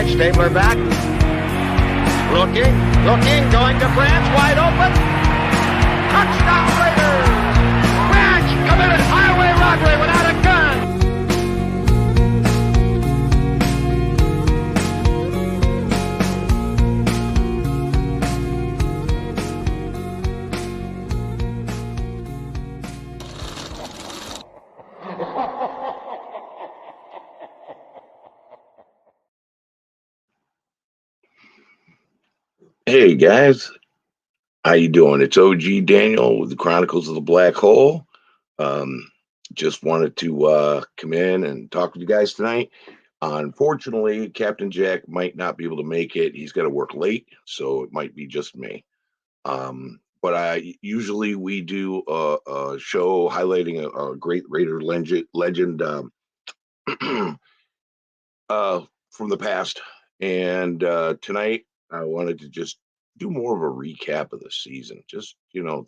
right. Stabler back. Looking, going to France, wide open. Touchdown Raiders! Branch committed highway robbery without a gun. Hey guys, how you doing? It's OG Daniel with the Chronicles of the Black Hole. Just wanted to come in and talk with you guys tonight. Unfortunately, Captain Jack might not be able to make it. He's got to work late, so it might be just me. But we do a show highlighting a great Raider legend from the past, and tonight I wanted to just do more of a recap of the season. Just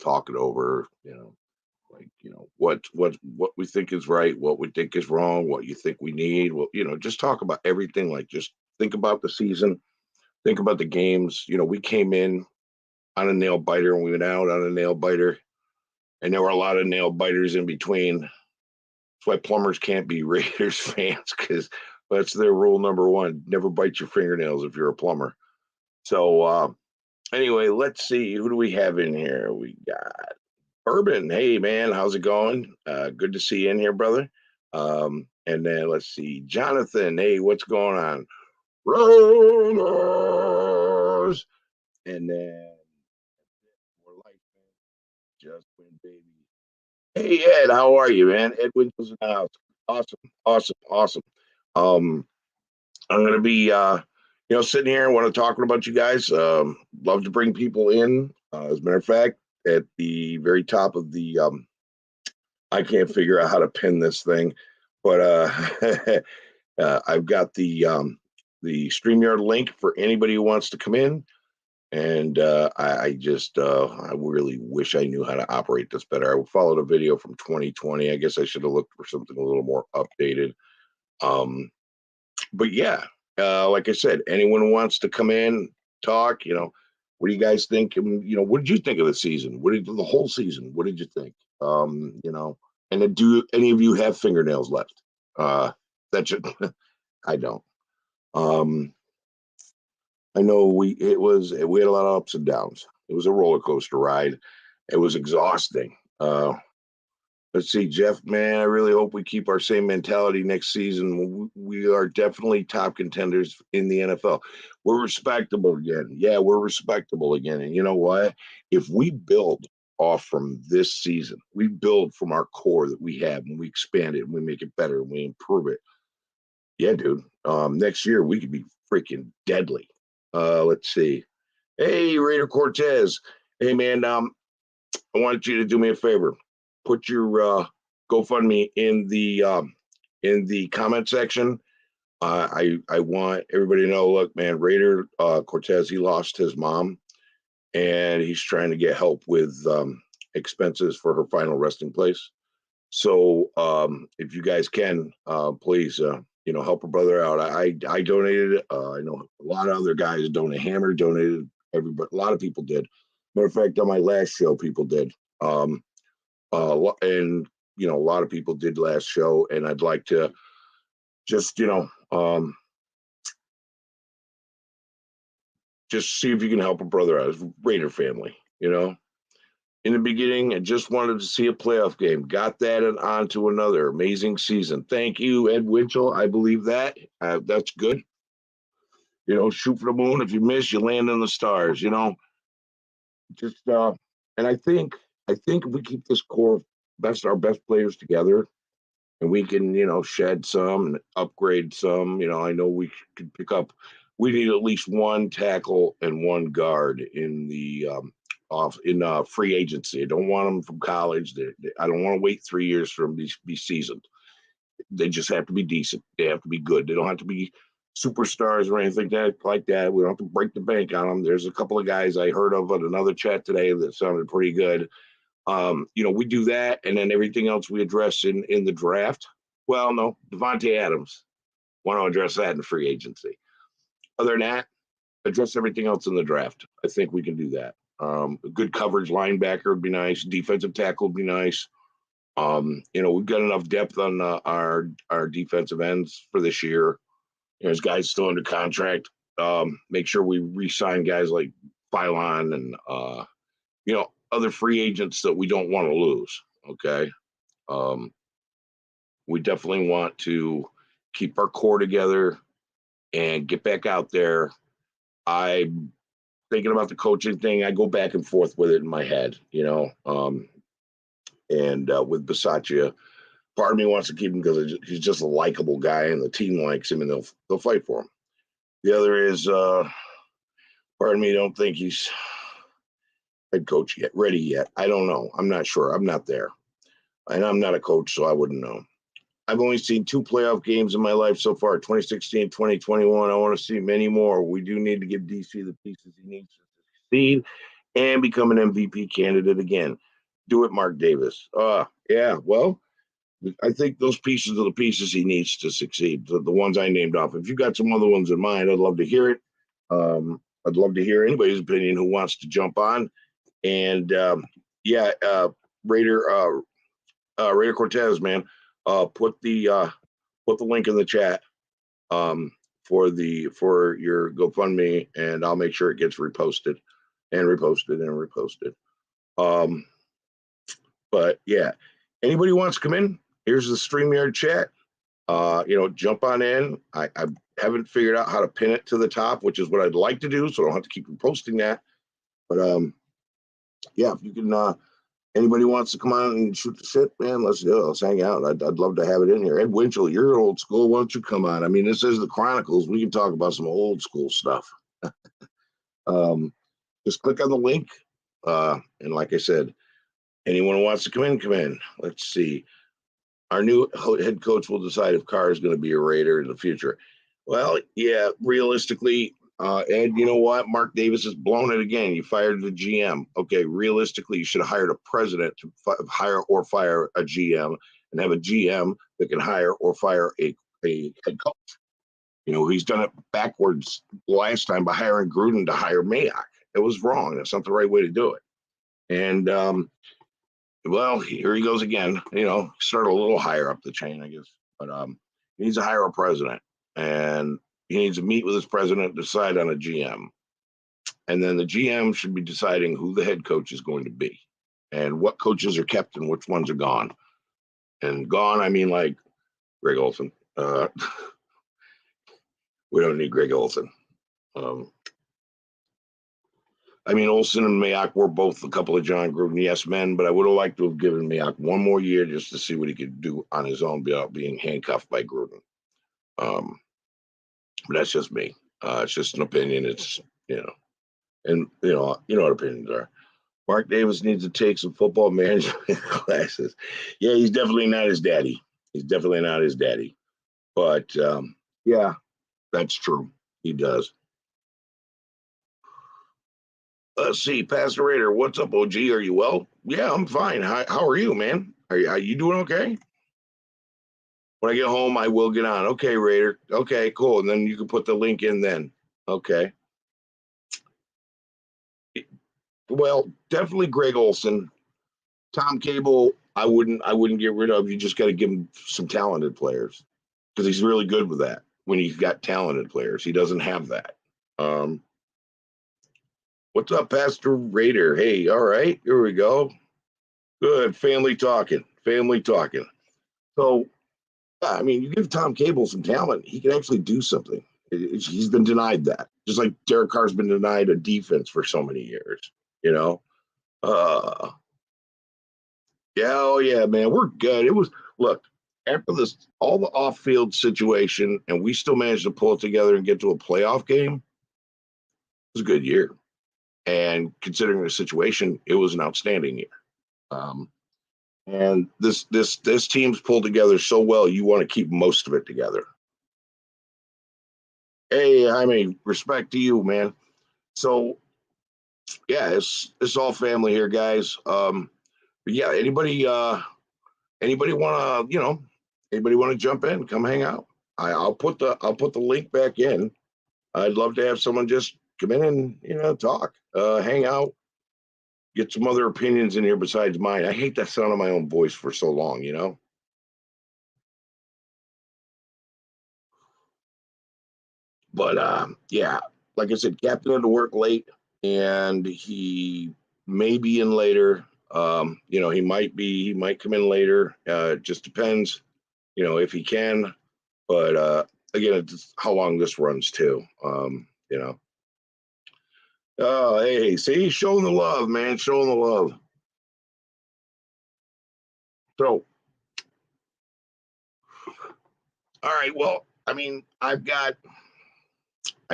talk it over. What we think is right, what we think is wrong, what you think we need. Just talk about everything. Like, just think about the season, think about the games. We came in on a nail biter and we went out on a nail biter, and there were a lot of nail biters in between. That's why plumbers can't be Raiders fans, because that's their rule number one: never bite your fingernails if you're a plumber. So anyway, let's see, who do we have in here? We got Urban. Hey man, how's it going? Good to see you in here, brother. And then let's see, Jonathan. Hey, what's going on? Raiders. And then more like just win, baby. Hey Ed, how are you, man? Ed Winchell's in the house. Awesome. I'm gonna be sitting here and want to talk about you guys. Love to bring people in. As a matter of fact, at the very top of the I can't figure out how to pin this thing, but I've got the StreamYard link for anybody who wants to come in. And I really wish I knew how to operate this better. I followed a video from 2020. I guess I should have looked for something a little more updated. But yeah, like I said, anyone who wants to come in, talk, what do you guys think? What did you think of the season? The whole season? What did you think? And then, do any of you have fingernails left? That should, I don't. I know we had a lot of ups and downs. It was a roller coaster ride. It was exhausting. Let's see, Jeff, man, I really hope we keep our same mentality next season. We are definitely top contenders in the NFL. We're respectable again. Yeah, we're respectable again. And you know what? If we build off from this season, we build from our core that we have, and we expand it, and we make it better, and we improve it. Yeah, dude. Next year we could be freaking deadly. Let's see. Hey, Raider Cortez. Hey, man. I want you to do me a favor. Put your GoFundMe in the comment section. I want everybody to know. Look, man, Raider Cortez, he lost his mom, and he's trying to get help with expenses for her final resting place. So if you guys can, please, help a brother out. I donated. I know a lot of other guys donated. Hammer donated. Everybody, a lot of people did. Matter of fact, on my last show, people did. And a lot of people did last show, and I'd like to just just see if you can help a brother out. It's Raider family, In the beginning, I just wanted to see a playoff game. Got that and on to another amazing season. Thank you, Ed Winchell. I believe that. That's good. Shoot for the moon. If you miss, you land in the stars. Just and I think if we keep this core our best players together, and we can shed some and upgrade some. I know we could pick up. We need at least one tackle and one guard in the free agency. I don't want them from college. I don't want to wait 3 years for them to be seasoned. They just have to be decent. They have to be good. They don't have to be superstars or anything like that. We don't have to break the bank on them. There's a couple of guys I heard of on another chat today that sounded pretty good. We do that, and then everything else we address in the draft. Well, no, Devontae Adams. Want to address that in free agency. Other than that, address everything else in the draft. I think we can do that. A good coverage linebacker would be nice. Defensive tackle would be nice. We've got enough depth on our defensive ends for this year. There's guys still under contract. Make sure we re-sign guys like Phylon and other free agents that we don't want to lose. Okay. We definitely want to keep our core together and get back out there. I'm thinking about the coaching thing. I go back and forth with it in my head, and with Bisaccia, part of me wants to keep him because he's just a likable guy and the team likes him and they'll fight for him. The other is part of me don't think he's head coach ready yet. I don't know. I'm not sure. I'm not there. And I'm not a coach, so I wouldn't know. I've only seen 2 playoff games in my life so far, 2016, 2021. I want to see many more. We do need to give DC the pieces he needs to succeed and become an MVP candidate again. Do it, Mark Davis. Yeah, well, I think those pieces are the pieces he needs to succeed, the ones I named off. If you got some other ones in mind, I'd love to hear it. I'd love to hear anybody's opinion who wants to jump on. And Raider Cortez, man, put the link in the chat for your GoFundMe, and I'll make sure it gets reposted. But yeah, anybody wants to come in? Here's the StreamYard chat. Jump on in. I haven't figured out how to pin it to the top, which is what I'd like to do, so I don't have to keep posting that. But if you can, anybody wants to come on and shoot the shit, man, let's do it. Let's hang out. I'd love to have it in here. Ed Winchell, you're old school. Why don't you come on? I mean, this is the Chronicles. We can talk about some old school stuff. Just click on the link. And like I said, anyone who wants to come in. Let's see. Our new head coach will decide if Carr is going to be a Raider in the future. Well, yeah, realistically, Ed, you know what? Mark Davis has blown it again. You fired the GM. Okay, realistically, you should have hired a president to hire or fire a GM and have a GM that can hire or fire a head coach. He's done it backwards last time by hiring Gruden to hire Mayock. It was wrong. That's not the right way to do it. And, well, here he goes again. Start a little higher up the chain, I guess. But he needs to hire a president. And he needs to meet with his president, decide on a GM. And then the GM should be deciding who the head coach is going to be and what coaches are kept and which ones are gone. And gone, I mean like Greg Olson. We don't need Greg Olson. Olson and Mayock were both a couple of John Gruden yes men, but I would have liked to have given Mayock one more year just to see what he could do on his own without being handcuffed by Gruden. But that's just me. It's just an opinion. It's, and you know what opinions are. Mark Davis needs to take some football management classes. Yeah, he's definitely not his daddy. But yeah, that's true. He does. Let's see, Pastor Raider, what's up, OG? Are you well? Yeah, I'm fine. How are you, man? Are you doing okay? When I get home, I will get on. Okay, Raider. Okay, cool. And then you can put the link in then. Okay. Well, definitely Greg Olson. Tom Cable, I wouldn't get rid of. You just got to give him some talented players because he's really good with that when he's got talented players. He doesn't have that. What's up, Pastor Raider? Hey, all right, here we go. Good, family talking. So, you give Tom Cable some talent, he can actually do something. He's been denied that, just like Derek Carr's been denied a defense for so many years. Yeah, oh yeah, man, we're good. Look, after this, all the off-field situation, and we still managed to pull it together and get to a playoff game. It was a good year. And considering the situation, it was an outstanding year. And this team's pulled together so well, you want to keep most of it together. Hey, respect to you, man. So, yeah, it's all family here, guys. But yeah, anybody want to jump in? Come hang out. I'll put the link back in. I'd love to have someone just come in and talk, hang out, get some other opinions in here besides mine. I hate that sound of my own voice for so long. But yeah, like I said, Captain had to work late, and he may be in later. He might come in later. It just depends, if he can. But again, it's how long this runs too. Oh, hey, see, showing the love, man, showing the love. So, all right, well, I mean, I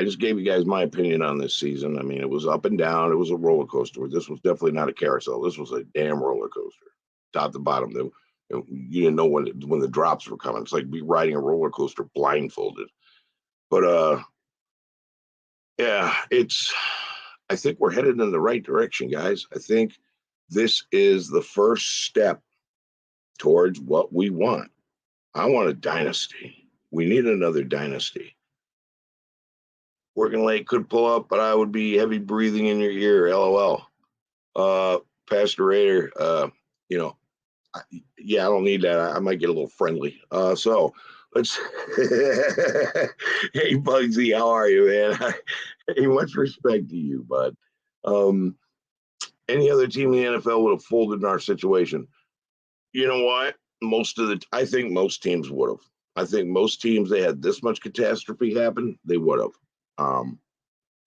just gave you guys my opinion on this season. I mean, it was up and down. It was a roller coaster. This was definitely not a carousel. This was a damn roller coaster, top to bottom. You didn't know when the drops were coming. It's like be riding a roller coaster blindfolded. But yeah, I think we're headed in the right direction, guys. I think this is the first step towards what we want. I want a dynasty. We need another dynasty. Working late could pull up, but I would be heavy breathing in your ear. LOL. Pastor Raider, yeah, I don't need that. I might get a little friendly. So let's. Hey, Bugsy, how are you, man? Hey, much respect to you, bud. Any other team in the NFL would have folded in our situation. You know what? I think most teams would have. I think most teams, they had this much catastrophe happen, they would have.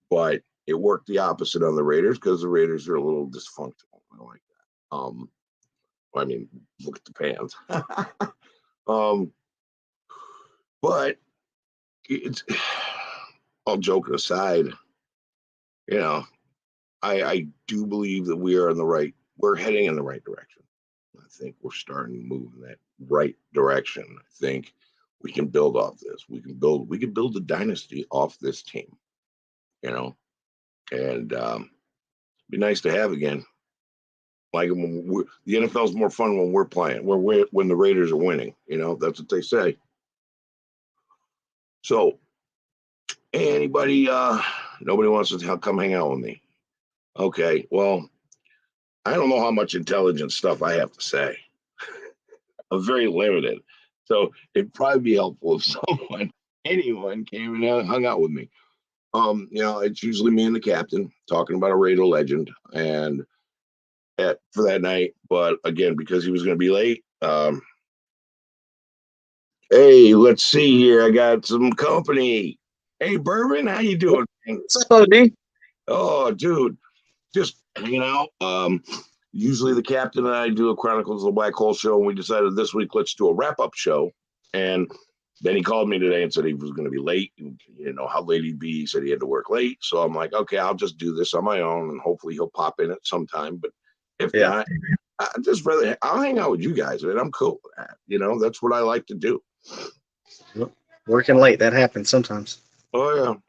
But it worked the opposite on the Raiders because the Raiders are a little dysfunctional. I like that. I mean, look at the Pans. But it's all joking aside, I do believe that we're heading in the right direction. I think we're starting to move in that right direction. I think we can build off this. We can build a dynasty off this team, and be nice to have again. Like the NFL is more fun when we're playing, when the Raiders are winning. That's what they say. So, anybody, nobody wants to come hang out with me. Okay, well, I don't know how much intelligent stuff I have to say. I'm very limited. So it'd probably be helpful if anyone came and hung out with me. It's usually me and the captain talking about a Raider legend and for that night. But again, because he was going to be late, hey, let's see here. I got some company. Hey, Bourbon, how you doing? What's up, OD? Oh, dude, just hanging out. Usually the captain and I do a Chronicles of the Black Hole show, and we decided this week let's do a wrap-up show. And then he called me today and said he was going to be late. And, how late he'd be. He said he had to work late. So I'm like, okay, I'll just do this on my own, and hopefully he'll pop in at some time. But if not, I'll hang out with you guys, man. I'm cool with that. That's what I like to do. Working late, that happens sometimes. Oh,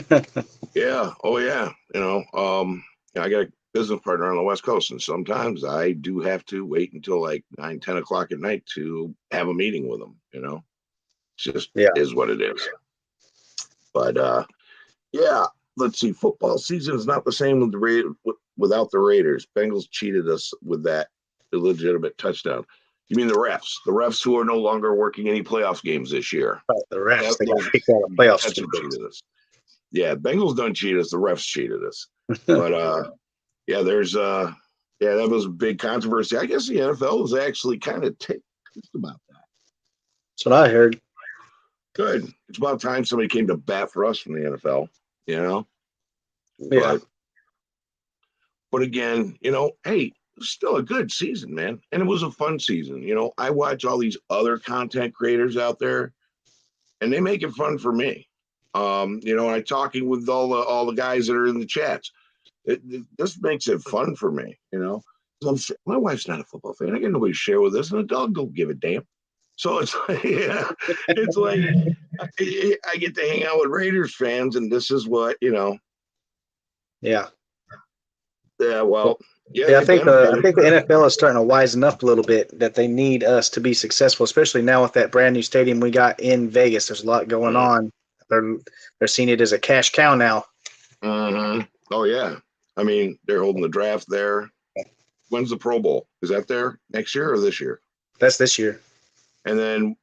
yeah. Yeah. Oh, yeah. I got a business partner on the West Coast, and sometimes I do have to wait until like 9-10 o'clock at night to have a meeting with them. It just is what it is. But yeah, let's see. Football season is not the same without the Raiders. Bengals cheated us with that illegitimate touchdown. You mean the refs? The refs who are no longer working any playoff games this year. The refs, they got kicked out of playoffs. That's who cheated us. Yeah, Bengals don't cheat us. The refs cheated us. But yeah, that was a big controversy. I guess the NFL was actually kind of ticked about that. That's what I heard. Good. It's about time somebody came to bat for us from the NFL. Yeah. But again, hey, it's still a good season, man. And it was a fun season. I watch all these other content creators out there, and they make it fun for me. I'm talking with all the guys that are in the chats. This makes it fun for me, my wife's not a football fan. I got nobody to share with this, and the dog don't give a damn. So it's like, it's like I get to hang out with Raiders fans, and this is what Yeah. Yeah. Well. Yeah, I think the NFL is starting to wisen up a little bit that they need us to be successful, especially now with that brand new stadium we got in Vegas. There's a lot going on They're seeing it as a cash cow now. Mm-hmm. Oh yeah. I mean, they're holding the draft there. When's the Pro Bowl? Is that there next year or this year? That's this year. And then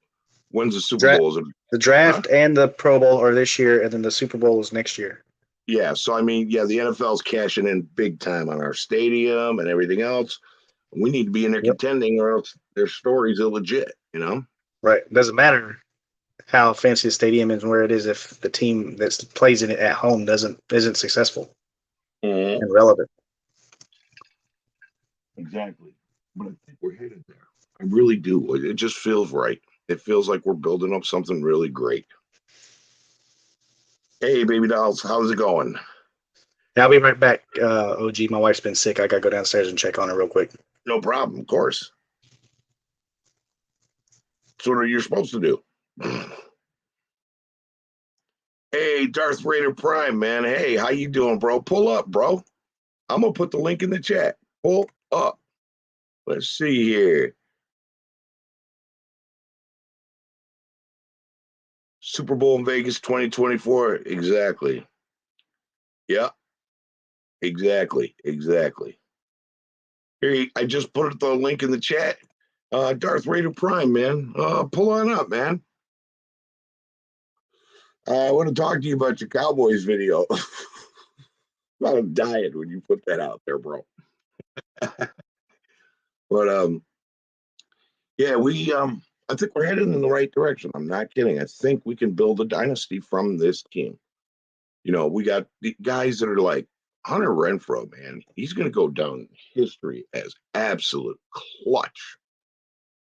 when's the Super Dra- Bowl? Is it? The Huh? draft and the Pro Bowl are this year, and then the Super Bowl is next year. Yeah. So I mean, yeah, the NFL's cashing in big time on our stadium and everything else. We need to be in there Yep. contending, or else their story's illegit. You know. Right. It doesn't matter how fancy the stadium is and where it is if the team that plays in it at home isn't successful Mm-hmm. and relevant. Exactly. But I think we're headed there. I really do. It just feels right. It feels like we're building up something really great. Hey, baby dolls, how's it going? I'll be right back. OG, my wife's been sick. I gotta go downstairs and check on her real quick. No problem, of course. That's what you're supposed to do. Hey, Darth Raider Prime, man. Hey, how you doing, bro? Pull up, bro. I'm gonna put the link in the chat. Pull up. Let's see here. Super Bowl in Vegas 2024. Exactly. Yeah, exactly. Here, I just put the link in the chat. Darth Raider Prime, man. Pull on up, man. I want to talk to you about your Cowboys video. I'm dying when you put that out there, bro. But yeah, I think we're headed in the right direction. I'm not kidding. I think we can build a dynasty from this team. You know, we got the guys that are like Hunter Renfrow, man. He's going to go down history as absolute clutch.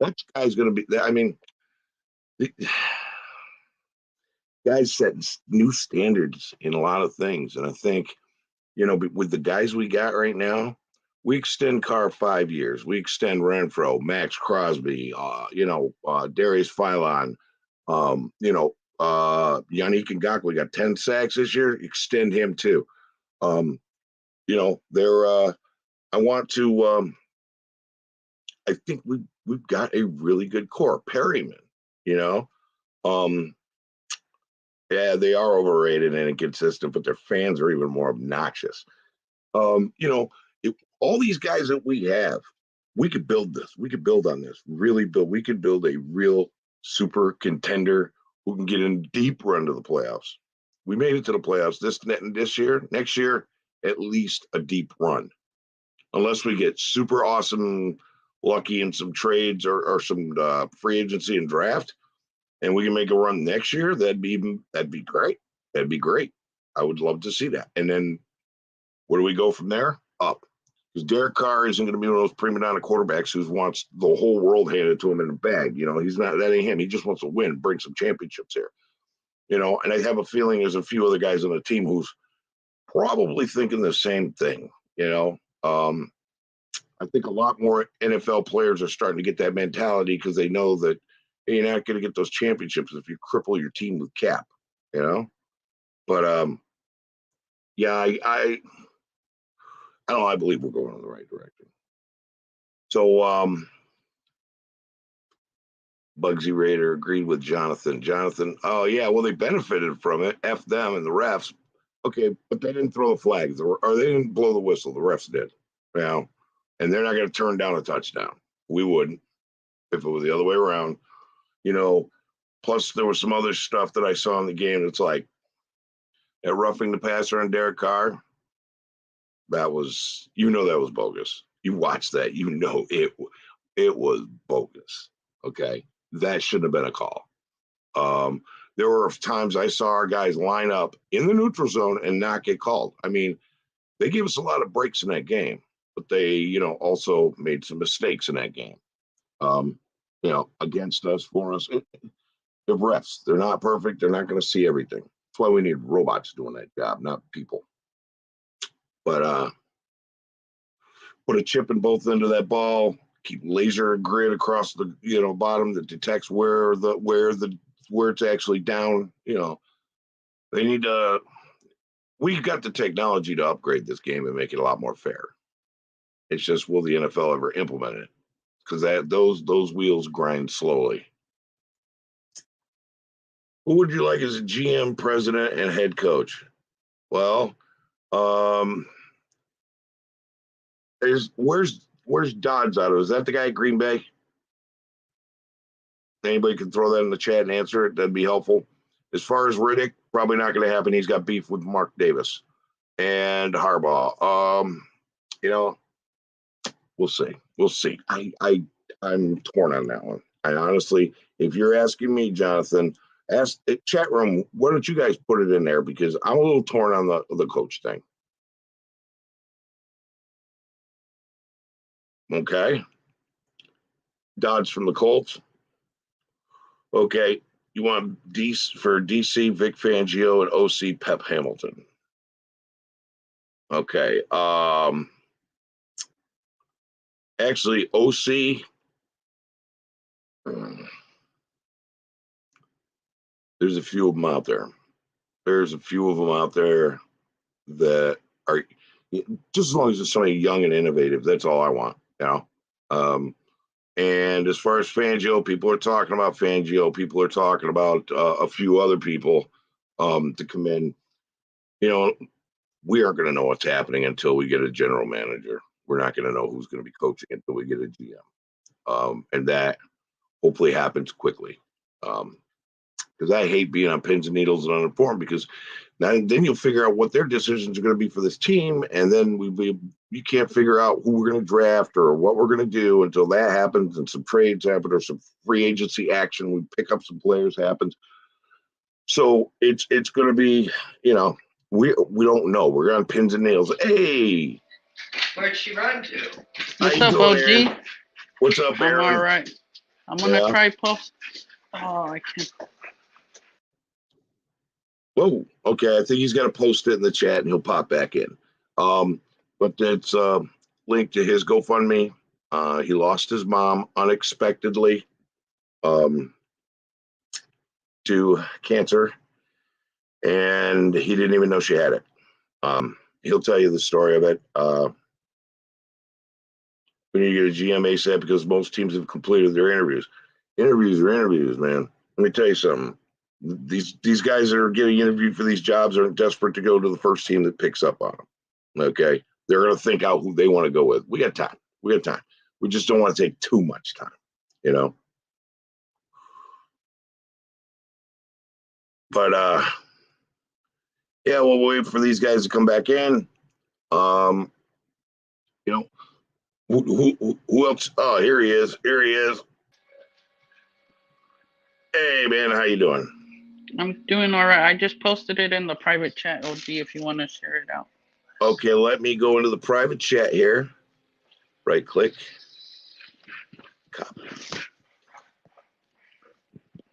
That guy's going to be. I mean, the guy's setting new standards in a lot of things, and I think with the guys we got right now, we extend Carr 5 years. We extend Renfro, Max Crosby, Darius Philon, Yannick Ngakoue got 10 sacks this year. Extend him too. They're. I want to. I think we've got a really good core. Perryman, you know. Yeah, they are overrated and inconsistent, but their fans are even more obnoxious. All these guys that we have, we could build this. We could build on this. Really build. We could build a real super contender who can get in deep run to the playoffs. We made it to the playoffs this year. Next year, at least a deep run, unless we get super awesome, lucky in some trades or some free agency and draft, and we can make a run next year. That'd be great. That'd be great. I would love to see that. And then where do we go from there? Up. Because Derek Carr isn't going to be one of those prima donna quarterbacks who wants the whole world handed to him in a bag. He's not. That ain't him. He just wants to win, bring some championships here. And I have a feeling there's a few other guys on the team who's probably thinking the same thing. I think a lot more NFL players are starting to get that mentality because they know that you're not going to get those championships if you cripple your team with cap. But yeah, I don't know. I believe we're going in the right direction. So, Bugsy Raider agreed with Jonathan. Oh yeah, well they benefited from it. F them and the refs. Okay, but they didn't throw the flags, or they didn't blow the whistle. The refs did. And they're not going to turn down a touchdown. We wouldn't if it was the other way around. Plus there was some other stuff that I saw in the game that's like that roughing the passer on Derek Carr. That was bogus. You watch that, it was bogus. Okay, that shouldn't have been a call. There were times I saw our guys line up in the neutral zone and not get called. I mean, they gave us a lot of breaks in that game, but they, also made some mistakes in that game. Against us, for us. They're refs. They're not perfect. They're not going to see everything. That's why we need robots doing that job, not people. But put a chip in both ends of that ball. Keep laser grid across the bottom that detects where it's actually down. They need to. We've got the technology to upgrade this game and make it a lot more fair. It's just, will the NFL ever implement it? Because those wheels grind slowly. Who would you like as a GM, president, and head coach? Well, where's Dodds out of? Is that the guy at Green Bay? Anybody can throw that in the chat and answer it. That'd be helpful. As far as Riddick, probably not going to happen. He's got beef with Mark Davis and Harbaugh. We'll see. We'll see. I'm torn on that one. I honestly, if you're asking me, Jonathan, ask chat room. Why don't you guys put it in there, because I'm a little torn on the coach thing. Okay. Dodds from the Colts. Okay. You want for DC, Vic Fangio, and OC Pep Hamilton. Okay. Actually, OC. There's a few of them out there. There's a few of them out there that are just as long as it's somebody young and innovative. That's all I want. And as far as Fangio, people are talking about Fangio. People are talking about a few other people to come in. We aren't going to know what's happening until we get a general manager. We're not going to know who's going to be coaching until we get a GM. And that hopefully happens quickly. Because I hate being on pins and needles and uninformed, because then you'll figure out what their decisions are going to be for this team, and then you can't figure out who we're going to draft or what we're going to do until that happens, and some trades happen or some free agency action. We pick up some players happens. So it's going to be, we don't know. We're on pins and needles. Hey, where'd she run to? What's up, OG? What's up, Aaron? I'm all right. I'm gonna try post. Oh, I can't. Whoa. Okay, I think he's got to post it in the chat and he'll pop back in. But it's linked to his GoFundMe. He lost his mom unexpectedly to cancer, and he didn't even know she had it. He'll tell you the story of it. We need to get a GM ASAP because most teams have completed their interviews. Interviews are interviews, man. Let me tell you something. These guys that are getting interviewed for these jobs are desperate to go to the first team that picks up on them. Okay, they're going to think out who they want to go with. We got time. We just don't want to take too much time, But yeah, we'll wait for these guys to come back in. Who else? Oh, here he is. Hey, man, how you doing? I'm doing all right. I just posted it in the private chat, OG, if you want to share it out. Okay, let me go into the private chat here. Right click. Copy.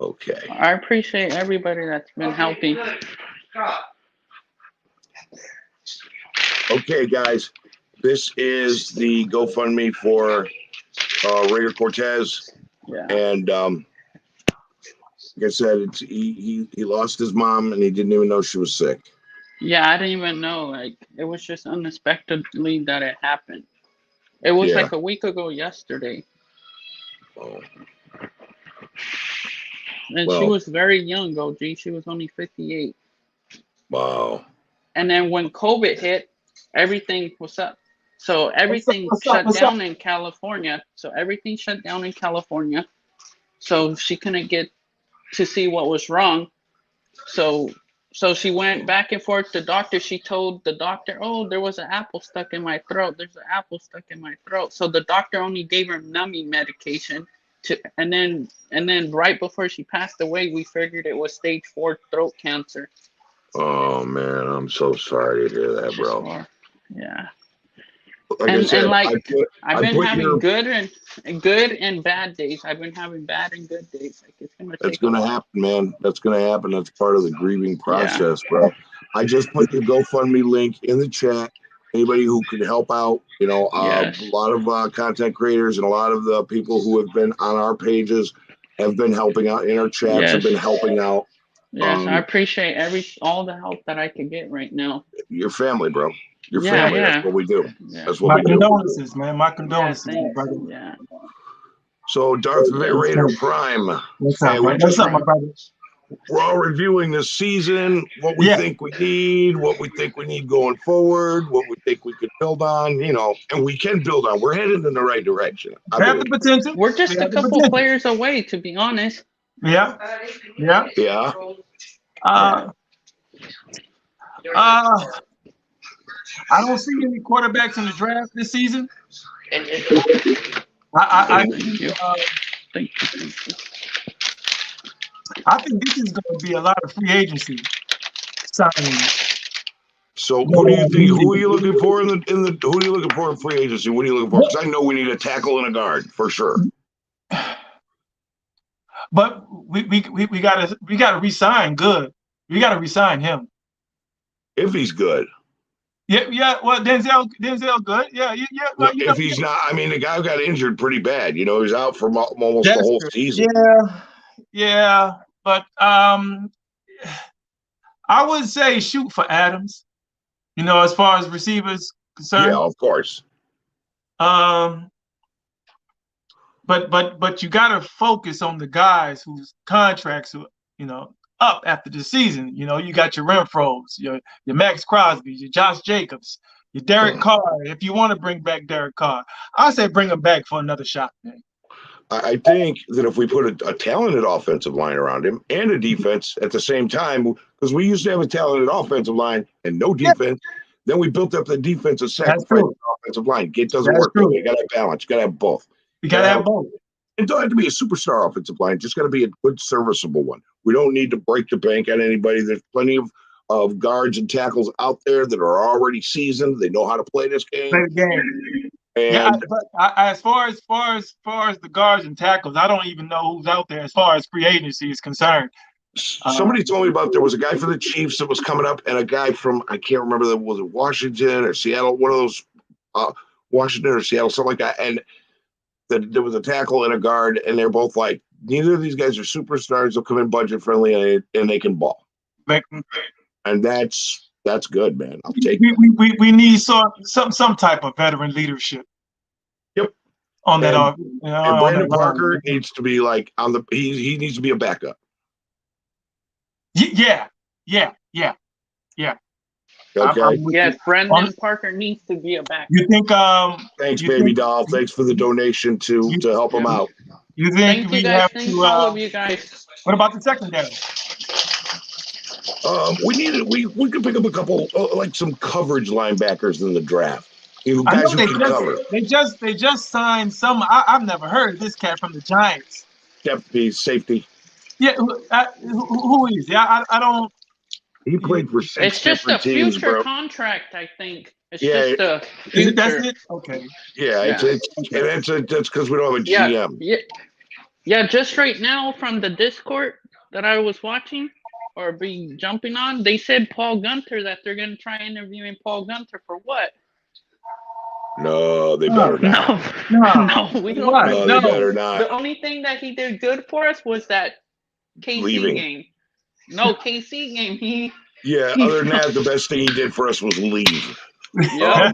Okay. I appreciate everybody that's been helping. Okay, guys. This is the GoFundMe for Raider Cortez. Yeah. And like I said, he lost his mom and he didn't even know she was sick. Yeah, I didn't even know. Like, it was just unexpectedly that it happened. It was like a week ago yesterday. Oh. And she was very young, OG. She was only 58. Wow. And then when COVID hit, everything was up. So everything shut down in California. So she couldn't get to see what was wrong. So she went back and forth to the doctor. She told the doctor, "Oh, there was an apple stuck in my throat. There's an apple stuck in my throat." So the doctor only gave her numbing medication and then right before she passed away, we figured it was stage 4 throat cancer. Oh man, I'm so sorry to hear that, bro. Yeah. Like I said, I've been having good and bad days. I've been having bad and good days. Like, it's gonna that's gonna happen, man. That's gonna happen. That's part of the grieving process, bro. I just put the GoFundMe link in the chat. Anybody who could help out, a lot of content creators and a lot of the people who have been on our pages have been helping out in our chats. Have been helping out. Yes, I appreciate all the help that I could get right now. Your family, bro. Your family. That's what we do. Yeah. That's what we do. My condolences, man. My condolences, brother. Yeah. So Darth Vader Prime. What's up, my brother? we're all reviewing this season, what we think we need, what we think we need going forward, what we think we could build on, and we can build on. We're headed in the right direction. We have the potential. We're just a couple players away, to be honest. Yeah. I don't see any quarterbacks in the draft this season. I think this is going to be a lot of free agency signing. So, who do you think? Who are you looking for in the? Who are you looking for in free agency? What are you looking for? Because I know we need a tackle and a guard for sure. But we gotta re-sign good. We gotta re-sign him if he's good. Yeah. Well, Denzel good. Yeah. Well, if he's not, I mean, the guy got injured pretty bad. He's out for almost the whole season. Yeah. But I would say shoot for Adams. As far as receivers concerned. Yeah, of course. But you gotta focus on the guys whose contracts are, up after the season. You got your Renfros, your Max Crosby, your Josh Jacobs, your Derek Carr. If you want to bring back Derek Carr, I say bring him back for another shot, man. I think that if we put a talented offensive line around him and a defense at the same time, because we used to have a talented offensive line and no defense, then we built up the defensive sacrifice the offensive line. It doesn't work. You got to have balance. You got to have both. You got to have both. It don't have to be a superstar offensive line. Just got to be a good, serviceable one. We don't need to break the bank on anybody. There's plenty of guards and tackles out there that are already seasoned. They know how to play this game. And as far as the guards and tackles, I don't even know who's out there as far as free agency is concerned. Somebody told me about there was a guy for the Chiefs that was coming up, and a guy from I can't remember was it Washington or Seattle, one of those Washington or Seattle, something like that. And there was a tackle and a guard, and they're both like, neither of these guys are superstars. They'll come in budget friendly and they can ball. And that's good, man. I'll take it. We need some type of veteran leadership. Yep. On that, and Brandon Parker needs to be like he needs to be a backup. Yeah. Okay. Yes, Brandon Parker needs to be a backup. You think? Thanks, baby doll. Thanks for the donation to help him out. You think we have to? All of you guys. What about the secondary? We could pick up a couple like some coverage linebackers in the draft. Guys who can cover. They just signed some. I've never heard of this cat from the Giants. Depth piece, safety. Yeah, who is? Yeah, I don't. He played for 6 It's just a teams, future bro. contract, I think. It's just a future. That's it? Okay. Yeah, that's because we don't have a GM. Yeah, just right now from the Discord that I was watching or be jumping on, they said Paul Gunter that they're going to try interviewing Paul Gunter for what? No, they better not. No, we don't. No, they better not. The only thing that he did good for us was that KC game. No, KC game. Other than that, the best thing he did for us was leave. Yeah.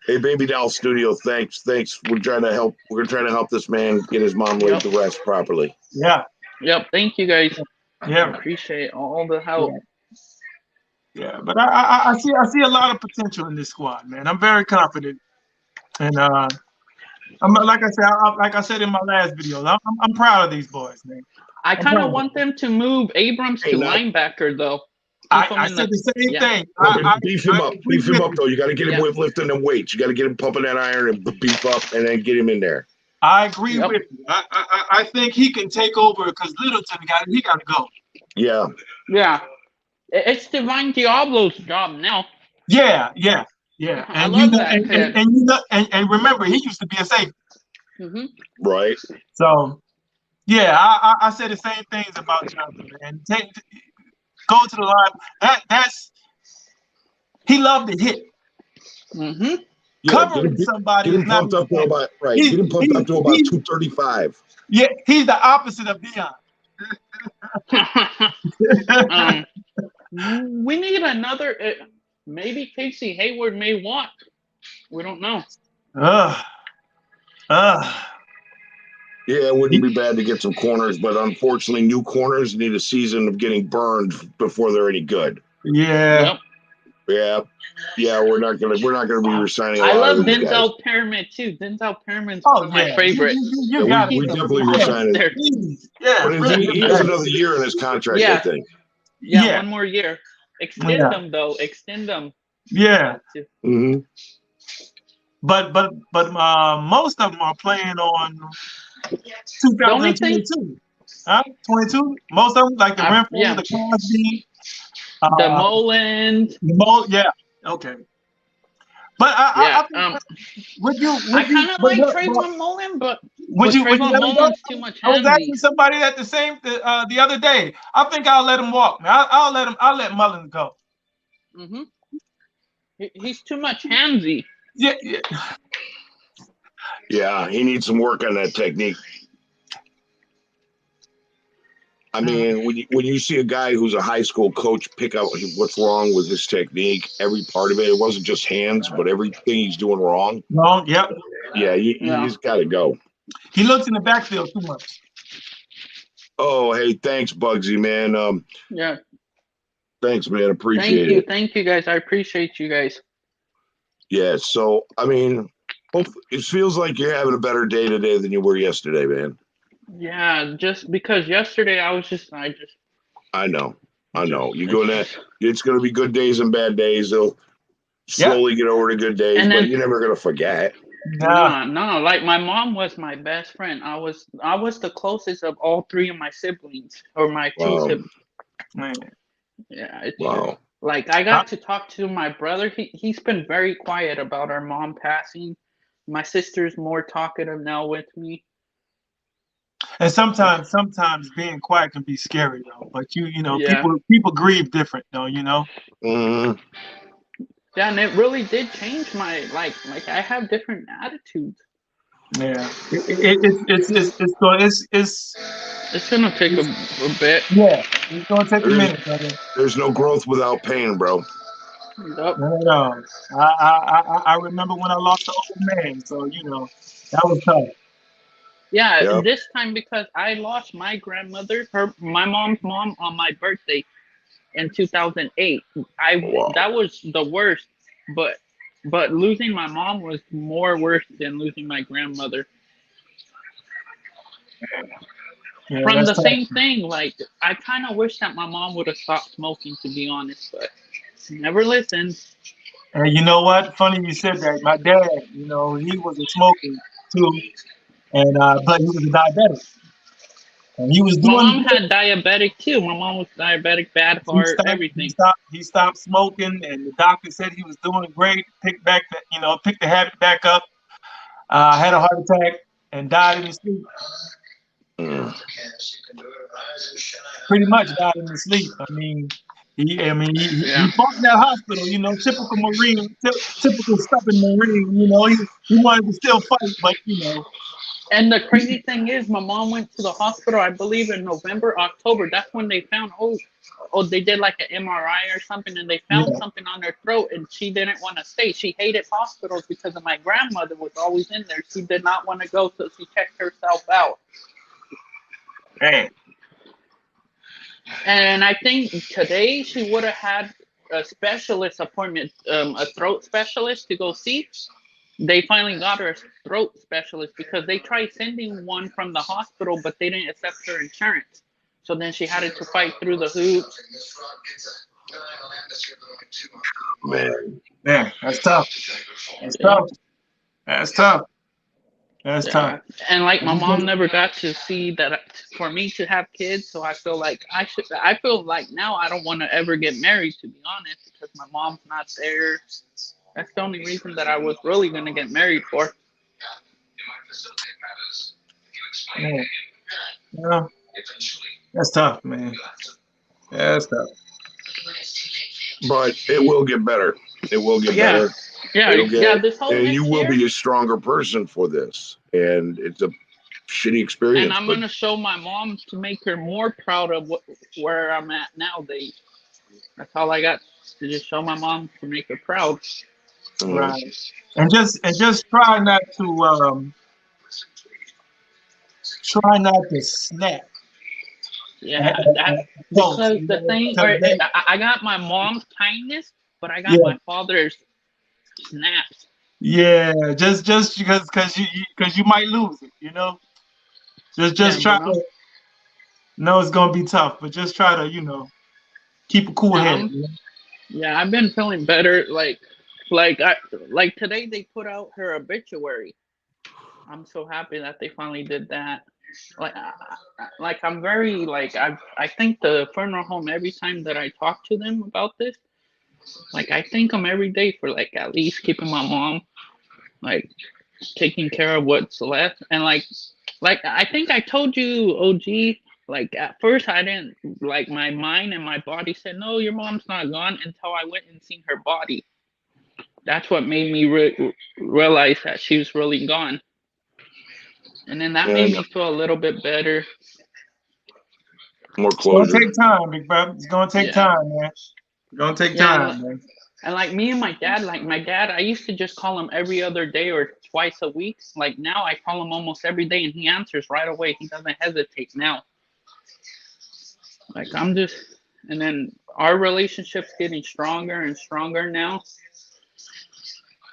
Hey, Baby Doll Studio, thanks. We're trying to help. We're trying to help this man get his mom laid to rest properly. Yeah. Yep. Thank you, guys. Yeah. I appreciate all the help. Yeah, but I see a lot of potential in this squad, man. I'm very confident, and I'm like I said in my last video, I'm proud of these boys, man. I kind of want them to move Abrams to linebacker, though. I said the same thing. Beef him up. Beef him up, though. You got to get him with lifting them weights. You got to get him pumping that iron and beef up, and then get him in there. I agree with you. I think he can take over because Littleton got to go. Yeah. Yeah. It's Divine Diablo's job now. Yeah. I love that. And remember, he used to be a safety. Mm-hmm. Right. So, yeah, I said the same things about Jonathan, man. Go to the line. That's he loved to hit. Mm-hmm. Covering somebody get him pumped up to about Get him pumped up to about 235. Yeah, he's the opposite of Dion. We need another. Maybe Casey Hayward may want. We don't know. Yeah, it wouldn't be bad to get some corners, but unfortunately, new corners need a season of getting burned before they're any good. Yeah. Yep. Yeah, we're not gonna be resigning a I lot of love these guys. Denzel Pyramid too. Denzel Pyramid's Oh one of my yeah. favorites. You Yeah, got it. we He's definitely he's resign up it. there. Yeah, But really he the has best. another year in his contract, I Yeah, think. yeah, Yeah. one more year. Extend Yeah. them though. Extend them. Yeah. Mm-hmm. But most of them are playing on The only thing, 2022. Huh? 22? Most of them, like the Renfro, yeah, the Crosby, the uh, Mullins. yeah. Okay. But Yeah, I think would I you kind of but, like but Trayvon Mullen, but would you Trayvon let him go? Mullen's too much I was handsy. asking somebody at the other day. I think I'll let him walk, man. I'll let Mullins go. Hmm. He's too much handsy. Yeah, Yeah, he needs some work on that technique. I mean, when you see a guy who's a high school coach pick out what's wrong with his technique, every part of it, it wasn't just hands, but everything he's doing wrong. wrong. Yep. Yeah, you Yeah. just got to go. He looks in the backfield too much. Oh, hey, thanks, Bugsy, man. Yeah. Thanks, man. Appreciate it. Thank you guys. I appreciate you guys. Yeah, so I mean, it feels like you're having a better day today than you were yesterday, man. Yeah, just because yesterday I just I know. You're gonna. It's gonna be good days and bad days. They'll slowly get over to good days, And but then you're never gonna forget. Nah. no, like my mom was my best friend. I was the closest of all three of my siblings or my two Wow. siblings. Man. Yeah, it's Wow. like I got to talk to my brother. He's been very quiet about our mom passing. My sister's more talkative now with me. And sometimes being quiet can be scary though. But you know, Yeah. people grieve different though, you know. Mm-hmm. Yeah, and it really did change my like I have different attitudes. Yeah. It's gonna take a bit. Yeah. It's gonna take a minute, brother. There's no growth without pain, bro. Yep. No. I remember when I lost the old man, so you know, that was tough. Yeah, Yep. this time because I lost my grandmother, my mom's mom on my birthday in 2008. Wow. That was the worst, but losing my mom was more worse than losing my grandmother. Yeah, From that's the tough. same thing, like I kind of wish that my mom would have stopped smoking, to be honest, but she never listened. And you know what? Funny you said that. My dad, you know, he was a smoker too, and but he was a diabetic, and he was My doing mom had diabetic too. My mom was diabetic, bad he heart, stopped he everything. stopped he stopped smoking, and the doctor said he was doing great. Picked the habit back up. Had a heart attack and died in his sleep. Mm. Pretty much died in his sleep. He Yeah. fought in that hospital. You know, typical Marine, typical stubborn Marine. You know, he wanted to still fight, but you know. And the crazy thing is, my mom went to the hospital, I believe in November, October. That's when they found, they did like an MRI or something, and they found Yeah. something on her throat, and she didn't want to stay. She hated hospitals because of my grandmother was always in there. She did not want to go, so she checked herself out. Man. And I think today she would have had a specialist appointment, a throat specialist to go see. They finally got her a throat specialist because they tried sending one from the hospital, but they didn't accept her insurance. So then she had to fight through the hoops. Man. Man, that's tough. That's Yeah. tough. That's tough. That's Yeah. tough. And like my mom never got to see that for me to have kids, so I feel like I feel like now I don't want to ever get married, to be honest, because my mom's not there. That's the only reason that I was really gonna get married for. Man. Yeah. That's tough, man. That's tough. But it will get better. It will get Yeah. better. Yeah, this whole And next you will year, be a stronger person for this. And it's a shitty experience. and I'm gonna show my mom to make her more proud of where I'm at nowadays. That's all I got to just show my mom to make her proud. Right. And just try not to try not to snap. Yeah, that Close, because you the know, thing, 'cause or they- I got my mom's kindness, but I got yeah, my father's snaps. yeah, just because you might lose it, you know. Just Yeah, try but to know it's gonna be tough, but just try to, you know, keep a cool head. You know? yeah, I've been feeling better. Like today they put out her obituary. I'm so happy that they finally did that. Like I'm very like I think the funeral home every time that I talk to them about this, like I thank them every day for like at least keeping my mom like taking care of what's left. And like I think I told you, OG, like at first I didn't, like my mind and my body said no, your mom's not gone, until I went and seen her body. That's what made me realize that she was really gone. And then that Yeah, made me feel a little bit better. more It's gonna closure. take time, big brother. It's gonna take Yeah. time, man. It's gonna take Yeah, time, man. and like me and my dad, like my dad, I used to just call him every other day or twice a week. Like now I call him almost every day and he answers right away. He doesn't hesitate now. Like I'm just, and then our relationship's getting stronger and stronger now.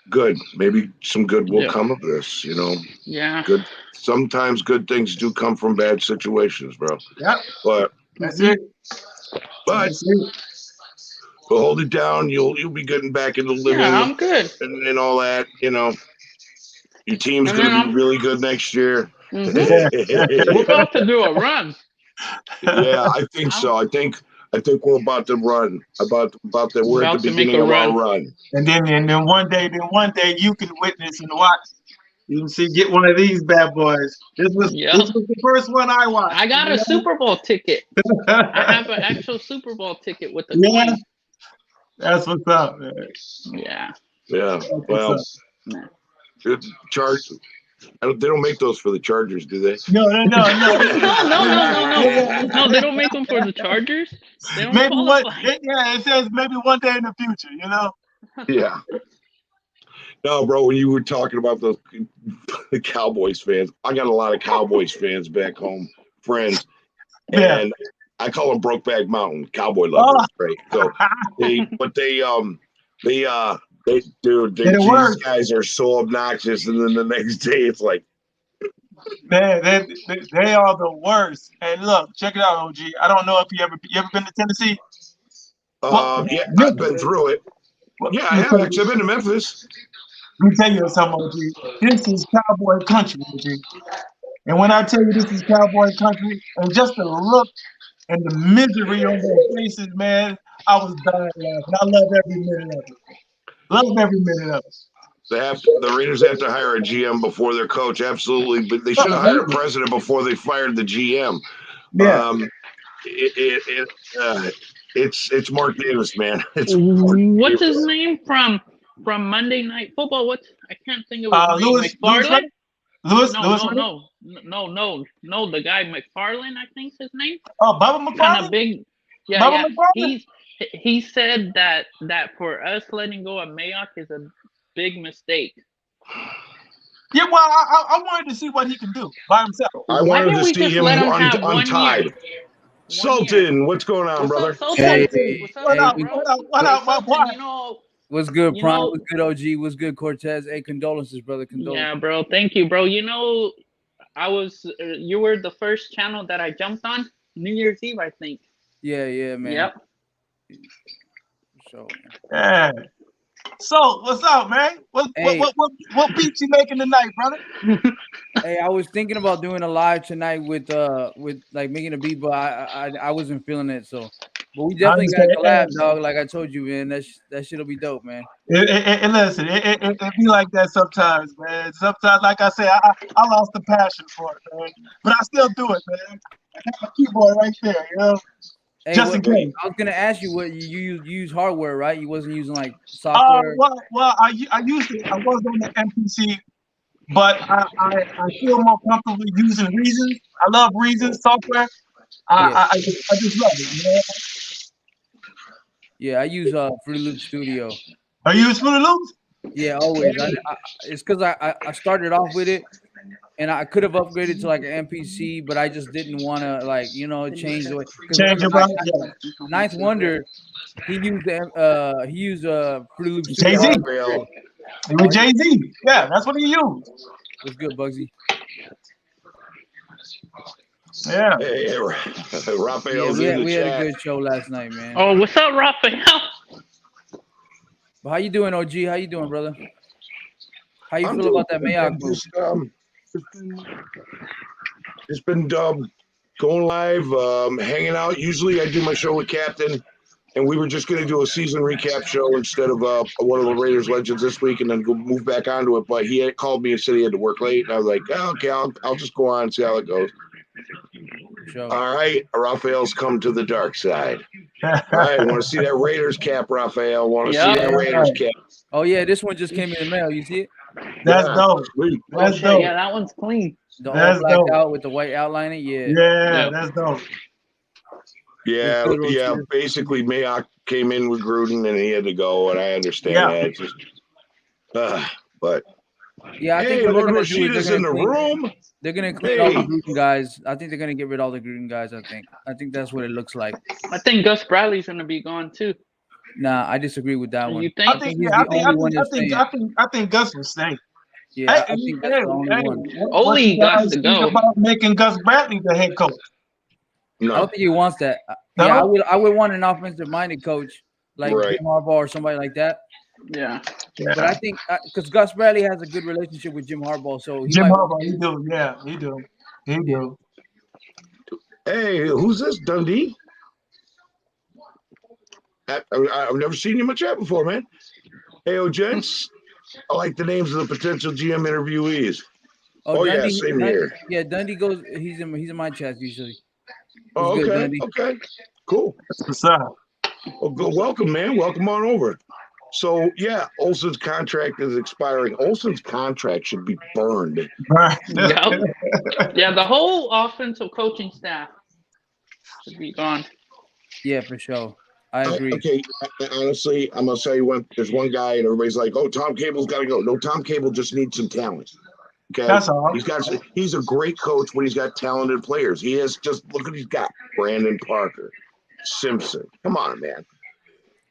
Good. Maybe some good will Yeah. come of this, you know. Yeah. Good. Sometimes good things do come from bad situations, bro. Yep, But that's it. but That's it. we'll hold it down. You'll be getting back into living Yeah, I'm good. and all that, you know. Your team's And gonna then be I'm, really good next year. we're about to do a run. Yeah, I think I'm so. I think we're about to run. About that we're at the about to make beginning a of our run. run. And then one day you can witness and watch. You can see, get one of these bad boys. This was Yep. the first one I watched. I got you a know? Super Bowl ticket. I have an actual Super Bowl ticket with the Yeah, coin. that's what's up, man. Yeah. Yeah. That's what's Well, up. Yeah. they don't make those for the Chargers, do they? No. No, they don't make them for the Chargers. They don't Maybe qualify. it says maybe one day in the future, you know. Yeah. No, bro, when you were talking about the Cowboys fans, I got a lot of Cowboys fans back home, friends, Yeah. and I call them Brokeback Mountain Cowboy lovers, right? So dude, It these works. guys are so obnoxious, and then the next day it's like, Man, they are the worst. And look, check it out, OG. I don't know if you ever been to Tennessee. yeah, I've been through it. Yeah, I have actually. I've been to Memphis. Let me tell you something, OG. This is cowboy country, OG. And when I tell you this is cowboy country, and just the look and the misery on their faces, man, I was dying laughing. I love every minute of it. Love every minute of it. The Raiders have to hire a GM before their coach, absolutely. But they should have hired a president before they fired the GM. Yeah. It's Mark Davis, man. What's his name from Monday Night Football? I can't think of his name. McFarlane? Lewis No. The guy McFarlane, I think's his name. Oh, Bubba McFarlane. Kind of big. Yeah, Bubba McFarlane? He said that for us letting go of Mayock is a big mistake. Yeah, well, I wanted to see what he can do by himself. I wanted to see him untied. Sultan, what's going on, brother? Sultan? Hey, What up, my boy? You know, what's good, Prime? What's good, OG? What's good, Cortez? Hey, condolences, brother. Condolences. Yeah, bro. Thank you, bro. You know, you were the first channel that I jumped on New Year's Eve, I think. Yeah, man. Yep. So, yeah. So, what's up, man? What beats you making tonight, brother? Hey, I was thinking about doing a live tonight with like making a beat, but I wasn't feeling it. So, but we definitely got to collab, dog. Like I told you, man, that shit'll be dope, man. And listen, it be like that sometimes, man. Sometimes, like I say, I lost the passion for it, man. But I still do it, man. I got my keyboard right there, you know. Hey, just in case. I was gonna ask you what you use hardware, right? You wasn't using like software. Well, I used it. I was on the MPC, but I feel more comfortable using Reasons. I love Reasons software. I just love it, you know? Yeah, I use Fruity Loop Studio. Are you use Fruity Loops? Yeah, always. It's because I started off with it, and I could have upgraded to like an NPC, but I just didn't want to change the way. Because Change remember, your mind. Ninth Wonder, he used Fruit Loops too. Jay Z. Raphael. With Jay Z. Yeah, that's what he used. What's good, Bugsy? Yeah. Hey, Yeah, Raphael's in the we had a chat. good show last night, man. Oh, what's up, Raphael? But how you doing, OG? How you doing, brother? How you I'm feel doing about that good, Mayock man. move? Just been going live, hanging out. Usually I do my show with Captain, and we were just going to do a season recap show instead of one of the Raiders Legends this week and then go move back onto it. But he had called me and said he had to work late. And I was like, oh, okay, I'll just go on and see how it goes. Sure. All right, Raphael's come to the dark side. All right, want to see that Raiders cap, Raphael? Want to see that Raiders cap? Oh yeah, this one just came in the mail. You see it? That's Yeah, dope. sweet. Oh That's shit, dope. yeah, that one's clean. The all That's blacked dope. out with the white outlining. Yeah. Yeah, that's dope. Yeah, Good yeah. rotation. Basically, Mayock came in with Gruden, and he had to go, and I understand Yeah. that. It's just, but Yeah, I hey, think what Lord they're gonna do is Rashida's in the room. they're gonna include all the Hey. Gruden guys. I think they're gonna get rid of all the Gruden guys. I think that's what it looks like. I think Gus Bradley's gonna be gone too. Nah, I disagree with that one. You I think? think he's yeah, the only one that's staying. I think Gus will stay. Yeah, I think that's the only one. What Ole you got guys to think go. about making Gus Bradley the head coach? I No, don't think he wants that. No? Yeah, I would want an offensive minded coach like Right. Jim Harbaugh or somebody like that. Yeah. But I think because Gus Bradley has a good relationship with Jim Harbaugh, so he Jim might. Harbaugh, he do. Yeah, he do. He do. hey, who's this? Dundee? I've never seen you in my chat before, man. Hey, gents. I like the names of the potential GM interviewees. Oh, yeah, same here. Yeah, Dundee goes. He's in my chats usually. Oh, What's good, okay, Dundee? okay, cool. That's what's up. Well, welcome, man. Welcome on over. So, yeah, Olsen's contract is expiring. Olsen's contract should be burned. Right. Yep. Yeah, the whole offensive coaching staff should be gone. Yeah, for sure. I agree. Okay, honestly, I'm gonna tell you one. There's one guy, and everybody's like, "Oh, Tom Cable's got to go." No, Tom Cable just needs some talent. Okay, That's all. He's a great coach when he's got talented players. He has just look what he's got: Brandon Parker, Simpson. Come on, man.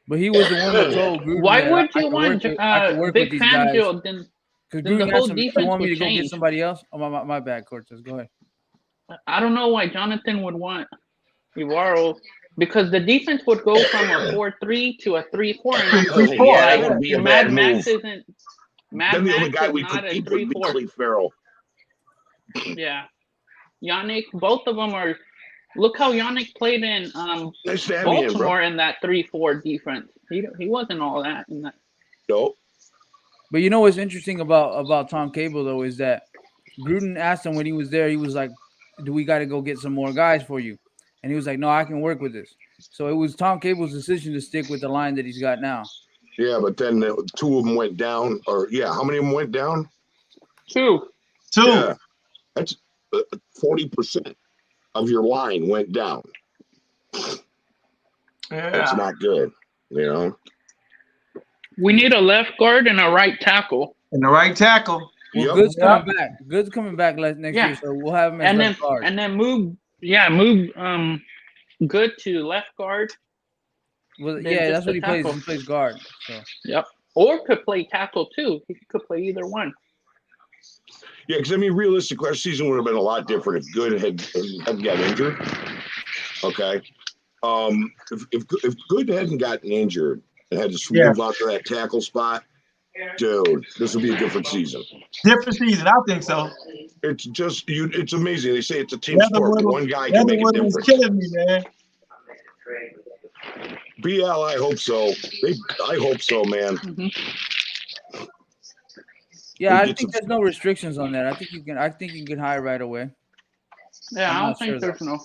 But he was the one that told Gruden. Why that would I you could want work Big with these guys. Fangio? Then Because then the Gruden whole asked him, "You defense want me would to go get change. somebody else?" Oh, my bad, Cortez. Go ahead. I don't know why Jonathan would want Ivaro because the defense would go from a 4-3 to a 3-4. Yeah, that would be a Mad bad Max move. isn't. Mad Then the only Max guy is we not could a keep would be 3-4. Clay Farrell. Yeah, Yannick. Both of them are. Look how Yannick played in Nice to have you in, bro. Baltimore in that 3-4 defense. He wasn't all that in that. No. But you know what's interesting about Tom Cable though is that Gruden asked him when he was there. He was like, "Do we got to go get some more guys for you?" And he was like, "No, I can work with this." So it was Tom Cable's decision to stick with the line that he's got now. Yeah, but then two of them went down. Or yeah, how many of them went down? 2. Yeah, that's 40% of your line went down. That's Yeah. not good. You know. We need a left guard and a right tackle. And the right tackle. Well, Yep. Good's coming back. Good's coming back next Yeah. year, so we'll have him as And then left guard. move Good to left guard. Well, then yeah, just that's what a he plays. tackle. He plays guard. So Yep. Or could play tackle too. He could play either one. Yeah, because I mean, realistically, our season would have been a lot different if Good hadn't got injured. Okay, if Good hadn't gotten injured and had to move out to that tackle spot, dude, this would be a different season. Different season, I think so. It's just it's amazing. They say it's a team sport, but one guy can make a Leatherwood was difference. killing me, man. BL, I hope so. I hope so, man. Mm-hmm. yeah, We I get think some- there's no restrictions on that. I think you can hire right away. Yeah, I'm I not don't think sure, there's no.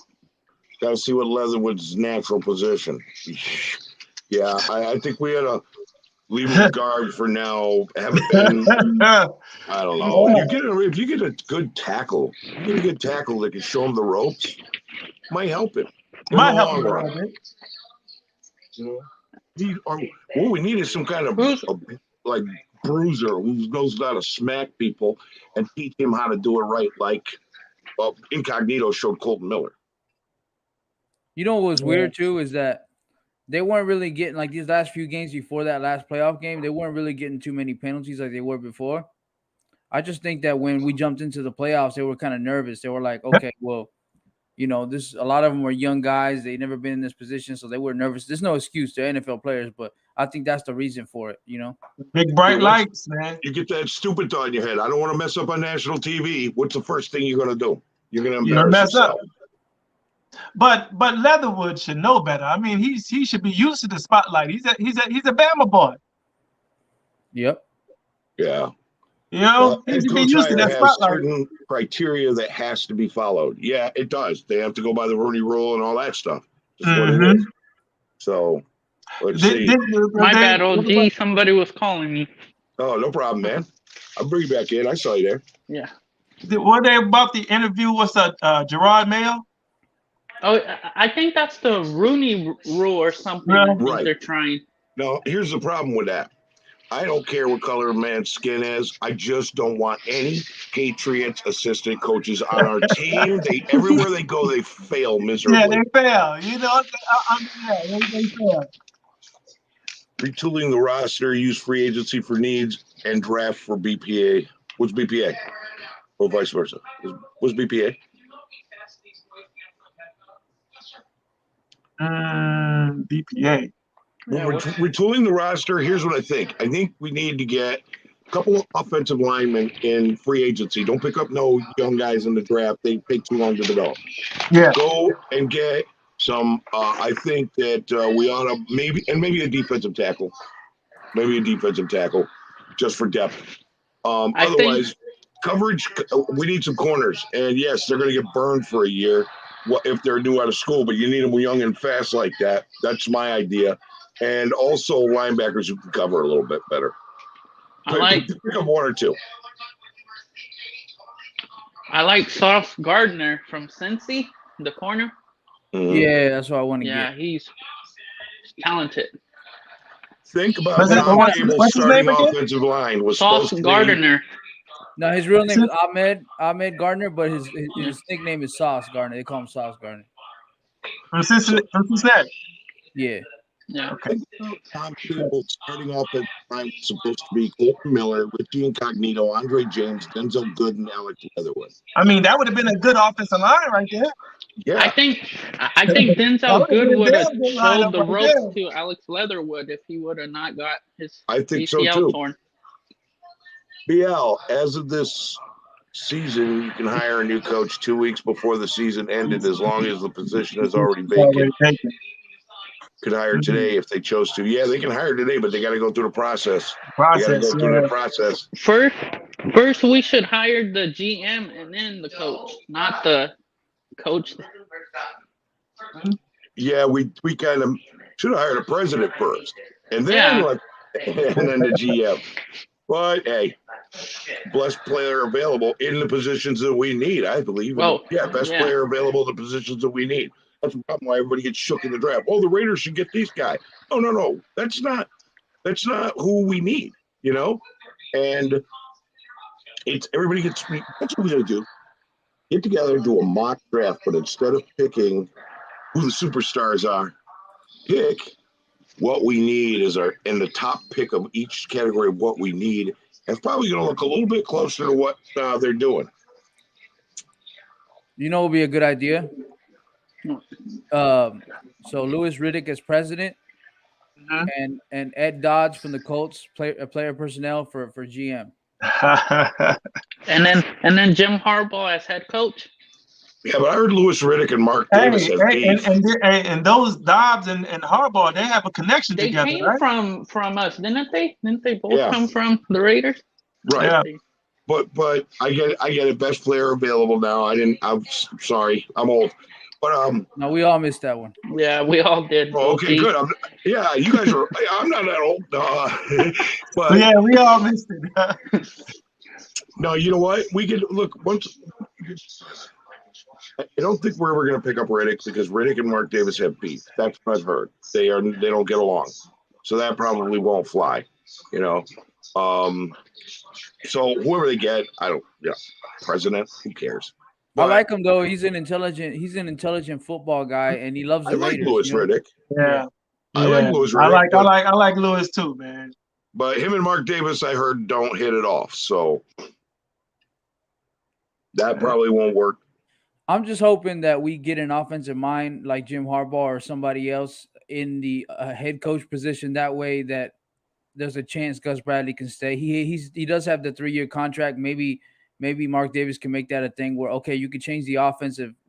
Got to see what Leatherwood's natural position. Yeah, I think we had to leave him guard for now. Haven't been. I don't know. If you get a good tackle, that can show him the ropes, might help him. In Might the help long him a run. little bit. You know, what we need is some kind of like bruiser who knows how to smack people and teach him how to do it right, like Incognito showed Colton Miller. You know what was weird too is that they weren't really getting, like, these last few games before that last playoff game, they weren't really getting too many penalties like they were before. I just think that when we jumped into the playoffs, they were kind of nervous. They were like, okay, well, you know, this, a lot of them were young guys. They never been in this position, so they were nervous. There's no excuse to NFL players, but I think that's the reason for it, you know? Big bright lights, man. You get that stupid thought in your head. I don't want to mess up on national TV. What's the first thing you're going to do? You're going to embarrass mess yourself. up. But Leatherwood should know better. I mean, he should be used to the spotlight. He's a Bama boy. Yep. Yeah. You know, he head should be coach used to hire that has spotlight. certain criteria that has to be followed. Yeah, it does. They have to go by the Rooney Rule and all that stuff. That's what it is. So let's see. My bad, OG. Somebody was calling me. Oh, no problem, man. I'll bring you back in. I saw you there. Yeah. What they about the interview? What's that? Gerard Mayo? Oh, I think that's the Rooney Rule or something. Yeah. I think Right. they're trying. No, here's the problem with that. I don't care what color a man's skin is. I just don't want any Patriots assistant coaches on our team. Everywhere they go, they fail miserably. Yeah, they fail. You know, they fail. Retooling the roster, use free agency for needs, and draft for BPA. What's BPA? Or vice versa? What's BPA? BPA. Yeah, Retooling the roster, here's what I think. I think we need to get a couple of offensive linemen in free agency. Don't pick up no young guys in the draft. They take too long to develop. Yeah. Go and get some. I think that we ought to maybe a defensive tackle. Maybe a defensive tackle just for depth. Otherwise, coverage, we need some corners. And yes, they're going to get burned for a year if they're new out of school, but you need them young and fast like that. That's my idea. And also linebackers who can cover a little bit better. Pick up one or two. I like Sauce Gardner from Cincy, the corner. Mm-hmm. Yeah, that's what I want to get. Yeah, he's talented. Think about what's his name again? offensive line was Sauce Gardner. No, his real name is Ahmed Gardner, but his nickname is Sauce Gardner. They call him Sauce Gardner. From Cincinnati. Yeah. Yeah. Okay. Tom Cable's starting offensive line was supposed to be Colton Miller, Richie Incognito, Andre James, Denzel Good, and Alex Leatherwood. I mean, that would have been a good offensive line right there. Yeah. I think Denzel Good would have showed the ropes to Alex Leatherwood if he would have not got his ACL torn. BL, as of this season, you can hire a new coach 2 weeks before the season ended, as long as the position is already vacant. Could hire today if they chose to. Yeah, they can hire today, but they got to go through the process. First, we should hire the GM and then the coach, not the coach. Yeah, we kind of should have hired a president first, and then the GM. But hey, best player available in the positions that we need, I believe. Best player available in the positions that we need. That's the problem why everybody gets shook in the draft. Oh, the Raiders should get these guys. Oh, no. That's not who we need, you know? And everybody gets, that's what we're going to do. Get together and do a mock draft, but instead of picking who the superstars are, pick what we need in the top pick of each category of what we need. It's probably going to look a little bit closer to what they're doing. You know what would be a good idea? So Louis Riddick as president, and Ed Dodge from the Colts player personnel for GM. and then Jim Harbaugh as head coach. Yeah, but I heard Louis Riddick and Mark Davis have beef. And those Dobbs and Harbaugh, they have a connection together, came right? from us, didn't they? Didn't they both come from the Raiders? Right. Yeah. But I get it. Best player available now. I'm sorry. I'm old. But no, we all missed that one. Yeah, we all did. Oh, okay, good. You guys are. I'm not that old. But yeah, we all missed it. No, you know what? We could look once. I don't think we're ever going to pick up Riddick because Riddick and Mark Davis have beef. That's what I've heard. They don't get along, so that probably won't fly. You know, so whoever they get, I don't. Yeah, president, who cares? I But like him though. He's an intelligent football guy, and he loves I the like Raiders. Louis Riddick. Yeah. I like Louis I Riddick, like Lewis too, man. but him and Mark Davis, I heard, don't hit it off. So that probably won't work. I'm just hoping that we get an offensive mind like Jim Harbaugh or somebody else in the head coach position. That way, that there's a chance Gus Bradley can stay. He does have the 3-year contract. Maybe Mark Davis can make that a thing where, okay, you can change the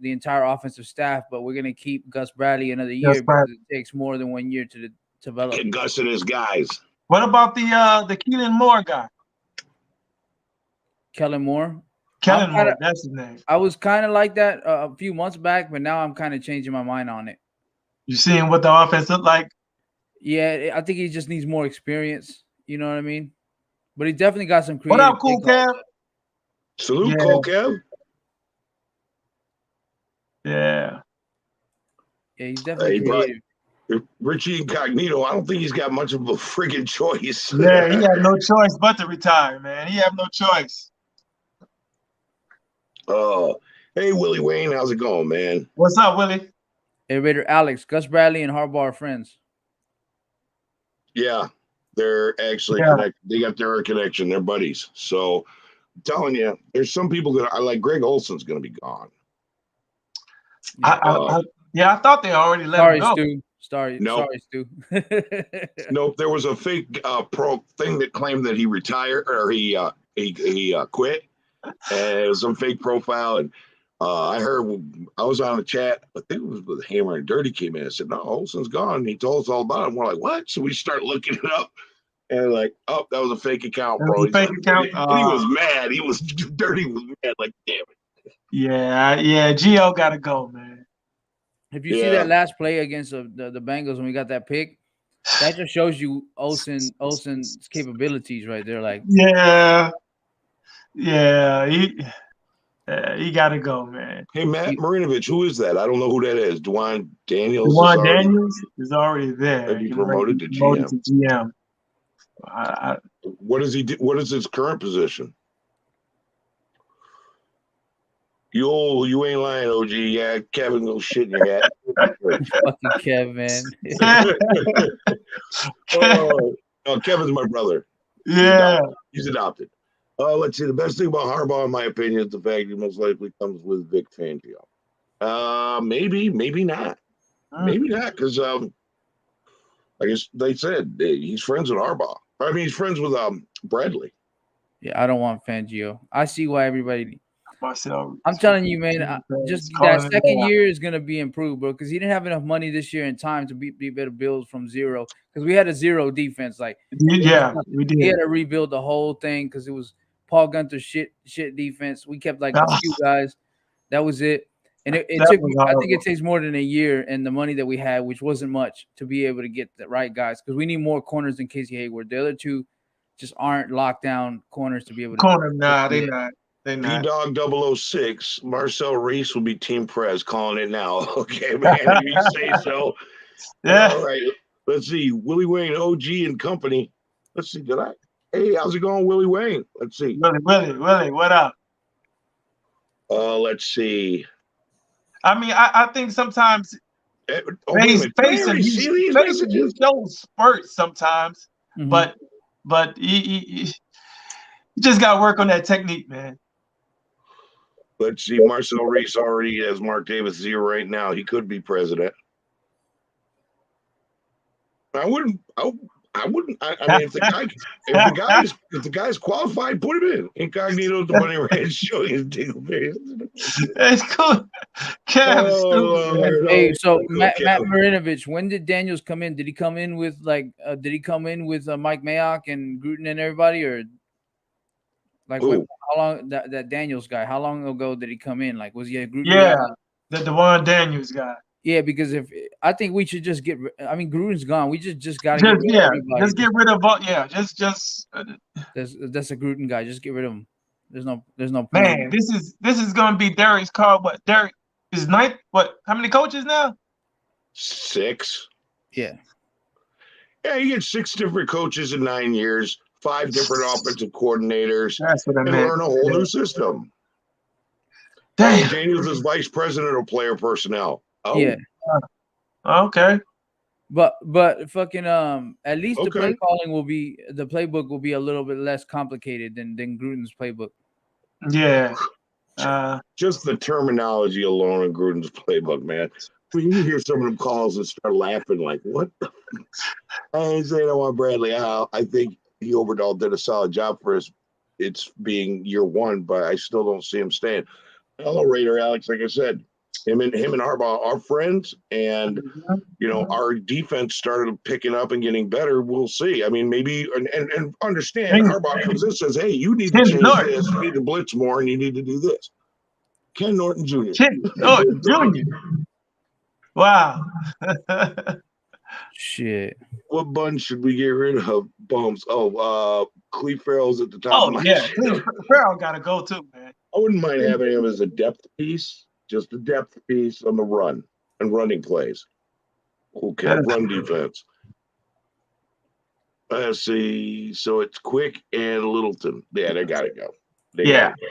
entire offensive staff, but we're gonna keep Gus Bradley another year because it takes more than 1 year to develop. Get Gus and his guys. What about the Keelan Moore guy? Kellen Moore. Kellen Moore, that's his name. I was kind of like that a few months back, but now I'm kind of changing my mind on it. You seeing what the offense look like? Yeah, I think he just needs more experience. You know what I mean? But he definitely got some creative. What up, Cool Kev? Salute, Cool Kev. Yeah. Yeah, he's definitely creative. Richie Incognito, I don't think he's got much of a friggin' choice. Yeah, he had no choice but to retire, man. He have no choice. Oh, hey, Willie Wayne, how's it going, man? What's up, Willie? Hey, Raider Alex, Gus Bradley and Harbaugh are friends. Yeah, they're actually connected. They got their connection. They're buddies. So I'm telling you, there's some people that I like. Greg Olson's going to be gone. I thought they already let him go. Stu. Sorry, Stu. Nope, there was a fake pro thing that claimed that he retired or he quit, and it was some fake profile. And I was on the chat. I think it was with Hammer and Dirty came in and said, "No, Olson's gone." And he told us all about it. And we're like, "What?" So we start looking it up, and like, "Oh, that was a fake account, bro." Fake account. And he was mad. He was Dirty. Was mad. Like, damn it. Yeah. Gio got to go, man. If you see that last play against the Bengals when we got that pick, that just shows you Olsen's capabilities right there. Like, he got to go, man. Hey, Matt Marinovich, who is that? I don't know who that is. Dwan Daniels. Daniels is already there. He promoted to GM. What does he do? What is his current position? You ain't lying, OG. Yeah, Kevin, no shit in your hat. Fucking Kev, man. No, Kevin's my brother. Yeah. He's adopted. Let's see. The best thing about Harbaugh, in my opinion, is the fact he most likely comes with Vic Fangio. Maybe not. Maybe not, because I guess they said he's friends with Harbaugh. I mean, he's friends with Bradley. Yeah, I don't want Fangio. I see why everybody. Marcel, I'm telling you, man, just that second year is going to be improved, bro, because he didn't have enough money this year and time to be able to build from zero, because we had a zero defense. Like, we did. We had to rebuild the whole thing because it was Paul Gunther's shit defense. We kept like a few guys. That was it. And it took, I think it takes more than a year and the money that we had, which wasn't much, to be able to get the right guys, because we need more corners than Casey Hayward. The other two just aren't lockdown corners to be able to. They're not. P-Dog 006, Marcel Reese will be team prez, calling it now. Okay, man, if you say so. Yeah. All right. Let's see. Willie Wayne, OG and company. Let's see. Hey, how's it going, Willie Wayne? Let's see. Willie, what up? Let's see. I mean, I think sometimes facing those spurts sometimes, but he just got to work on that technique, man. Let's see. Marcel Reese already has Mark Davis 0 right now. He could be president. I wouldn't. I mean, if the guy's qualified, put him in. Incognito at the Bunny Ranch showing his dingle face. It's cool. Hey, so Matt Marinovich, when did Daniels come in? Did he come in with Mike Mayock and Gruden and everybody, or like how long that Daniels guy? How long ago did he come in? Like, was he a Gruden? Yeah, the Dewan Daniels guy. Yeah, because I think we should just get. I mean, Gruden's gone. We just got to get rid of everybody. Just get rid of. That's a Gruden guy. Just get rid of him. There's no point. Man, this is gonna be Derek's call. What Derek is ninth? What? How many coaches now? 6. Yeah. Yeah, you get 6 different coaches in 9 years, 5 different offensive coordinators, That's what I and meant. learn a whole new system. Damn. Daniels is vice president of player personnel. Oh, Yeah. Okay. But fucking at least the Okay. play calling will be the playbook will be a little bit less complicated than Gruden's playbook. Yeah. Just the terminology alone in Gruden's playbook, man. When you hear some of them calls and start laughing, like, what the I ain't saying I want Bradley out. I think he overall did a solid job for us. It's being year one, but I still don't see him staying. Hello, Raider Alex. Like I said, him and Harbaugh are friends, and our defense started picking up and getting better. We'll see. I mean, maybe and understand Harbaugh comes in and says, "Hey, you need to change this. You need to blitz more, and you need to do this." Ken Norton Jr. Ken Norton Jr. Wow. Shit. What bun should we get rid of? Bums. Oh, Cleve Farrell's at the top. Oh yeah, Farrell got to go too, man. I wouldn't mind having him as a depth piece, just a depth piece on the run and running plays. Okay, run defense. Let's see. So it's Quick and Littleton. Yeah, they got to go. Gotta go.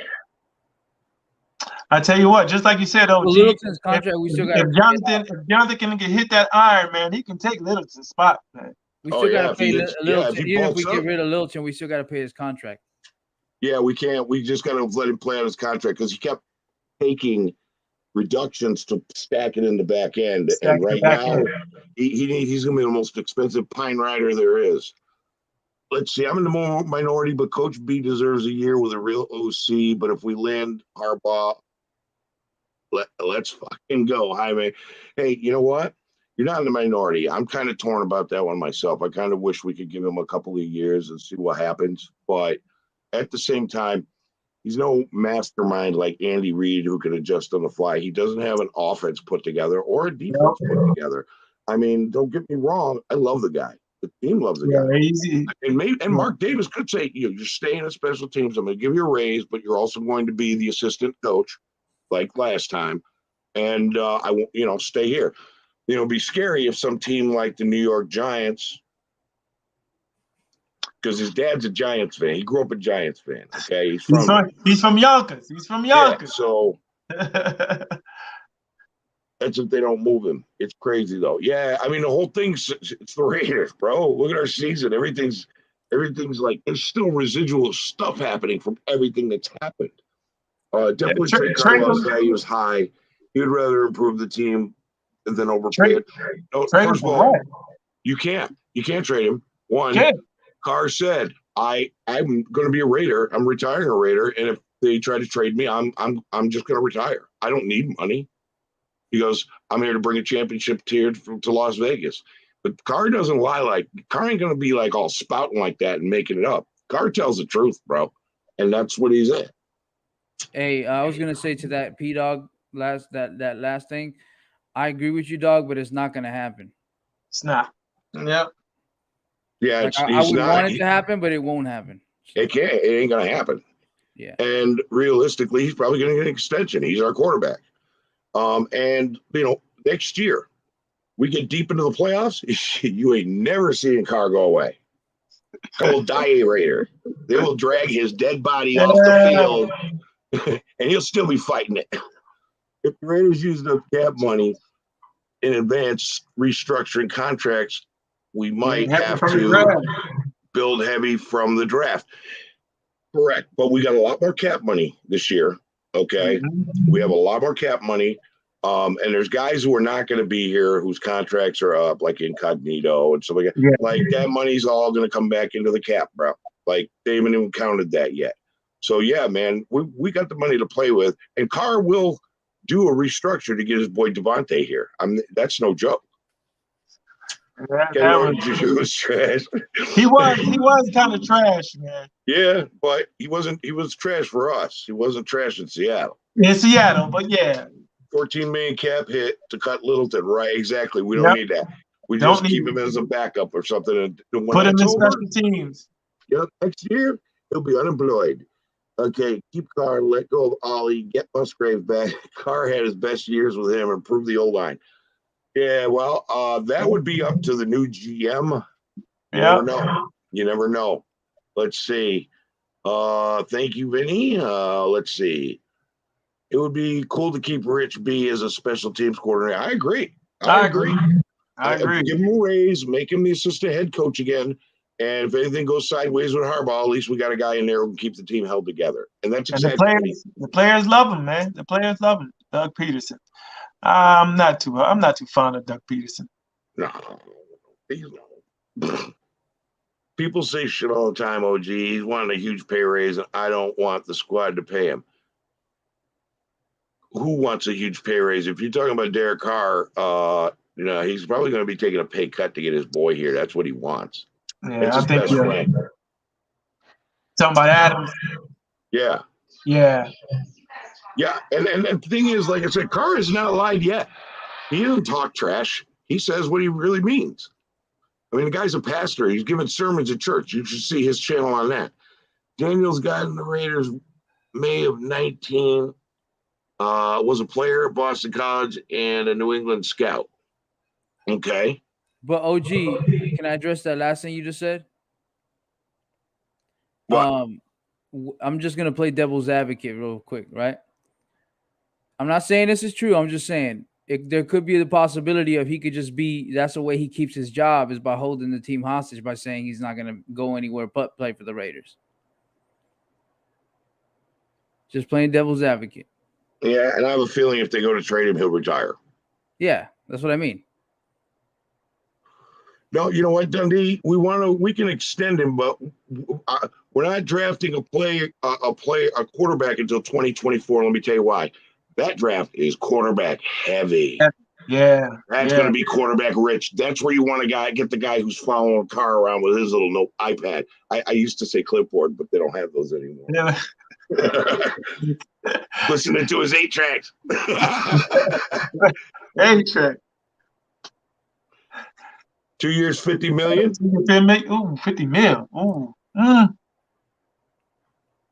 I tell you what, just like you said, OG, Littleton's contract, we still got. If Jonathan can hit that iron, man, he can take Littleton's spot, man. We still got to pay Littleton. Even if we get rid of Littleton, we still got to pay his contract. Yeah, we can't. We just got to let him play on his contract because he kept taking reductions to stack it in the back end. And right now, he's going to be the most expensive Pine Rider there is. Let's see. I'm in the minority, but Coach B deserves a year with a real OC. But if we land Harbaugh, let's fucking go, Jaime. Hey, you know what? You're not in the minority. I'm kind of torn about that one myself. I kind of wish we could give him a couple of years and see what happens. But at the same time, he's no mastermind like Andy Reid who can adjust on the fly. He doesn't have an offense put together or a defense put together. I mean, don't get me wrong. I love the guy. The team loves the guy. Easy. And Mark Davis could say, you're staying in special teams. I'm going to give you a raise, but you're also going to be the assistant coach like last time. And I won't, stay here. Be scary if some team like the New York Giants, because his dad's a Giants fan. He grew up a Giants fan. Okay, he's from Yonkers. He's from Yonkers. Yeah, so that's if they don't move him. It's crazy though. Yeah, I mean the whole thing's it's the Raiders, bro. Look at our season. Everything's like there's still residual stuff happening from everything that's happened. Definitely Trey Carl's value is high. He'd rather improve the team than overpay it. No, first of all, you can't trade him. One, Carr said, I'm going to be a Raider. I'm retiring a Raider, and if they try to trade me, I'm just going to retire. I don't need money. He goes, I'm here to bring a championship to Las Vegas. But Carr doesn't lie Carr ain't going to be like all spouting like that and making it up. Carr tells the truth, bro, and that's what he's at. Hey, I was going to say to that P-Dog that last thing, I agree with you, dog, but it's not going to happen. It's not. Yep. Yeah, I would want it to happen, but it won't happen. It can't. It ain't going to happen. Yeah. And realistically, he's probably going to get an extension. He's our quarterback. And next year we get deep into the playoffs. You ain't never seeing Carr go away. Carr will die a Raider. They will drag his dead body off the field, and he'll still be fighting it. If the Raiders use the cap money in advance restructuring contracts, we might have to build heavy from the draft. Correct. But we got a lot more cap money this year. Okay. Mm-hmm. We have a lot more cap money. And there's guys who are not going to be here whose contracts are up, like Incognito and stuff like that. Yeah. Like that money's all going to come back into the cap, bro. Like they haven't even counted that yet. So yeah, man, we got the money to play with, and Carr will do a restructure to get his boy Devontae here. That's no joke. That was trash. He was kind of trash, man. Yeah, but he was trash for us. He wasn't trash in Seattle. In Seattle, but yeah. 14 million cap hit to cut Littleton, right? Exactly. We don't need that. We just keep him as a backup or something. And when put him in special teams. Yep. Next year, he'll be unemployed. Okay, keep Carr, let go of Ollie, get Musgrave back. Carr had his best years with him, improve the O-line. Yeah, well, that would be up to the new GM. You never know. You never know. Let's see. Thank you, Vinny. Let's see. It would be cool to keep Rich B as a special teams coordinator. I agree. I agree. Give him a raise, make him the assistant head coach again. And if anything goes sideways with Harbaugh, at least we got a guy in there who can keep the team held together. And that's exactly the players love him, man. The players love him. Doug Peterson. I'm not too fond of Doug Peterson. No. People say shit all the time, OG. He's wanting a huge pay raise, and I don't want the squad to pay him. Who wants a huge pay raise? If you're talking about Derek Carr, he's probably going to be taking a pay cut to get his boy here. That's what he wants. Yeah, I think talking about Adams. Yeah. Yeah. Yeah. And the thing is, like I said, Carr has not lied yet. He doesn't talk trash. He says what he really means. I mean, the guy's a pastor. He's giving sermons at church. You should see his channel on that. Daniels got in the Raiders May of 19. Was a player at Boston College and a New England scout. Okay. But OG, can I address that last thing you just said? What? I'm just gonna play devil's advocate real quick, right? I'm not saying this is true. I'm just saying there could be the possibility of he could just be. That's the way he keeps his job, is by holding the team hostage by saying he's not gonna go anywhere but play for the Raiders. Just playing devil's advocate. Yeah, and I have a feeling if they go to trade him, he'll retire. Yeah, that's what I mean. No, you know what, Dundee? We can extend him, but we're not drafting a quarterback until 2024. Let me tell you why. That draft is quarterback heavy. Yeah, that's going to be quarterback rich. That's where you want to get the guy who's following a car around with his little iPad. I used to say clipboard, but they don't have those anymore. Yeah. Listening to his 8-tracks. 8-track. 2 years, $50 million. Ooh, 50 mil. Ooh. Mm.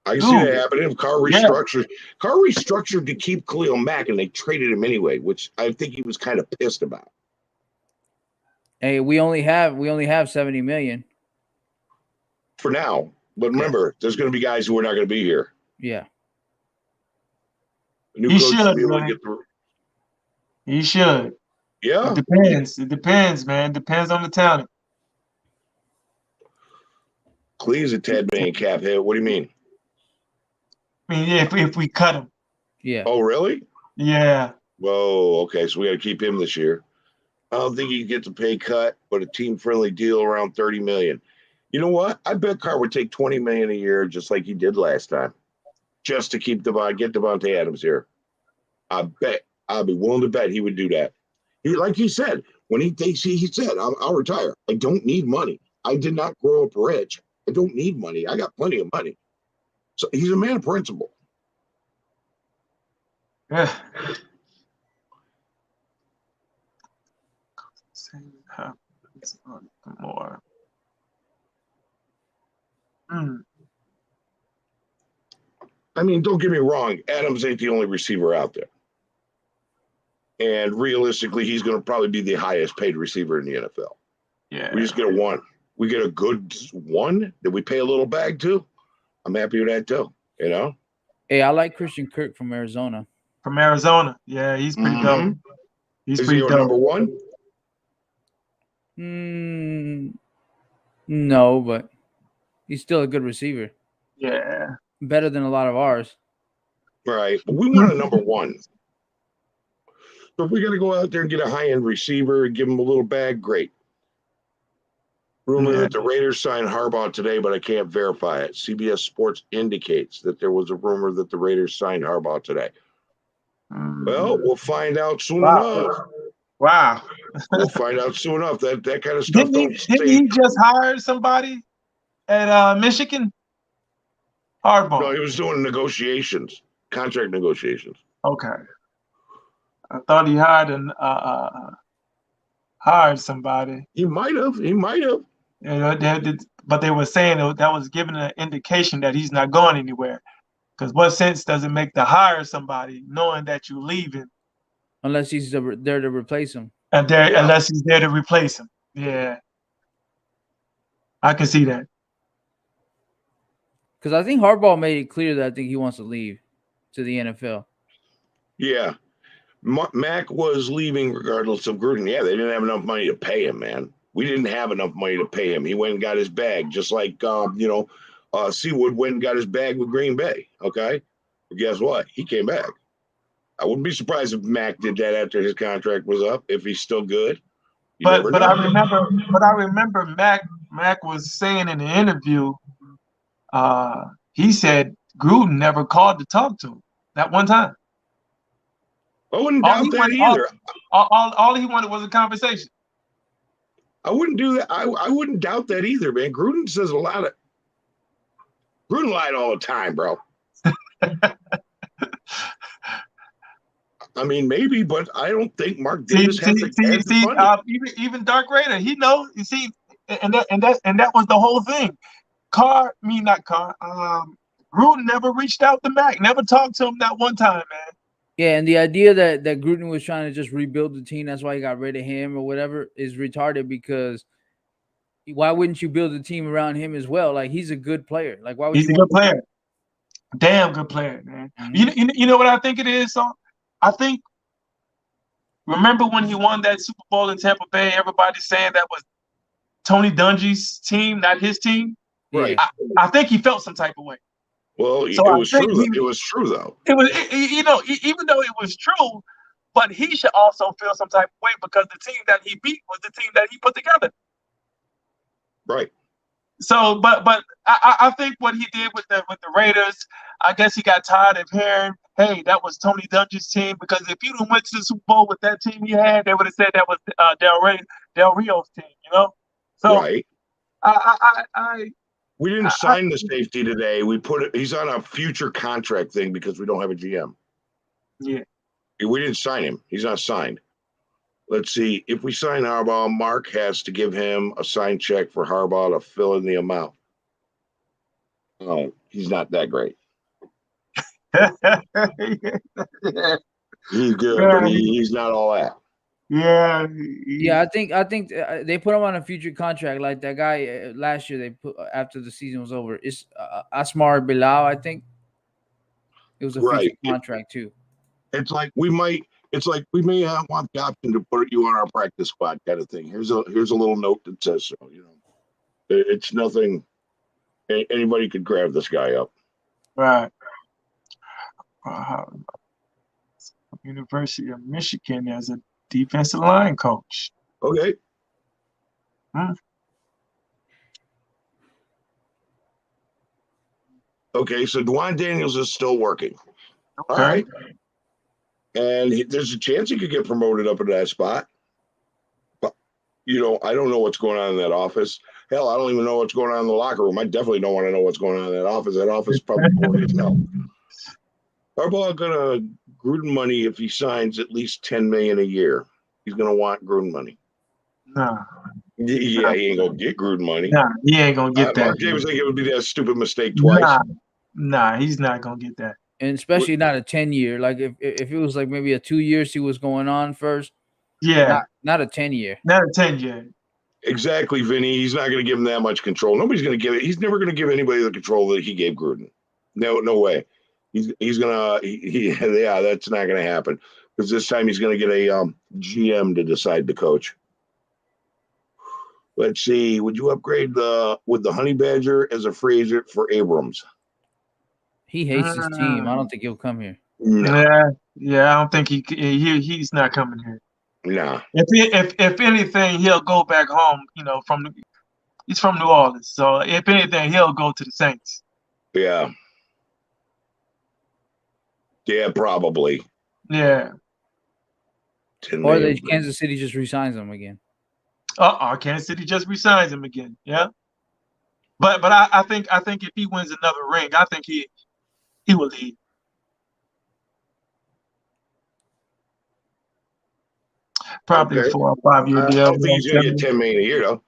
I can see that happening. If Carr restructured to keep Khalil Mack, and they traded him anyway, which I think he was kind of pissed about. Hey, we only have $70 million for now. But remember, there's going to be guys who are not going to be here. Yeah. The new coach should be able to get through. He should. Yeah. It depends. It depends, man. It depends on the talent. Clee's a $10 million cap hit. What do you mean? I mean, yeah, if we cut him. Yeah. Oh, really? Yeah. Whoa. Okay, so we got to keep him this year. I don't think he gets a pay cut, but a team-friendly deal around $30 million. You know what? I bet Carr would take $20 million a year, just like he did last time, just to get Devontae Adams here. I'd be willing to bet he would do that. Like he said, when he said, I'll retire. I don't need money. I did not grow up rich. I don't need money. I got plenty of money. So he's a man of principle. Yeah. More. I mean, don't get me wrong. Adams ain't the only receiver out there. And realistically, he's going to probably be the highest paid receiver in the NFL. Yeah. We just get a one. We get a good one that we pay a little bag to. I'm happy with that too, you know? Hey, I like Christian Kirk from Arizona. From Arizona. Yeah, he's pretty dope. Is he your number one? No, but he's still a good receiver. Yeah. Better than a lot of ours. Right. But we want a number one. So if we got to go out there and get a high-end receiver and give him a little bag, great. Rumor that the Raiders signed Harbaugh today, but I can't verify it. CBS Sports indicates that there was a rumor that the Raiders signed Harbaugh today. Well, we'll find out soon enough. Wow. We'll find out soon enough. That kind of stuff Didn't he just hire somebody at Michigan? Harbaugh. No, he was doing negotiations, contract negotiations. Okay. I thought he hired somebody. He might have. You know, but they were saying that was giving an indication that he's not going anywhere. Because what sense does it make to hire somebody knowing that you're leaving? Unless he's there to replace him. Unless he's there to replace him. Yeah. I can see that. Because I think Harbaugh made it clear that I think he wants to leave to the NFL. Yeah. Mac was leaving regardless of Gruden. Yeah, they didn't have enough money to pay him, man. We didn't have enough money to pay him. He went and got his bag, just like Seawood went and got his bag with Green Bay. Okay, but guess what? He came back. I wouldn't be surprised if Mac did that after his contract was up. If he's still good, you never know. I remember Mac was saying in the interview, he said Gruden never called to talk to him that one time. I wouldn't doubt that either. All he wanted was a conversation. I wouldn't do that. I wouldn't doubt that either, man. Gruden says a lot of. Gruden lied all the time, bro. I mean, maybe, but I don't think Mark Davis has the money. Even Dark Raider, he knows. You see, and that was the whole thing. Gruden never reached out to Mac, never talked to him that one time, man. Yeah, and the idea that Gruden was trying to just rebuild the team, that's why he got rid of him or whatever, is retarded, because why wouldn't you build a team around him as well? Like, he's a good player. Like, why would he's a good player? Damn good player, man. Mm-hmm. You know what I think it is? So I think, remember when he won that Super Bowl in Tampa Bay, everybody's saying that was Tony Dungy's team, not his team? Right. I think he felt some type of way. Well, it was true. It was true, though. It was, even though it was true, but he should also feel some type of way because the team that he beat was the team that he put together. Right. So, but I think what he did with the Raiders, I guess he got tired of hearing, hey, that was Tony Dungy's team, because if you went to the Super Bowl with that team you had, they would have said that was Del Rio's team, you know? So, right. We didn't sign the safety today. We put it. He's on a future contract thing because we don't have a GM. Yeah. We didn't sign him. He's not signed. Let's see. If we sign Harbaugh, Mark has to give him a signed check for Harbaugh to fill in the amount. Oh, he's not that great. He's good, but he's not all that. Yeah. Yeah, I think they put him on a future contract, like that guy last year. They put after the season was over. It's Asmar Bilal, I think. It was a future contract too. It's like we may want the option to put you on our practice squad, kind of thing. Here's a little note that says so. You know, it's nothing. Anybody could grab this guy up. Right. University of Michigan as a defensive line coach. Okay. Okay, so Dwan Daniels is still working. Okay. All right. And there's a chance he could get promoted up into that spot. But, I don't know what's going on in that office. Hell, I don't even know what's going on in the locker room. I definitely don't want to know what's going on in that office. That office is probably boring as hell. Harbaugh gonna Gruden money if he signs at least $10 million a year. He's gonna want Gruden money. No. Yeah, he ain't gonna get Gruden money. Nah, he ain't gonna get that. Mark Davis think it would be that stupid mistake twice. Nah, he's not gonna get that. And especially not a 10-year. Like if it was like maybe a 2 year, see what's going on first. Yeah. Not a 10-year. Not a 10-year. Exactly, Vinny. He's not gonna give him that much control. Nobody's gonna give it. He's never gonna give anybody the control that he gave Gruden. No way. He's gonna that's not gonna happen, because this time he's gonna get a GM to decide the coach. Let's see. Would you upgrade with the Honey Badger as a free agent for Abrams? He hates his team. I don't think he'll come here. No. Yeah. I don't think he's not coming here. Nah. If anything, he'll go back home. He's from New Orleans, so if anything, he'll go to the Saints. Yeah. Yeah, probably. Yeah. Or Kansas City just resigns him again. Kansas City just resigns him again. Yeah. But I think if he wins another ring, I think he will leave. Probably a 4 or 5 year deal. I don't think he's gonna get $10 million a year though.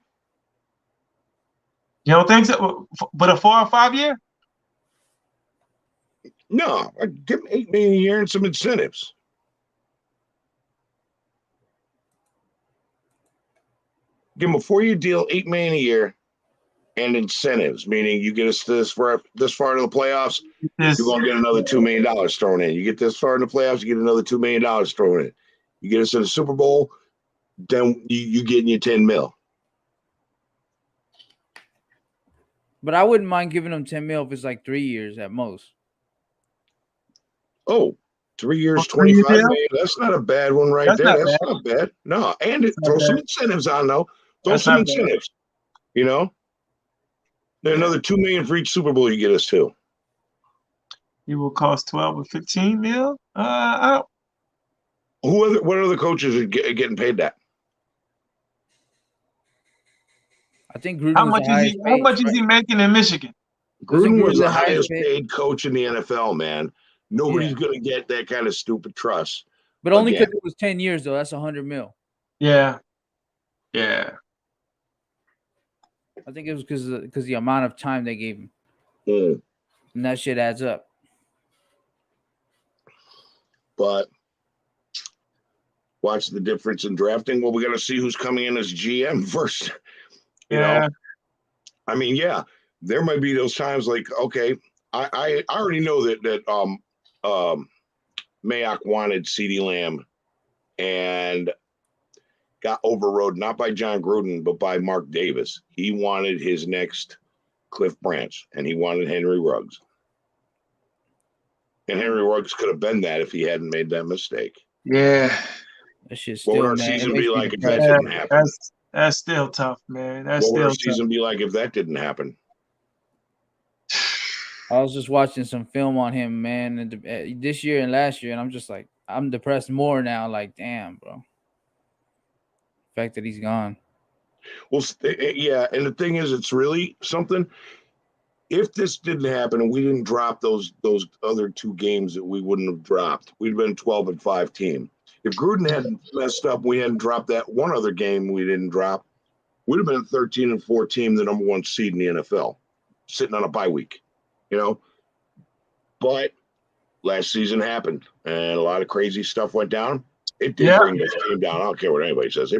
You don't think so? But a 4 or 5 year? No, I'd give him $8 million a year and some incentives. Give him a 4-year deal, $8 million a year, and incentives, meaning you get us this far into the playoffs, This, you're going to get another $2 million thrown in. You get this far in the playoffs, you get another $2 million thrown in. You get us to the Super Bowl, then you getting your 10 mil. But I wouldn't mind giving him 10 mil if it's like 3 years at most. Oh, 3 years, Oh, 3 years 25 deal? million. That's not a bad one right That's there. not That's bad. not bad. No, and That's throw not some bad. incentives on though. Throw That's some not bad. incentives. You know, then another 2 million for each Super Bowl you get us to. He will cost 12 or 15 mil. I don't, What other coaches are getting paid that? I think Gruden how was much the is highest he? How paid. much is he making in Michigan? Wasn't Gruden was Gruden the the highest highest paid? paid coach in the NFL, man. Nobody's Yeah. going to get that kind of stupid trust. But only Again. because it was 10 years, though. That's 100 mil. Yeah, yeah. I think it was because the amount of time they gave him. Mm. And that shit adds up. But watch the difference in drafting. Well, we got to see who's coming in as GM first. You know, I mean, yeah, there might be those times like, okay, I already know that Mayock wanted CeeDee Lamb and got overrode not by John Gruden but by Mark Davis. He wanted his next Cliff Branch, and he wanted Henry Ruggs. And Henry Ruggs could have been that if he hadn't made that mistake. Yeah. That shit What still, would our man. It season makes be me like if that depressed. didn't happen? That's still tough, man. That's What would our still tough. season be like if that didn't happen? I was just watching some film on him, man, and this year and last year, and I'm just like, I'm depressed more now. Like, damn, bro. The fact that he's gone. Well, yeah, and the thing is, it's really something. If this didn't happen and we didn't drop those other 2 games that we wouldn't have dropped, we'd have been 12-5 team. If Gruden hadn't messed up, we hadn't dropped that one other game we didn't drop, we'd have been 13-4 team, the number 1 seed in the NFL, sitting on a bye week, you know. But last season happened, and a lot of crazy stuff went down. It did bring this team down. I don't care what anybody says.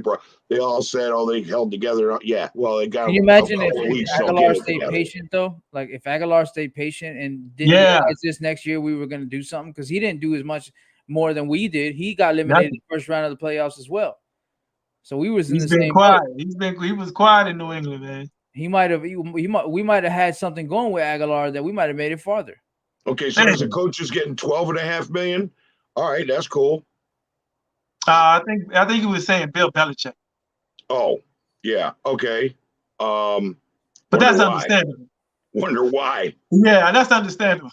They all said, "Oh, they held together." Yeah, well, they got. Can you imagine if Aguilar Aguilar stayed patient though? Like if Aguilar stayed patient and didn't realize this next year we were going to do something, because he didn't do as much more than we did. He got eliminated in the first round of the playoffs as well. So we was in the same quiet. boat. He was quiet in New England, man. We might have had something going with Aguilar that we might have made it farther. Okay, so as a coach is getting $12.5 million. All right, that's cool. I think he was saying Bill Belichick. Oh, yeah, okay. But that's understandable. Wonder why. Yeah, that's understandable.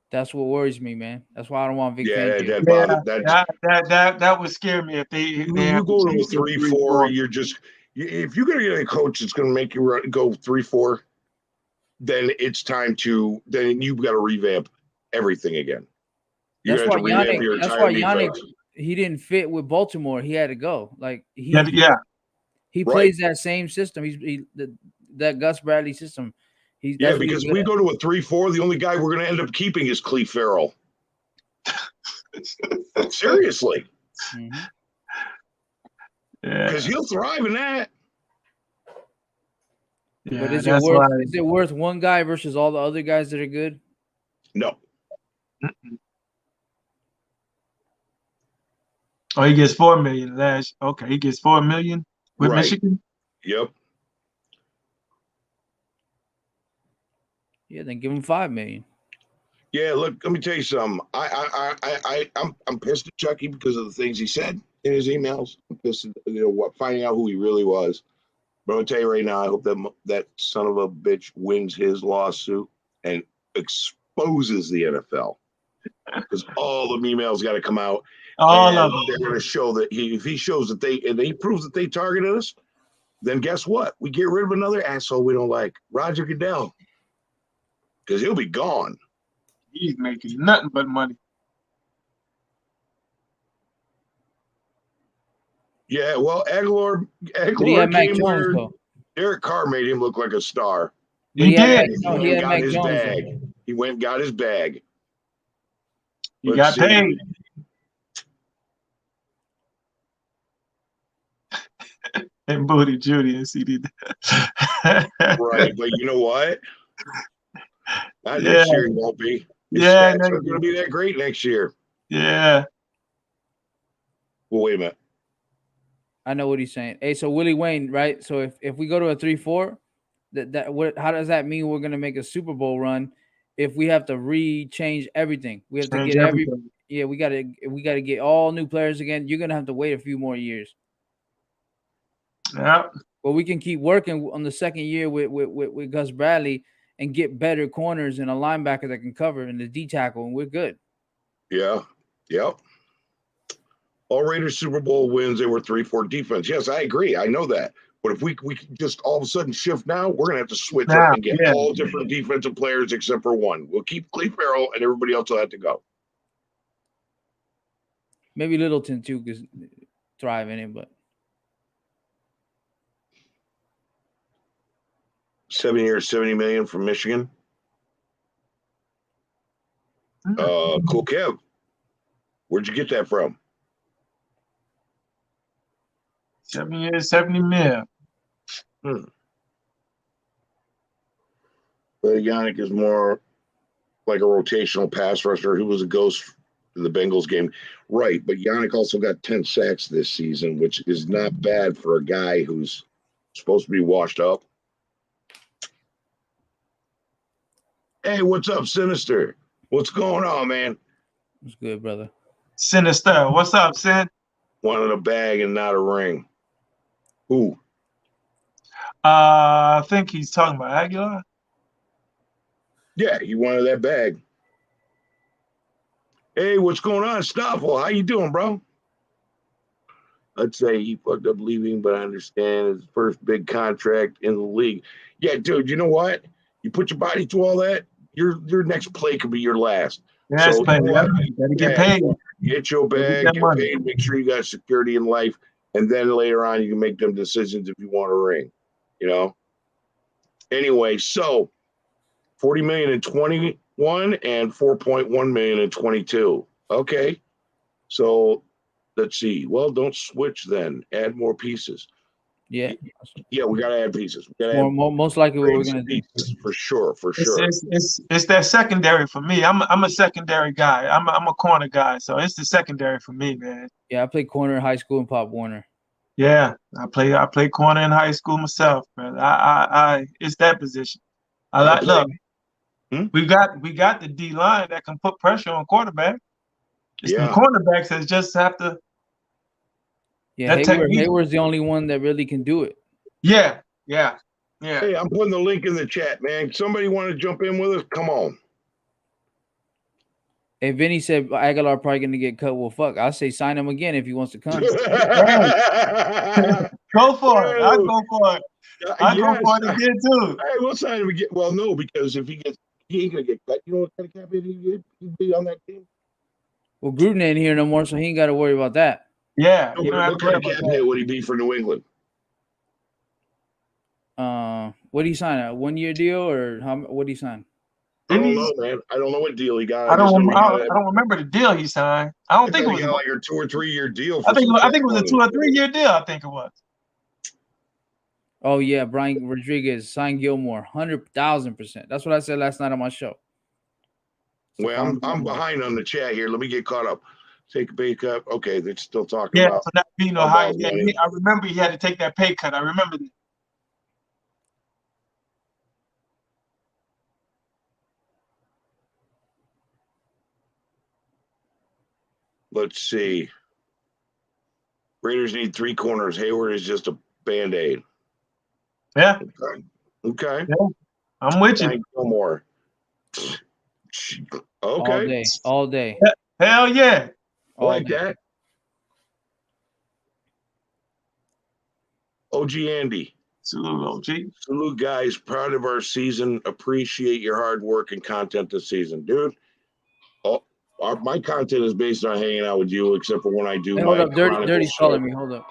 That's what worries me, man. That's why I don't want Vic Fangio. That would scare me if they go to a 3-4. You're just if you're gonna get a coach that's gonna make you go 3-4, then it's time to you've got to revamp everything again. That's why Yannick he didn't fit with Baltimore. He had to go. Like he plays that same system. That Gus Bradley system. Because we go to a 3-4, the only guy we're going to end up keeping is Cleve Farrell. Seriously. Because he'll thrive in that. Yeah, but is it worth one guy versus all the other guys that are good? No. Oh, he gets $4 million last. Okay, he gets $4 million with Michigan. Yep. Yeah, then give him $5 million. Yeah, look, let me tell you something. I'm pissed at Chucky because of the things he said in his emails. I'm pissed at finding out who he really was. But I'm gonna tell you right now, I hope that son of a bitch wins his lawsuit and exposes the NFL, because all the emails got to come out. All of them. They're going to show that if he shows that he proves that they targeted us, then guess what? We get rid of another asshole we don't like, Roger Goodell, because he'll be gone. He's making nothing but money. Yeah, well, Aguilar Mac came Jones, where though. Derek Carr made him look like a star. He did. He got his bag. He went and got his bag. He got paid. And Booty Judy and CD. Right, but you know what? Not Yeah. next year, he won't be. His Yeah, stats aren't going to be that great next year. yeah. Well, wait a minute. I know what he's saying. Hey, so Willie Wayne, right? So if we go to a 3-4, how does that mean we're gonna make a Super Bowl run if we have to change everything? We have to Change get everything. we gotta get all new players again. You're gonna have to wait a few more years. Yeah. But we can keep working on the second year with Gus Bradley and get better corners and a linebacker that can cover and the D tackle, and we're good. Yeah. Yep. All Raiders Super Bowl wins, they were 3-4 defense. Yes, I agree. I know that. But if we can just all of a sudden shift now, we're gonna have to switch up and get all different defensive players except for one. We'll keep Cleve Farrell and everybody else will have to go. Maybe Littleton too could thrive in it, but 7 years, $70 million from Michigan. Cool Kev. Where'd you get that from? 7 years, 70 mil. But Yannick is more like a rotational pass rusher. Who was a ghost in the Bengals game. Right, but Yannick also got 10 sacks this season, which is not bad for a guy who's supposed to be washed up. Hey, what's up, Sinister? What's going on, man? it's good, brother. Sinister. What's up, Sin? Wanted a bag and not a ring. Who? I think he's talking about Aguilar. Yeah, he wanted that bag. Hey, what's going on, Stoffel? How you doing, bro? I'd say he fucked up leaving, but I understand his first big contract in the league. Yeah, dude, you know what? You put your body through all that, your next play could be your last. Yes, So, but you know what? gotta get paid. Get your bag, that get money. paid, make sure you got security in life, and then later on you can make them decisions if you want a ring. You know? Anyway, so 40 million in 21 and 4.1 million in 22. Okay. So let's see. Well, don't switch then. Add more pieces. Yeah. Yeah, we gotta add pieces. We gotta add Most likely what we're gonna do. pieces for sure. It's that secondary for me. I'm a secondary guy. I'm a corner guy, so it's the secondary for me, man. Yeah, I played corner in high school in Pop Warner. Yeah, I play corner in high school myself, man. I it's that position. Look. We got the D line that can put pressure on quarterback. It's the cornerbacks that just have to. Yeah, Hayward's the only one that really can do it. Yeah. Hey, I'm putting the link in the chat, man. Somebody want to jump in with us? Come on. Hey, Vinny said Aguilar probably going to get cut. Well, fuck. I say sign him again if he wants to come. Go for it. I'll go for it. I'll go for it again, too. Hey, we'll sign him again. Well, no, because if he ain't going to get cut. You know what kind of cap hit he'd be on that team? Well, Gruden ain't here no more, so he ain't got to worry about that. Yeah. What kind of cap hit would he be for New England? What did he sign? A 1-year deal or what did he sign? I don't know, man. I don't know what deal he got. I don't remember the deal he signed. I don't think it was like a 2 or 3 year deal. I think it was a 2 or 3 year deal. I think it was. Oh yeah, Brian Rodriguez signed Gilmore, 100,000%. That's what I said last night on my show. Well, I'm behind on the chat here. Let me get caught up. Take a pay cut. Okay, they're still talking about. For not being no high. Yeah, I remember he had to take that pay cut. I remember that. Let's see. Raiders need 3 corners. Hayward is just a Band-Aid. Yeah. Okay. Yeah. I'm with you. More. Okay. All day. Hell yeah. I like that. OG Andy. Salute, OG. Salute, guys. Proud of our season. Appreciate your hard work and content this season. Dude, my content is based on hanging out with you, except for when I do my hold up. Dirty's Chronicles calling me. Hold up.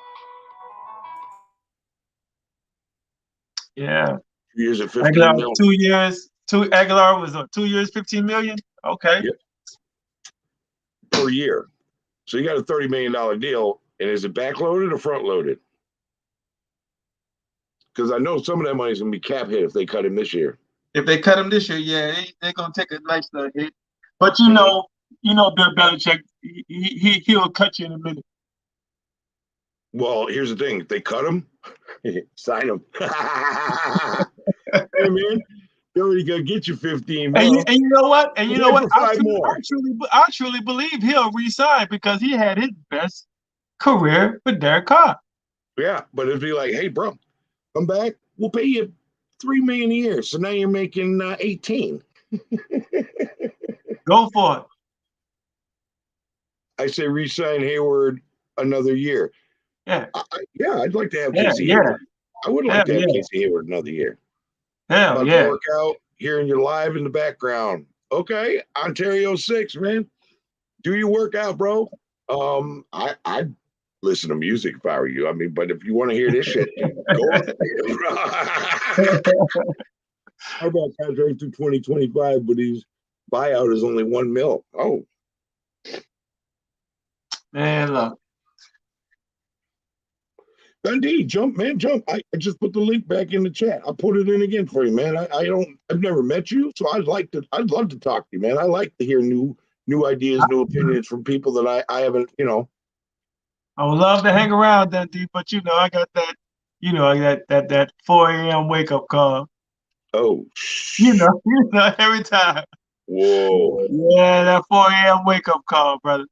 Yeah. 2 years at 15 Aguilar, million. 2 years. Aguilar was 2 years, 15 million. Okay. Yep. Per year. So you got a $30 million deal. And is it backloaded or front loaded? Because I know some of that money's gonna be cap hit if they cut him this year. If they cut him this year, yeah, they're gonna take a nice little hit. But you know Bill Belichick, he'll cut you in a minute. Well, here's the thing: if they cut him, sign him. Hey man, they're already gonna get you 15 mil. And you know what? And you know what? For 5 more. I truly believe he'll resign because he had his best career with Derek Carr. Yeah, but it'd be like, hey, bro, come back. We'll pay you $3 million a year. So now you're making 18. Go for it. I say resign Hayward another year. Yeah. I'd like to have Yeah, Casey yeah. Hayward. I would like to have Yeah. Casey Hayward another year. Hell About yeah. to work out, hearing you live in the background. Okay, Ontario 6, man. Do your workout, bro. I'd listen to music if I were you. I mean, but if you want to hear this shit, go on. How about contract through 2025, but his buyout is only $1 million. Oh. Man, look. Dundee, jump, man, jump. I just put the link back in the chat. I'll put it in again for you, man. I've never met you, so I'd love to talk to you, man. I like to hear new ideas, new opinions from people that I haven't, I would love to hang around, Dundee, but I got that, that 4 a.m. wake up call. Oh, Every time. Whoa. Yeah, that 4 a.m. wake up call, brother.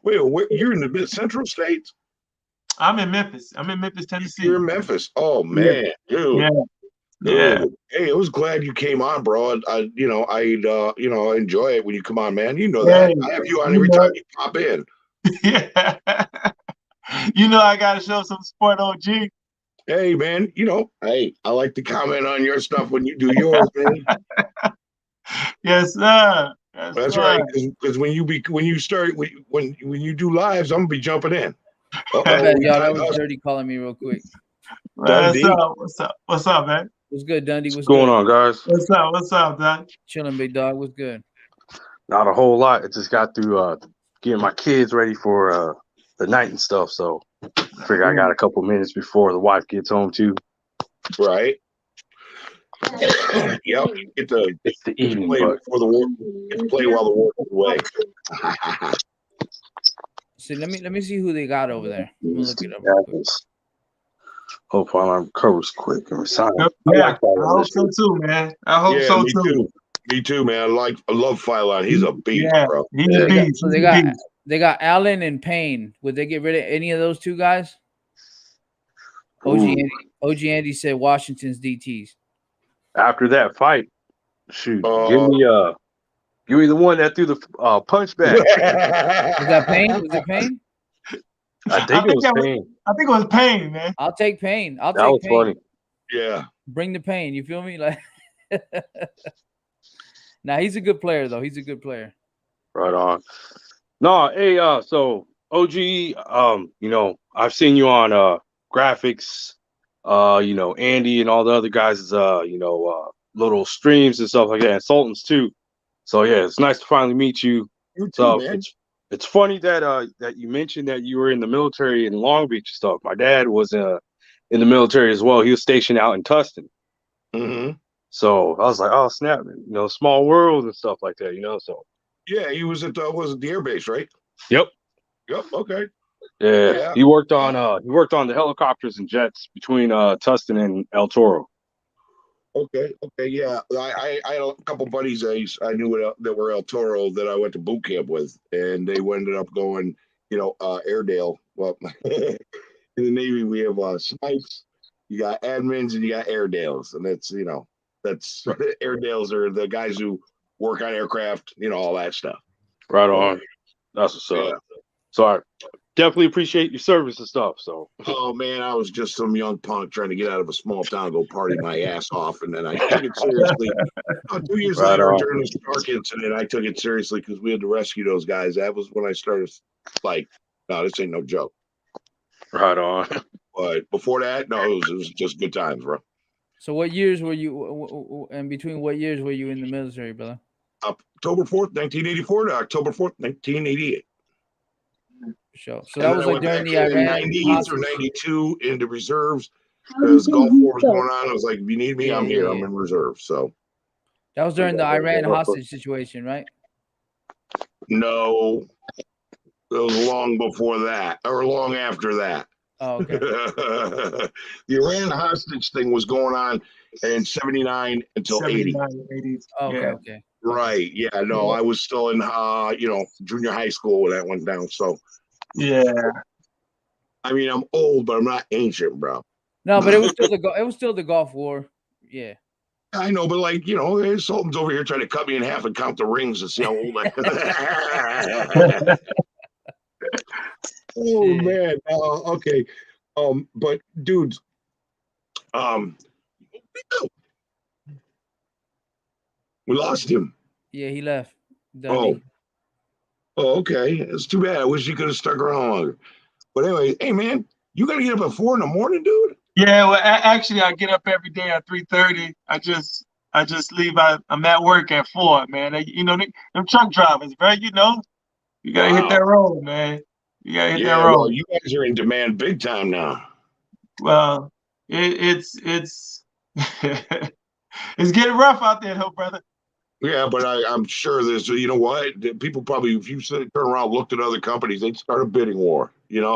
Wait, you're in the Mid-Central states? I'm in Memphis. I'm in Memphis, Tennessee. You're in Memphis. Oh man, dude. Yeah. Hey, I was glad you came on, bro. I enjoy it when you come on, man. You know that. I have you on every time you pop in. Yeah. I gotta show some support, OG. Hey, man. Hey, I like to comment on your stuff when you do yours, man. Yes, sir. That's right. Because when you do lives, I'm gonna be jumping in. Y'all, that was Dirty calling me real quick. Dundee. What's up, man? What's good, Dundee? What's going on, guys? What's up, Don? Chilling, big dog. What's good? Not a whole lot. I just got through getting my kids ready for the night and stuff. So I figure I got a couple minutes before the wife gets home too. Right. Yep. It's the evening, play but before the war. Play while the war is away. See, let me see who they got over there. I'm gonna look it up real quick. Hope I'm covers quick and resign. Yeah, I hope so too, man. I hope so too. Me too, man. I love Phylon. He's a beast, bro. He's a beast. So they got Allen and Payne. Would they get rid of any of those two guys? OG Andy said Washington's DTs. After that fight, shoot, give me the one that threw the punch back. Was that Payne? Was it Payne? I think it was Payne. I think it was Payne, man. I'll take Payne. That was funny. Yeah. Bring the pain. You feel me? Like, now he's a good player, though. He's a good player. Right on. No, hey, so OG, I've seen you on graphics, Andy and all the other guys, little streams and stuff like that, and Sultans too. So yeah, it's nice to finally meet you. You too, So man. it's funny that that you mentioned that you were in the military in Long Beach and stuff. My dad was in the military as well. He was stationed out in Tustin. Mm-hmm. So I was like, oh snap, small world and stuff like that, So yeah, he was at the air base, right? Yep. Okay. Yeah. He worked on the helicopters and jets between Tustin and El Toro. Okay, yeah. I had a couple buddies I knew that were El Toro that I went to boot camp with, and they ended up going, Airedale. Well, in the Navy we have snipes, you got admins, and you got Airedales, and that's Airedales are the guys who work on aircraft, all that stuff. Right on. That's what's up. Yeah. So I definitely appreciate your service and stuff. So. Oh man, I was just some young punk trying to get out of a small town and go party my ass off, and then I took it seriously. 2 years later, during the Stark incident, I took it seriously because we had to rescue those guys. That was when I started like, no, this ain't no joke. Right on. But before that, no, it was just good times, bro. So what years were you, and between what years were you in the military, brother? October 4th, 1984 to October 4th, 1988. Sure. So that was like during the Iran 90s or 92 into reserves. because Gulf War was going on. I was like, if you need me, I'm here. Yeah. I'm in reserve. So That was during the Iran hostage situation, right? no, it was long before that or long after that. Oh, okay. The Iran hostage thing was going on in 79 until 80. 79, 80. Okay, Yeah. okay. Right. Yeah. No, I was still in, junior high school when that went down. So, Yeah. I mean, I'm old, but I'm not ancient, bro. No, but it was still the Gulf War. Yeah. I know, but like, Sultan's over here trying to cut me in half and count the rings and see how old I am. Oh man. Okay. But dudes, we lost him. Yeah, he left. Dundee. Oh, okay. It's too bad. I wish he could have stuck around longer. But anyway, hey man, you gotta get up at 4 a.m, dude. Yeah, well, actually, I get up every day at 3:30. I just leave. I'm at work at 4, man. Them truck drivers, bro. You gotta hit that road, man. You gotta hit that road. Well, you guys are in demand big time now. Well, it's it's getting rough out there, though, brother. Yeah, but I'm sure there's, you know what? People probably, if you turn around, looked at other companies, they'd start a bidding war. They're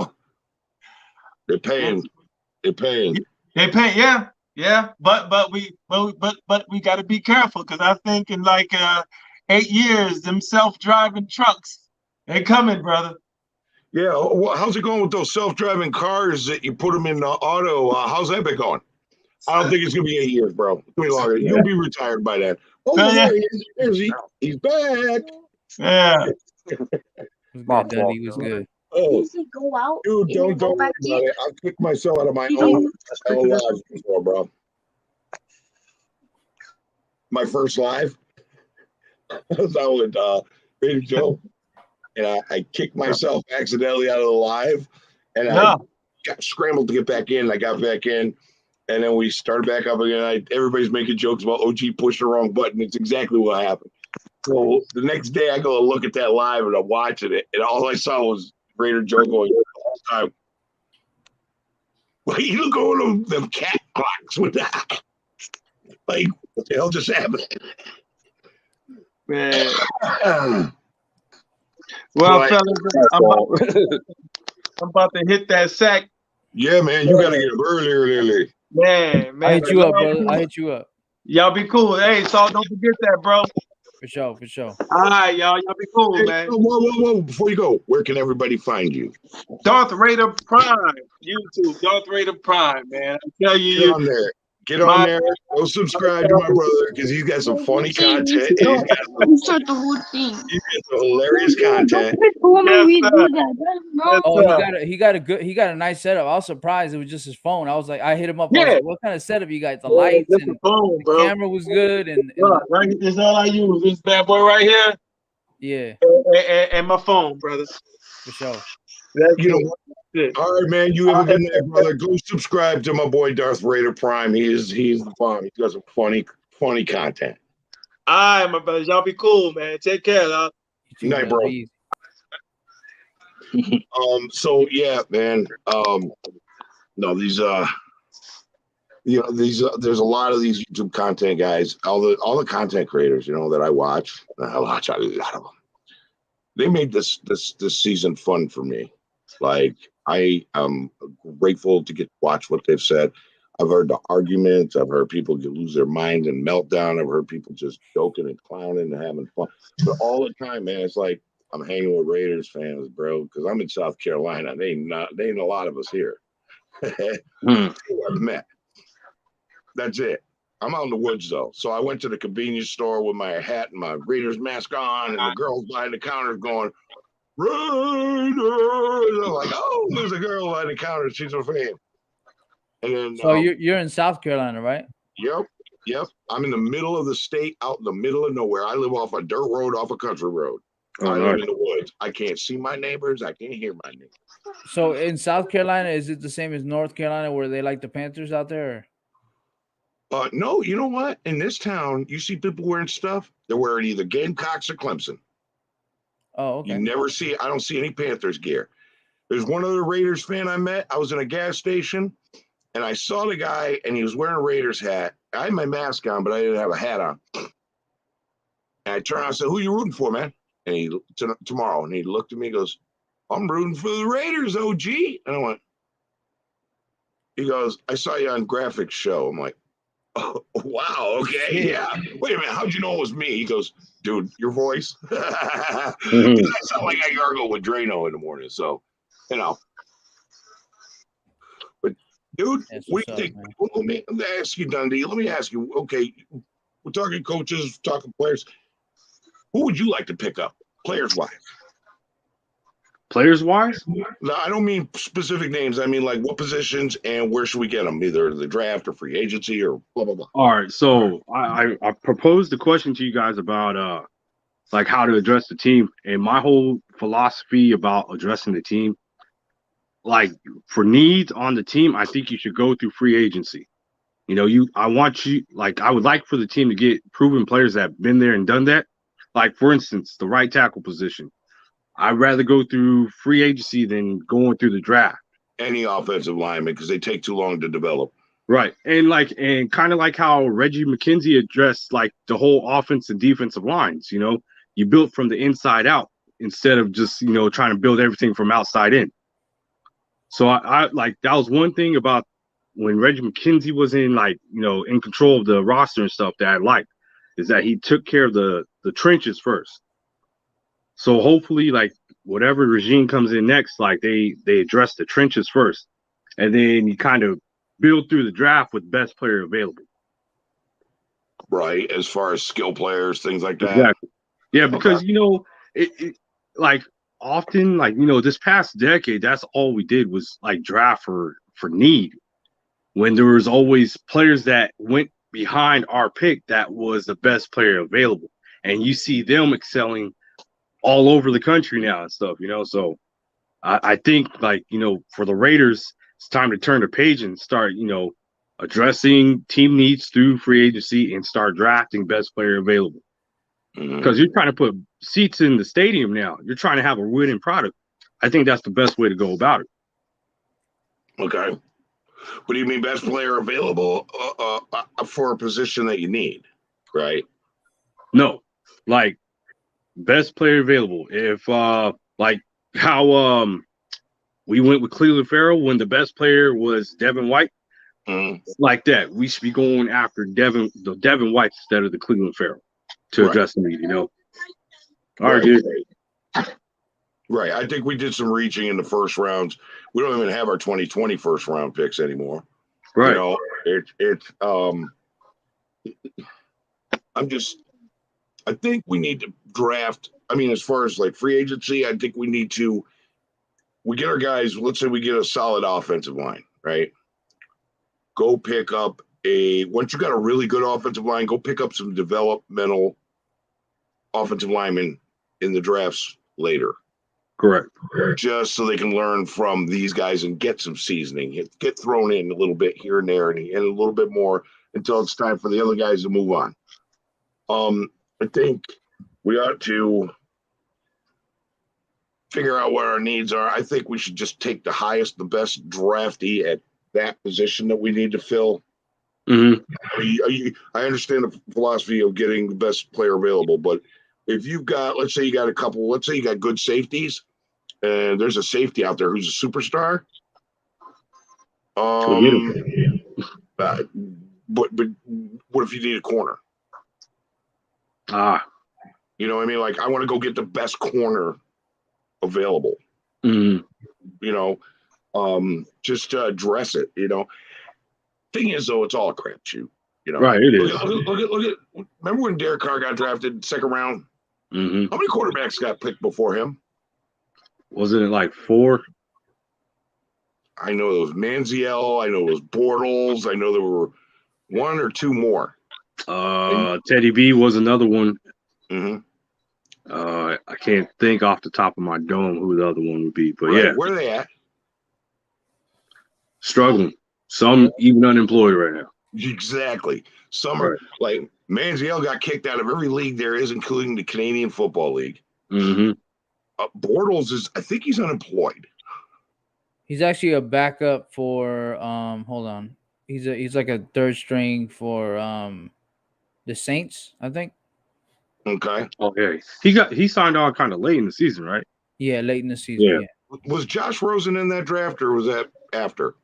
paying. They pay, yeah. But we got to be careful because I think in like 8 years, them self-driving trucks, they coming, brother. Yeah. How's it going with those self-driving cars that you put them in the auto? How's that been going? I don't think it's gonna be 8 years, bro. It's gonna be longer. You'll be retired by then. Oh, Yeah. there he is. He's back. Yeah. Dundee was good. Oh, go out. dude, don't worry about it. I'll kick myself out of my own live before, bro. My first live, I was out with Baby Joe, and I kicked myself accidentally out of the live, and I got scrambled to get back in. I got back in, and then we started back up again. Everybody's making jokes about OG pushed the wrong button. It's exactly what happened. So the next day, I go and look at that live, and I'm watching it, and all I saw was Raider Joe going all the time. Well, you look over them cat clocks with that. Like, what the hell just happened? Man. Well, fellas, I'm about to hit that sack. Yeah, man, you gotta get up early. Man. I hit you up, brother. I hit you up. Y'all be cool. Hey, Saul, don't forget that, bro. For sure. All right, y'all. Y'all be cool, man. Whoa. Before you go, where can everybody find you? Darth Raider Prime. YouTube. Darth Raider Prime, man. I tell you. Get on there. Go subscribe to my brother because he's got some funny content. He's got some hilarious content. He got a nice setup. I was surprised it was just his phone. I was like, I hit him up. I was like, what kind of setup you got? The lights and the camera was good, and right, this all I use. This bad boy right here. Yeah. And my phone, brother. For sure. All right, man. You have a good night, brother. Go subscribe to my boy Darth Raider Prime. He's the bomb. He does some funny content. All right, my brothers. Y'all be cool, man. Take care, dog. Good night, bro. So yeah, man. No, these there's a lot of these YouTube content guys, all the content creators, that I watch a lot of them. They made this season fun for me. Like, I am grateful to get to watch what they've said. I've heard the arguments. I've heard people lose their mind and meltdown. I've heard people just joking and clowning and having fun. But all the time, man, it's like I'm hanging with Raiders fans, bro, because I'm in South Carolina. They ain't a lot of us here. I've met. That's it. I'm out in the woods, though. So I went to the convenience store with my hat and my Raiders mask on, and the girls behind the counter going, Raiders! I'm like, oh, there's a girl behind the counter. She's a fan. And then, so you're in South Carolina, right? Yep. I'm in the middle of the state, out in the middle of nowhere. I live off a dirt road, off a country road. I live in the woods. I can't see my neighbors. I can't hear my neighbors. So in South Carolina, is it the same as North Carolina where they like the Panthers out there? No, you know what? In this town, you see people wearing stuff. They're wearing either Gamecocks or Clemson. Oh, okay. I don't see any Panthers gear. There's one other Raiders fan I met. I was in a gas station, and I saw the guy, and he was wearing a Raiders hat. I had my mask on, but I didn't have a hat on. And I turned around and said, "Who are you rooting for, man?" And he tomorrow, and he looked at me, and goes, "I'm rooting for the Raiders, OG." And I went, he goes, "I saw you on Graphics Show." I'm like, "Oh, wow, okay, yeah. Wait a minute, how'd you know it was me?" He goes, "Dude, your voice." I sound like I gargle with Drano in the morning, so you know. But dude, That's what what's do you up, think? man. Let me ask you, Dundee. Let me ask you. Okay, we're talking coaches, talking players. Who would you like to pick up, players wise? Players wise? No, I don't mean specific names. I mean like what positions and where should we get them? Either the draft or free agency or blah blah blah. All right. So I proposed the question to you guys about like how to address the team, and my whole philosophy about addressing the team, like for needs on the team, I think you should go through free agency. You know, I would like for the team to get proven players that have been there and done that. Like for instance, the right tackle position. I'd rather go through free agency than going through the draft. Any offensive lineman because they take too long to develop. Right. And kind of like how Reggie McKenzie addressed like the whole offense and defensive lines, you know, you built from the inside out instead of just, you know, trying to build everything from outside in. So I like that was one thing about when Reggie McKenzie was in like, you know, in control of the roster and stuff that I liked is that he took care of the trenches first. So hopefully, like whatever regime comes in next, like they address the trenches first, and then you kind of build through the draft with best player available. Right, as far as skill players, things like that. Exactly. Yeah, because you know, it like often, like you know, this past decade, that's all we did was like draft for need. When there was always players that went behind our pick that was the best player available, and you see them excelling all over the country now and stuff, you know. So I think like, you know, for the Raiders, it's time to turn the page and start, you know, addressing team needs through free agency and start drafting best player available. Because you're trying to put seats in the stadium now. You're trying to have a winning product. I think that's the best way to go about it. Okay. What do you mean best player available for a position that you need, right? No, like best player available. If like how we went with Cleveland Farrell when the best player was Devin White, like that. We should be going after Devin White instead of the Cleveland Farrell to address the need, you know. All right, dude. Right. I think we did some reaching in the first rounds. We don't even have our 2020 first round picks anymore. Right. You know, I think we need to draft. I mean, as far as like free agency, I think we get our guys, let's say we get a solid offensive line, right? Go pick up once you got a really good offensive line, go pick up some developmental offensive linemen in the drafts later. Correct. Just so they can learn from these guys and get some seasoning, get thrown in a little bit here and there and a little bit more until it's time for the other guys to move on. I think we ought to figure out what our needs are. I think we should just take the best draftee at that position that we need to fill. I understand the philosophy of getting the best player available, but if you've got, let's say you got good safeties, and there's a safety out there who's a superstar. But what if you need a corner? You know what I mean? Like, I want to go get the best corner available. You know, just to address it. You know, thing is though, it's all a crapshoot. You know, right? It is. Look at. Remember when Derek Carr got drafted second round? How many quarterbacks got picked before him? Wasn't it like 4? I know there was Manziel. I know there was Bortles. I know there were 1 or 2 more. Teddy B was another one. Mm-hmm. I can't think off the top of my dome who the other one would be, but yeah. Where are they at? Struggling. Some even unemployed right now. Exactly. Some are like Manziel got kicked out of every league there is, including the Canadian Football League. Bortles I think he's unemployed. He's actually a backup for hold on. He's like a third string for the Saints, I think. Okay. Okay, he signed on kind of late in the season, right? Yeah, late in the season. Yeah. Yeah. Was Josh Rosen in that draft or was that after?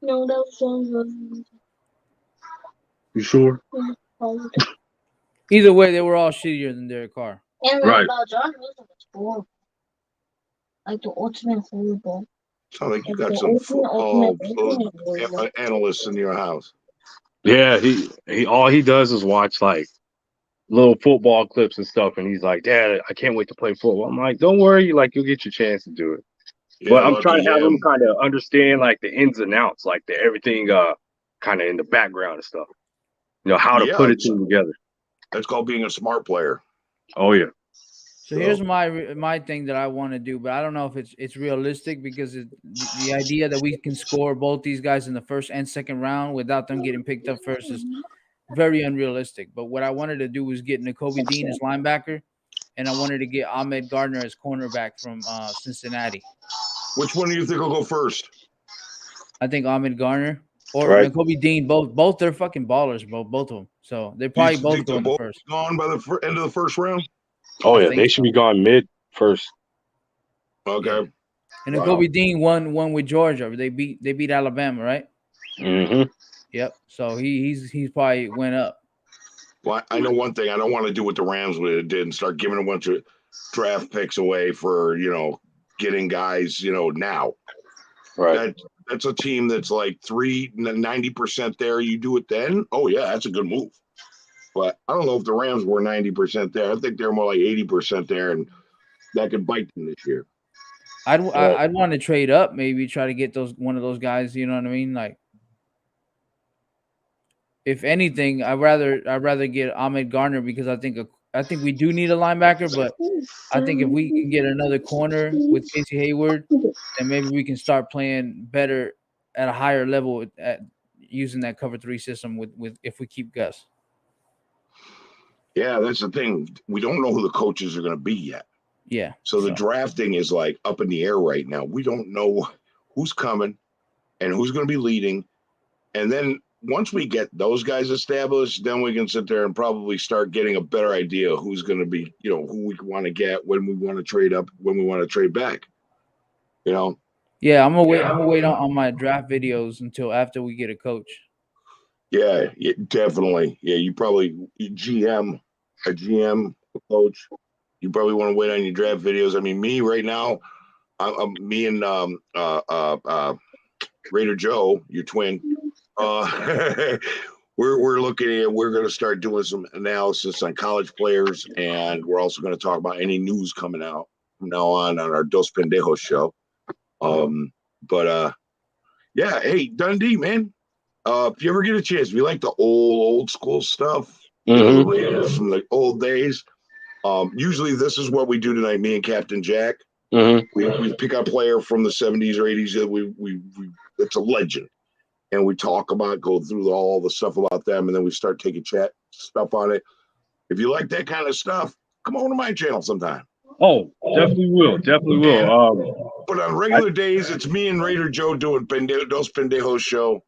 No, that was You sure? Either way, they were all shittier than Derek Carr. and Right. about John Wilson was horrible. Like the ultimate horrible. Sound like you Like got the some football ultimate horrible. analysts in your house. Yeah, he all he does is watch like little football clips and stuff, and he's like, "Dad, I can't wait to play football." I'm like, "Don't worry, like you'll get your chance to do it." Yeah, But I'm lucky trying to have him him. kind of understand like the ins and outs, like the everything, kind of in the background and stuff. You know how to Yeah, put a team together. that's called being a smart player. Oh yeah, So here's my thing that I want to do, but I don't know if it's realistic because the idea that we can score both these guys in the first and second round without them getting picked up first is very unrealistic. But what I wanted to do was get Nakobe Dean as linebacker, and I wanted to get Ahmed Gardner as cornerback from Cincinnati. Which one do you think will go first? I think Ahmed Gardner or Right. Nakobe Dean, both they're fucking ballers, both of them. So they probably You both think go they're in the both first. gone by the end of the first round? oh I yeah, think they should so. be gone mid first. Okay. And Wow. Nakobe Dean won with Georgia. They beat Alabama, right? Mm-hmm. Yep. So he's probably went up. Well, I know one thing. I don't want to do what the Rams did and start giving a bunch of draft picks away for, getting guys, now. Right. That's a team that's like 90% there. You do it then. Oh, yeah, that's a good move. But I don't know if the Rams were 90% there. I think they're more like 80% there, and that could bite them this year. I'd want to trade up, maybe try to get one of those guys. You know what I mean? Like, if anything, I'd rather get Ahmed Gardner because I think we do need a linebacker, but I think if we can get another corner with Casey Hayward, then maybe we can start playing better at a higher level at using that cover 3 system with if we keep Gus. Yeah, that's the thing. We don't know who the coaches are going to be yet. Yeah. So the drafting is like up in the air right now. We don't know who's coming and who's going to be leading. And then once we get those guys established, then we can sit there and probably start getting a better idea of who's going to be, who we want to get, when we want to trade up, when we want to trade back. Yeah, I'm gonna wait on my draft videos until after we get a coach. Yeah, definitely. Yeah, you probably a GM, a coach. You probably want to wait on your draft videos. I mean, me right now, me and Raider Joe, your twin. We're looking at. We're going to start doing some analysis on college players, and we're also going to talk about any news coming out from now on our Dos Pendejos show. Yeah, hey Dundee, man. If you ever get a chance, if you like the old school stuff, from the old days. Usually this is what we do tonight, me and Captain Jack. We pick a player from the 70s or 80s that we it's a legend. And we talk about, go through all the stuff about them, and then we start taking chat stuff on it. If you like that kind of stuff, come on to my channel sometime. Oh, definitely will. Definitely will. But on regular days, it's me and Raider Joe doing Dos Pendejos show.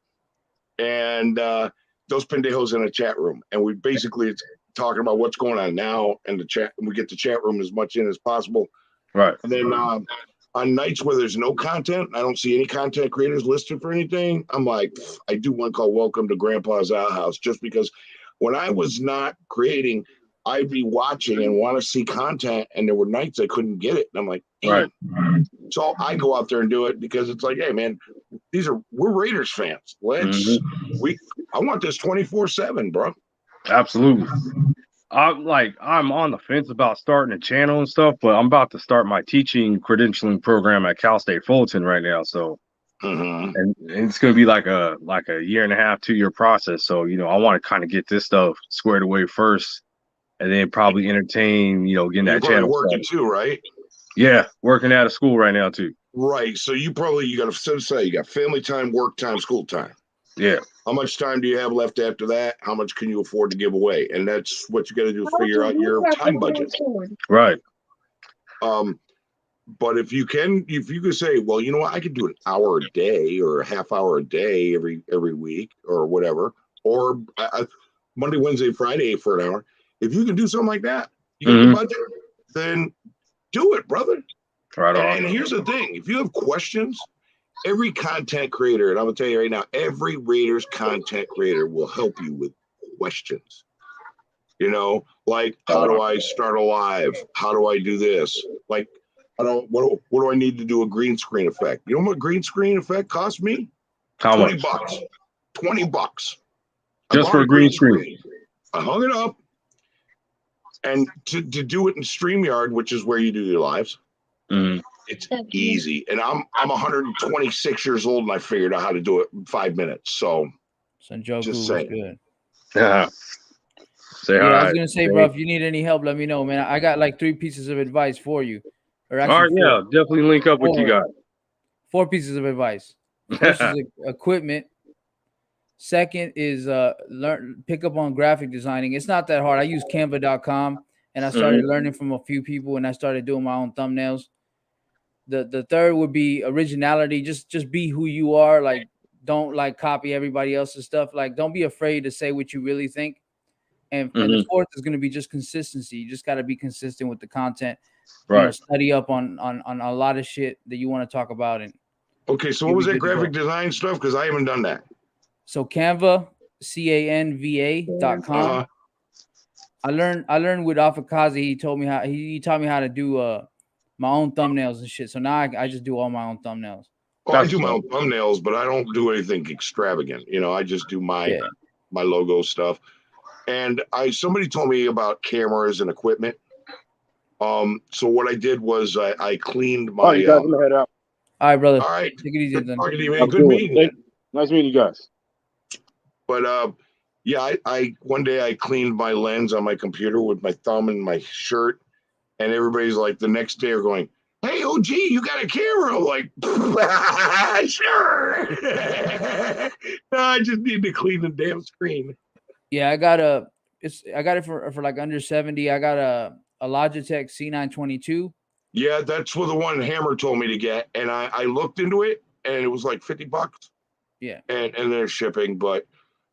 And Dos Pendejos in a chat room. And we basically it's talking about what's going on now in the chat. And we get the chat room as much in as possible. Right. And then on nights where there's no content, I don't see any content creators listed for anything. I'm like, I do one called Welcome to Grandpa's Outhouse, just because when I was not creating, I'd be watching and want to see content, and there were nights I couldn't get it. And I'm like, damn. Right. So I go out there and do it because it's like, hey man, we're Raiders fans. I want this 24/7, bro. Absolutely. I'm on the fence about starting a channel and stuff, but I'm about to start my teaching credentialing program at Cal State Fullerton right now. So, and it's going to be like a 1.5, 2-year process. So, I want to kind of get this stuff squared away first, and then probably entertain, getting that channel working too, right? Yeah, working at a school right now too. Right. So you got to say you got family time, work time, school time. Yeah. How much time do you have left after that? How much can you afford to give away? And that's what you got to do, figure out your time budget. Right. But if you can say, well, you know what, I could do an hour a day or a half hour a day every week or whatever, or Monday, Wednesday, Friday for an hour. If you can do something like that, you got the budget, then do it, brother. Right on. And here's the thing: if you have questions, every content creator, and I'm gonna tell you right now, every Raiders content creator will help you with questions. You know, like how do I start a live? How do I do this? Like, what do I need to do a green screen effect? You know what green screen effect cost me? How $20. much? $20. Just for a green screen. I hung it up, and to do it in StreamYard, which is where you do your lives, it's easy. And I'm 126 years old, and I figured out how to do it in 5 minutes. So, Sanjoku just was saying. good. Say Yeah, I hi. was gonna say, bro, if you need any help, let me know, man. I got like 3 pieces of advice for you. Or All right, actually, yeah, definitely link up with you guys. 4 pieces of advice. First is equipment. Second is pick up on graphic designing. It's not that hard. I use Canva.com, and I started learning from a few people, and I started doing my own thumbnails. The third would be originality. Just be who you are. Like, don't like copy everybody else's stuff. Like, don't be afraid to say what you really think. And the fourth is going to be just consistency. You just got to be consistent with the content. Right. You know, study up on a lot of shit that you want to talk about. And okay, so what was that graphic design stuff? Because I haven't done that. So Canva, Canva.com. I learned with Afakazi. He told me how he taught me how to do my own thumbnails and shit. So now I just do all my own thumbnails. Well, I do my own thumbnails, but I don't do anything extravagant. You know, I just do my logo stuff. And somebody told me about cameras and equipment. So what I did was I cleaned my. You guys, I'm gonna head out. All right, brother. All right. Take it easy, then. Good meeting you. Nice meeting you guys. But yeah, I one day I cleaned my lens on my computer with my thumb and my shirt, and everybody's like the next day are going, "Hey, OG, you got a camera?" I'm like, sure. No, I just need to clean the damn screen. Yeah, I got it for like under 70. I got a Logitech C922. Yeah, that's what the one Hammer told me to get, and I looked into it, and it was like $50. Yeah, and they're shipping,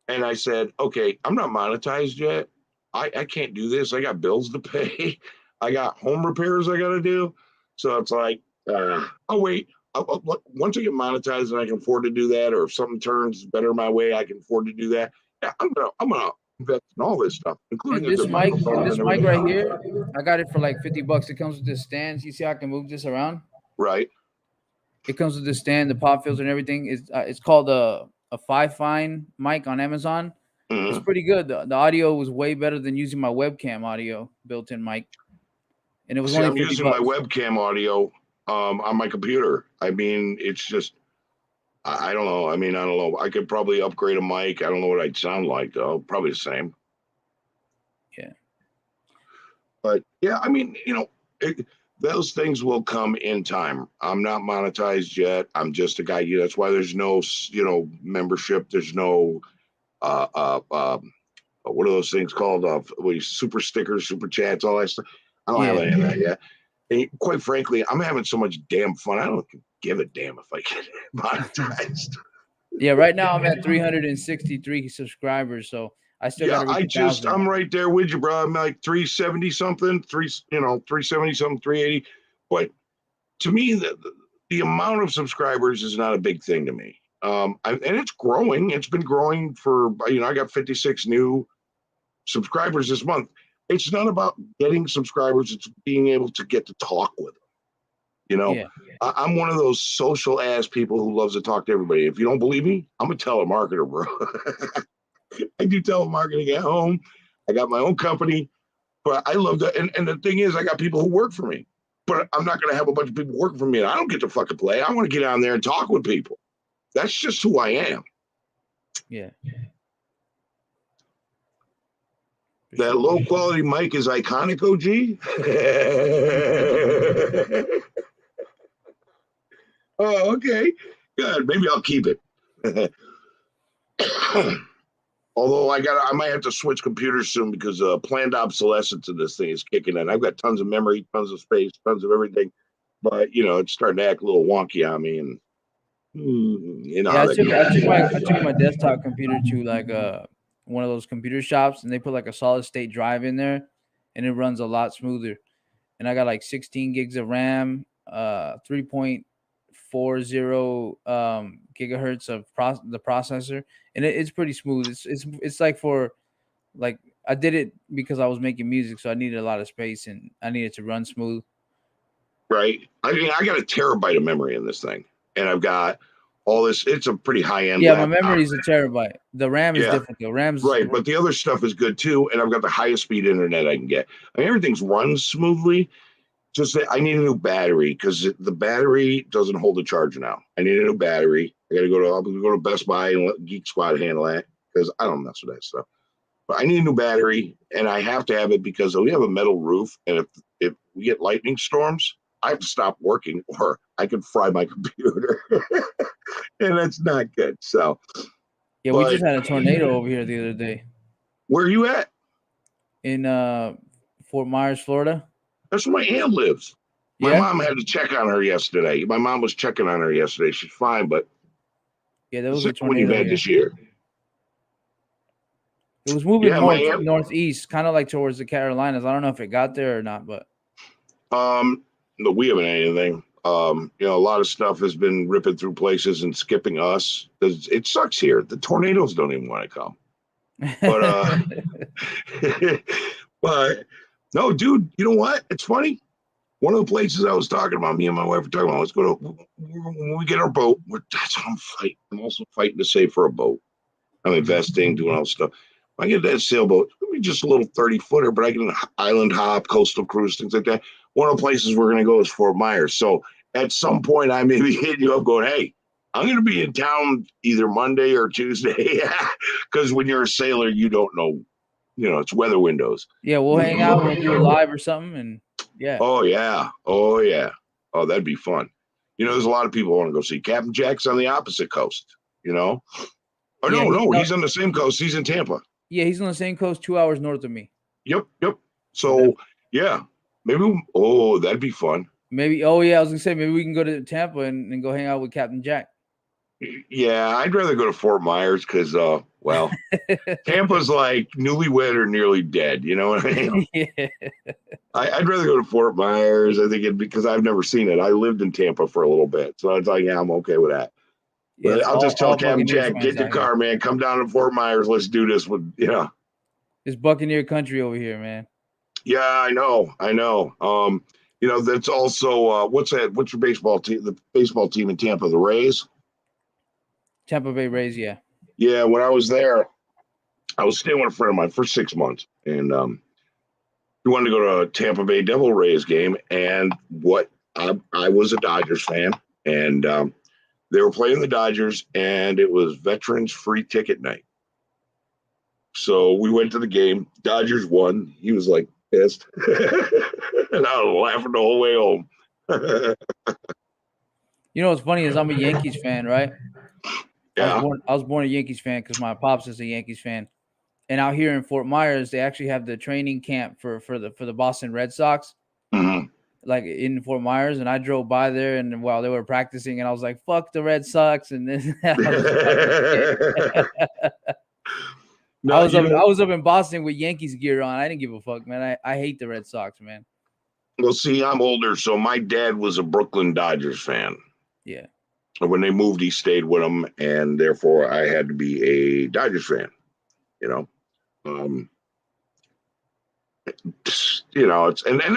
and I said, okay, I'm not monetized yet. I can't do this. I got bills to pay. I got home repairs I got to do. So it's like, I'll wait. Once I get monetized and I can afford to do that, or if something turns better my way, I can afford to do that. Yeah, I'm gonna invest in all this stuff, including and this mic right here, I got it for like $50. It comes with this stand. You see how I can move this around? Right. It comes with this stand, the pop filter, and everything. It's called a 5-Fine mic on Amazon. It's pretty good. The audio was way better than using my webcam audio built-in mic, and it was only $50. I'm using my webcam audio on my computer. I mean, it's just I don't know. I mean, I don't know. I could probably upgrade a mic. I don't know what I'd sound like though. Probably the same. Yeah. But yeah, I mean, you know, those things will come in time. I'm not monetized yet. I'm just a guy. That's why there's no, membership. There's no, what are those things called? Super stickers, super chats, all that stuff. I don't have any of that yet. And quite frankly, I'm having so much damn fun. I don't give a damn if I get monetized. Yeah, right now I'm at 363 subscribers, so I still got to reach 1,000. I'm right there with you, bro. I'm like 370 something, 370 something, 380. But to me, the amount of subscribers is not a big thing to me. And it's growing. It's been growing for, I got 56 new subscribers this month. It's not about getting subscribers. It's being able to get to talk with them. I'm one of those social ass people who loves to talk to everybody. If you don't believe me, I'm a telemarketer, bro. I do telemarketing at home. I got my own company, but I love that. And the thing is, I got people who work for me, but I'm not going to have a bunch of people working for me and I don't get to fucking play. I want to get on there and talk with people. That's just who I am. Yeah. That low quality mic is iconic, OG. Oh, okay. Good. Maybe I'll keep it. Although I might have to switch computers soon because planned obsolescence of this thing is kicking in. I've got tons of memory, tons of space, tons of everything. but it's starting to act a little wonky on me, and you know Yeah, how that I took my desktop computer to like one of those computer shops, and they put like a solid state drive in there, and it runs a lot smoother. And I got like 16 gigs of RAM, 3.40 gigahertz of the processor, and it's pretty smooth. It's like for like I did it because I was making music, so I needed a lot of space and I needed to run smooth. right. I mean, I got a terabyte of memory in this thing, and I've got all this. It's a pretty high end Yeah, my laptop. memory is a terabyte. The RAM is Yeah, different though. RAM's right. But the other stuff is good too, and I've got the highest speed internet I can get. I mean, everything's runs smoothly. Just that I need a new battery because the battery doesn't hold the charge now. I need a new battery. I'll go to Best Buy and let Geek Squad handle that because I don't mess with that stuff. But I need a new battery, and I have to have it because we have a metal roof, and if we get lightning storms, I have to stop working, or I can fry my computer, and that's not good. So, Yeah, we but just had a tornado over here the other day where are you at? in Fort Myers, Florida. That's where my aunt lives. My Yeah, mom had to check on her yesterday. My mom was checking on her yesterday. She's fine, but yeah, there this was is a what you've tornado had here. this year. It was moving Yeah, my aunt. northeast, kind of like towards the Carolinas. I don't know if it got there or not, but No, we haven't had anything. A lot of stuff has been ripping through places and skipping us. It sucks here. The tornadoes don't even want to come. But but no, dude, you know what? It's funny. One of the places I was talking about, me and my wife were talking about, let's go to when we get our boat. That's what I'm fighting. I'm also fighting to save for a boat. I'm investing, doing all this stuff. I get that sailboat, it'll be just a little 30-footer, but I can island hop, coastal cruise, things like that. One of the places we're going to go is Fort Myers. So at some point, I may be hitting you up going, hey, I'm going to be in town either Monday or Tuesday. Because when you're a sailor, you don't know, it's weather windows. yeah, we'll hang out. We'll do a live or something, and yeah. Oh, yeah. Oh, yeah. Oh, that'd be fun. There's a lot of people who want to go see Captain Jack's on the opposite coast, Oh, Yeah, no, he's on the same coast. He's in Tampa. yeah, he's on the same coast, 2 hours north of me. Yep. So yeah, that'd be fun. Maybe. Oh yeah, I was gonna say maybe we can go to Tampa and go hang out with Captain Jack. Yeah, I'd rather go to Fort Myers because, Tampa's like newlywed or nearly dead. You know what I mean? Yeah. I'd rather go to Fort Myers. I think because I've never seen it. I lived in Tampa for a little bit, so it's like, yeah, I'm okay with that. Yeah, But I'll just tell all Captain Buccaneers Jack, fans get your out here. car, man. Come down to Fort Myers. Let's do this with. It's Buccaneer country over here, man. Yeah, I know. That's also what's that? What's your baseball team? The baseball team in Tampa, the Rays. Tampa Bay Rays, yeah. Yeah, when I was there, I was staying with a friend of mine for 6 months, and he wanted to go to a Tampa Bay Devil Rays game. And I was a Dodgers fan, and they were playing the Dodgers, and it was veterans free ticket night. So we went to the game. Dodgers won. He was like pissed, and I was laughing the whole way home. What's funny is I'm a Yankees fan, right? Yeah. I was born a Yankees fan because my pops is a Yankees fan. And out here in Fort Myers, they actually have the training camp for the Boston Red Sox, like in Fort Myers. And I drove by there, and while they were practicing, and I was like, "Fuck the Red Sox!" And then I was up in Boston with Yankees gear on. I didn't give a fuck, man. I hate the Red Sox, man. Well, see, I'm older, so my dad was a Brooklyn Dodgers fan. Yeah. When they moved, he stayed with them, and therefore I had to be a Dodgers fan. And then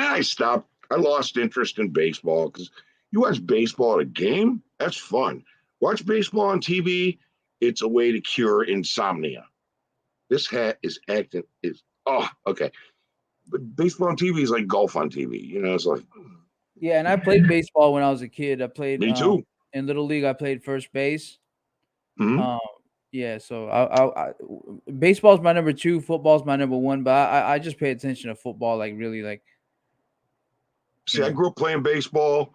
I stopped. I lost interest in baseball because you watch baseball at a game, that's fun. Watch baseball on TV, it's a way to cure insomnia. This hat is acting okay. But baseball on TV is like golf on TV. It's like. Yeah, and I played baseball when I was a kid. I played Me too. In Little League. I played first base. Mm-hmm. Yeah, so I baseball's my number 2, football's my number 1, but I just pay attention to football, like really, like. See, I grew up playing baseball.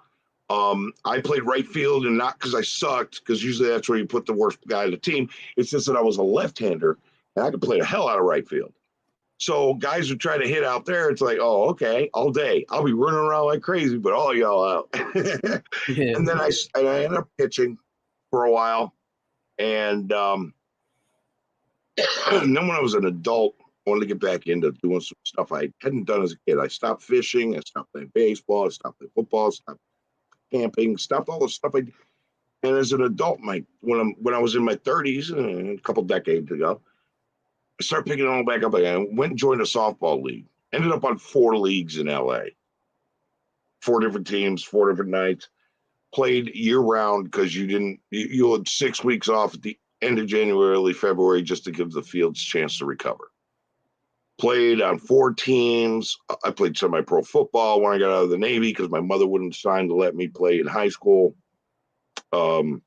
I played right field, and not because I sucked, because usually that's where you put the worst guy on the team. It's just that I was a left-hander, and I could play the hell out of right field. So guys would try to hit out there. It's like, oh, okay, all day. I'll be running around like crazy, but all y'all out. Yeah. And then I ended up pitching for a while. And, and then when I was an adult, I wanted to get back into doing some stuff I hadn't done as a kid. I stopped fishing. I stopped playing baseball. I stopped playing football. I stopped camping. Stopped all the stuff I did. And as an adult, when I was in my 30s, a couple decades ago, I started picking it all back up again. I went and joined a softball league. Ended up on 4 leagues in LA. 4 different teams, 4 different nights. Played year round because you had 6 weeks off at the end of January, early February, just to give the fields a chance to recover. Played on 4 teams. I played semi-pro football when I got out of the Navy because my mother wouldn't sign to let me play in high school. Started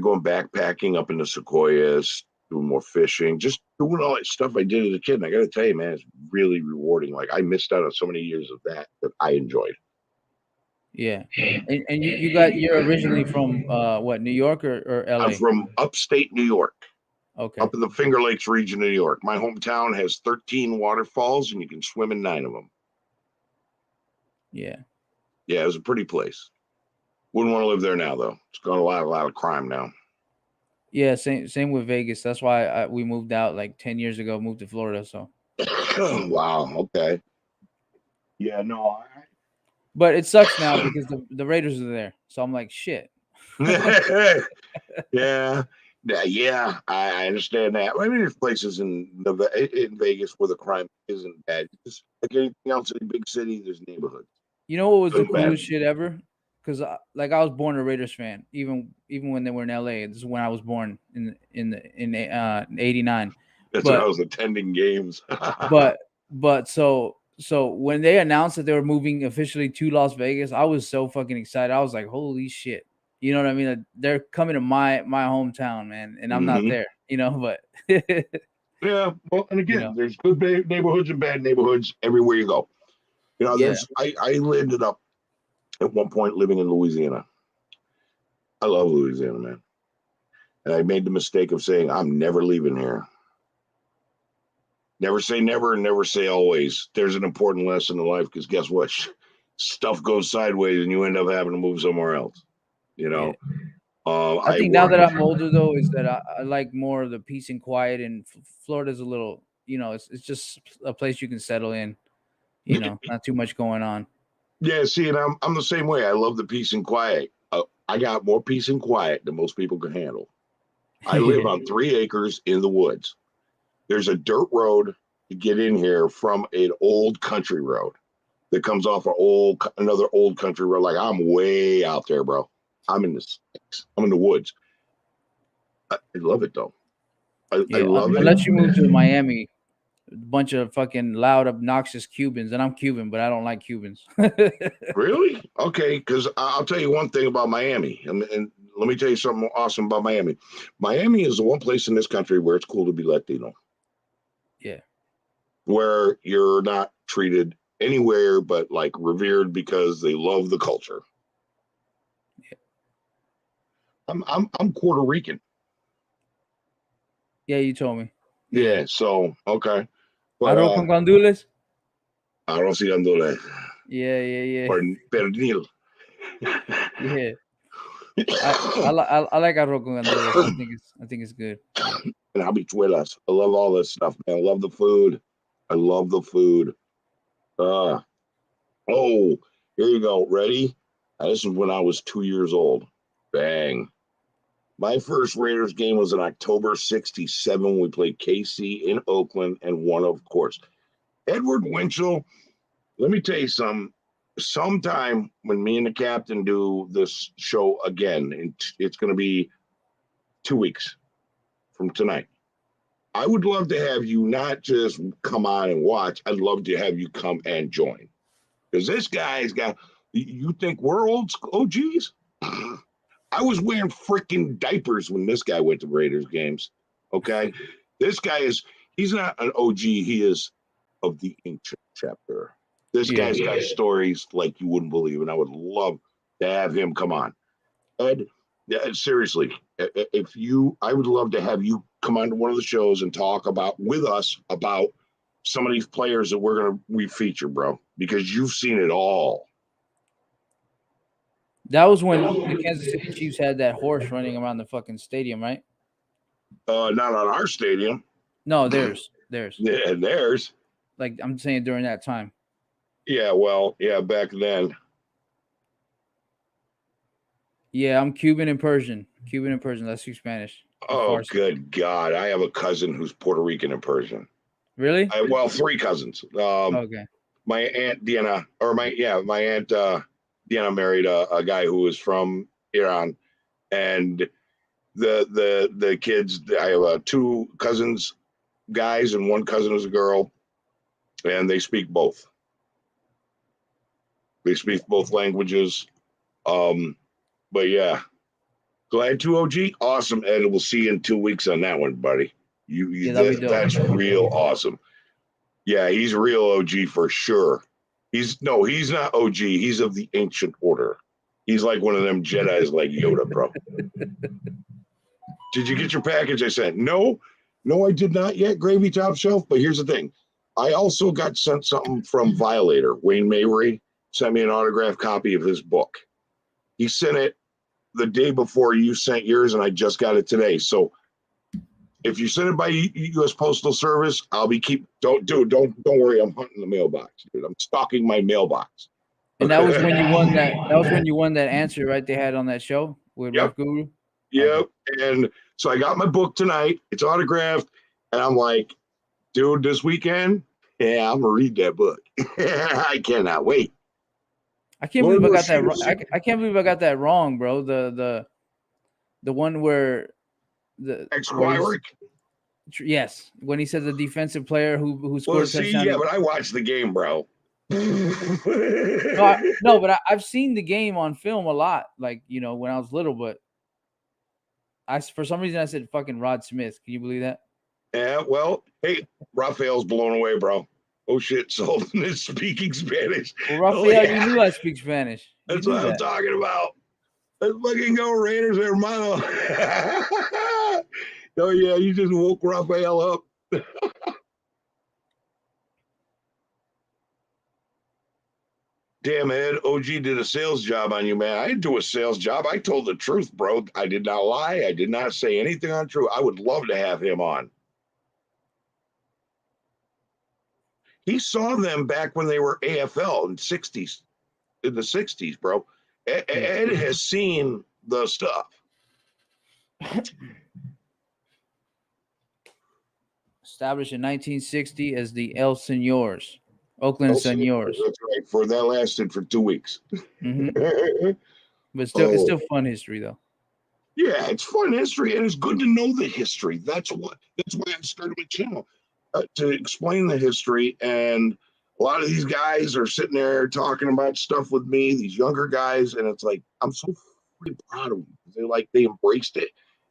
going backpacking up into Sequoias, doing more fishing, just doing all that stuff I did as a kid. And I got to tell you, man, it's really rewarding. Like I missed out on so many years of that I enjoyed. Yeah. And you're originally from what, New York or LA? I'm from upstate New York. Okay. Up in the Finger Lakes region of New York. My hometown has 13 waterfalls, and you can swim in 9 of them. Yeah. Yeah, it was a pretty place. Wouldn't want to live there now, though. It's got a lot of crime now. Yeah, same with Vegas. That's why we moved out like 10 years ago, moved to Florida. So. Wow. Okay. Yeah, no. But it sucks now because the Raiders are there. So I'm like, shit. Yeah. Yeah, I understand that. I mean, there's places in Vegas where the crime isn't bad. Just like anything else in a big city, there's neighborhoods. You know what was the Good, bad. coolest shit ever? Because like I was born a Raiders fan, even when they were in LA. This is when I was born in '89. That's when I was attending games. but so when they announced that they were moving officially to Las Vegas, I was so fucking excited. I was like, holy shit. You know what I mean? Like, they're coming to my hometown, man, and I'm not there, but yeah, well, and again, there's good neighborhoods and bad neighborhoods everywhere you go. I ended up at one point living in Louisiana. I love Louisiana, man. And I made the mistake of saying, I'm never leaving here. Never say never and never say always. There's an important lesson in life because guess what? Stuff goes sideways and you end up having to move somewhere else. Yeah. I think now that I'm older, though, is that I like more of the peace and quiet. And Florida's a little, it's just a place you can settle in. Not too much going on. Yeah, see, and I'm the same way. I love the peace and quiet. I got more peace and quiet than most people can handle. I live on 3 acres in the woods. There's a dirt road to get in here from an old country road that comes off another old country road. Like I'm way out there, bro. I'm in the woods. I love it though. I love it. Unless you move to Miami, a bunch of fucking loud, obnoxious Cubans, and I'm Cuban, but I don't like Cubans. Really? Okay, because I'll tell you one thing about Miami, and let me tell you something awesome about Miami. Miami is the one place in this country where it's cool to be Latino. Yeah. Where you're not treated anywhere but like revered because they love the culture. Yeah. I'm Puerto Rican. Yeah, you told me. Yeah, so okay. But, arroz con gandules? Arroz y gandules. Yeah. Or pernil. Yeah. I like arroz con gandules. I think it's good. And habichuelas. I love all this stuff, man. I love the food. Oh, here you go. Ready? This is when I was 2 years old. Bang. My first Raiders game was in October '67. We played KC in Oakland and won, of course. Edward Winchell, let me tell you something. Sometime when me and the captain do this show again, it's going to be 2 weeks from tonight. I would love to have you not just come on and watch. I'd love to have you come and join. Because this guy's got, you think we're old OGs? I was wearing freaking diapers when this guy went to Raiders games. Okay. This guy he's not an OG. He is of the ancient chapter. This guy's got stories like you wouldn't believe. And I would love to have him come on. Ed, Yeah, seriously. If you, I would love to have you come on to one of the shows and talk with us about some of these players that we feature, bro, because you've seen it all. That was when the Kansas City Chiefs had that horse running around the fucking stadium, right? Not on our stadium. No, theirs. Yeah, theirs. Like I'm saying during that time. Yeah, well, yeah, back then. Yeah, I'm Cuban and Persian. Let's speak Spanish. Oh, Farsi. good God. I have a cousin who's Puerto Rican and Persian. Really? Well, 3 cousins. Okay. My aunt Diana, my aunt Diana married a guy who was from Iran, and the kids. I have 2 cousins, guys, and 1 cousin is a girl, and they speak both. They speak both languages. But yeah, glad to OG. Awesome, Ed. We'll see you in 2 weeks on that one, buddy. That's real awesome. Yeah, he's real OG for sure. He's not OG. He's of the ancient order. He's like one of them Jedis like Yoda, bro. Did you get your package I sent? No, I did not yet, Gravy Top Shelf. But here's the thing. I also got sent something from Violator. Wayne Mabry sent me an autographed copy of his book. He sent it the day before you sent yours, and I just got it today. So if you send it by U.S. Postal Service, I'll be don't worry. I'm hunting the mailbox, dude. I'm stalking my mailbox. And that was when you won that. That was when you won that answer, right? They had on that show with Ref Guru. Yep. Okay. And so I got my book tonight. It's autographed, and I'm like, dude, this weekend, yeah, I'm gonna read that book. I cannot wait. I can't believe I got that wrong. I can't believe I got that wrong, bro. The one where yes, when he said the defensive player who scored a touchdown. Yeah, but I watched the game, bro. No, but I've seen the game on film a lot, like, you know, when I was little, but for some reason I said fucking Rod Smith. Can you believe that? Yeah, well, hey, Raphael's blown away, bro. Oh shit, Sultan is speaking Spanish. Well, Raphael, you knew I speak Spanish. That's what I'm talking about. Let's fucking go, Raiders, hermano. Oh yeah, you just woke Raphael up. Damn, Ed, OG did a sales job on you, man. I didn't do a sales job. I told the truth, bro. I did not lie. I did not say anything untrue. I would love to have him on. He saw them back when they were AFL in the 60s, bro. Ed has seen the stuff. Established in 1960 as the El Señors, Oakland Señors. That's right. That lasted for 2 weeks. Mm-hmm. But still, it's still fun history, though. Yeah, it's fun history, and it's good to know the history. That's why I started my channel, to explain the history. And a lot of these guys are sitting there talking about stuff with me, these younger guys, and it's like, I'm so pretty proud of them. They embraced it,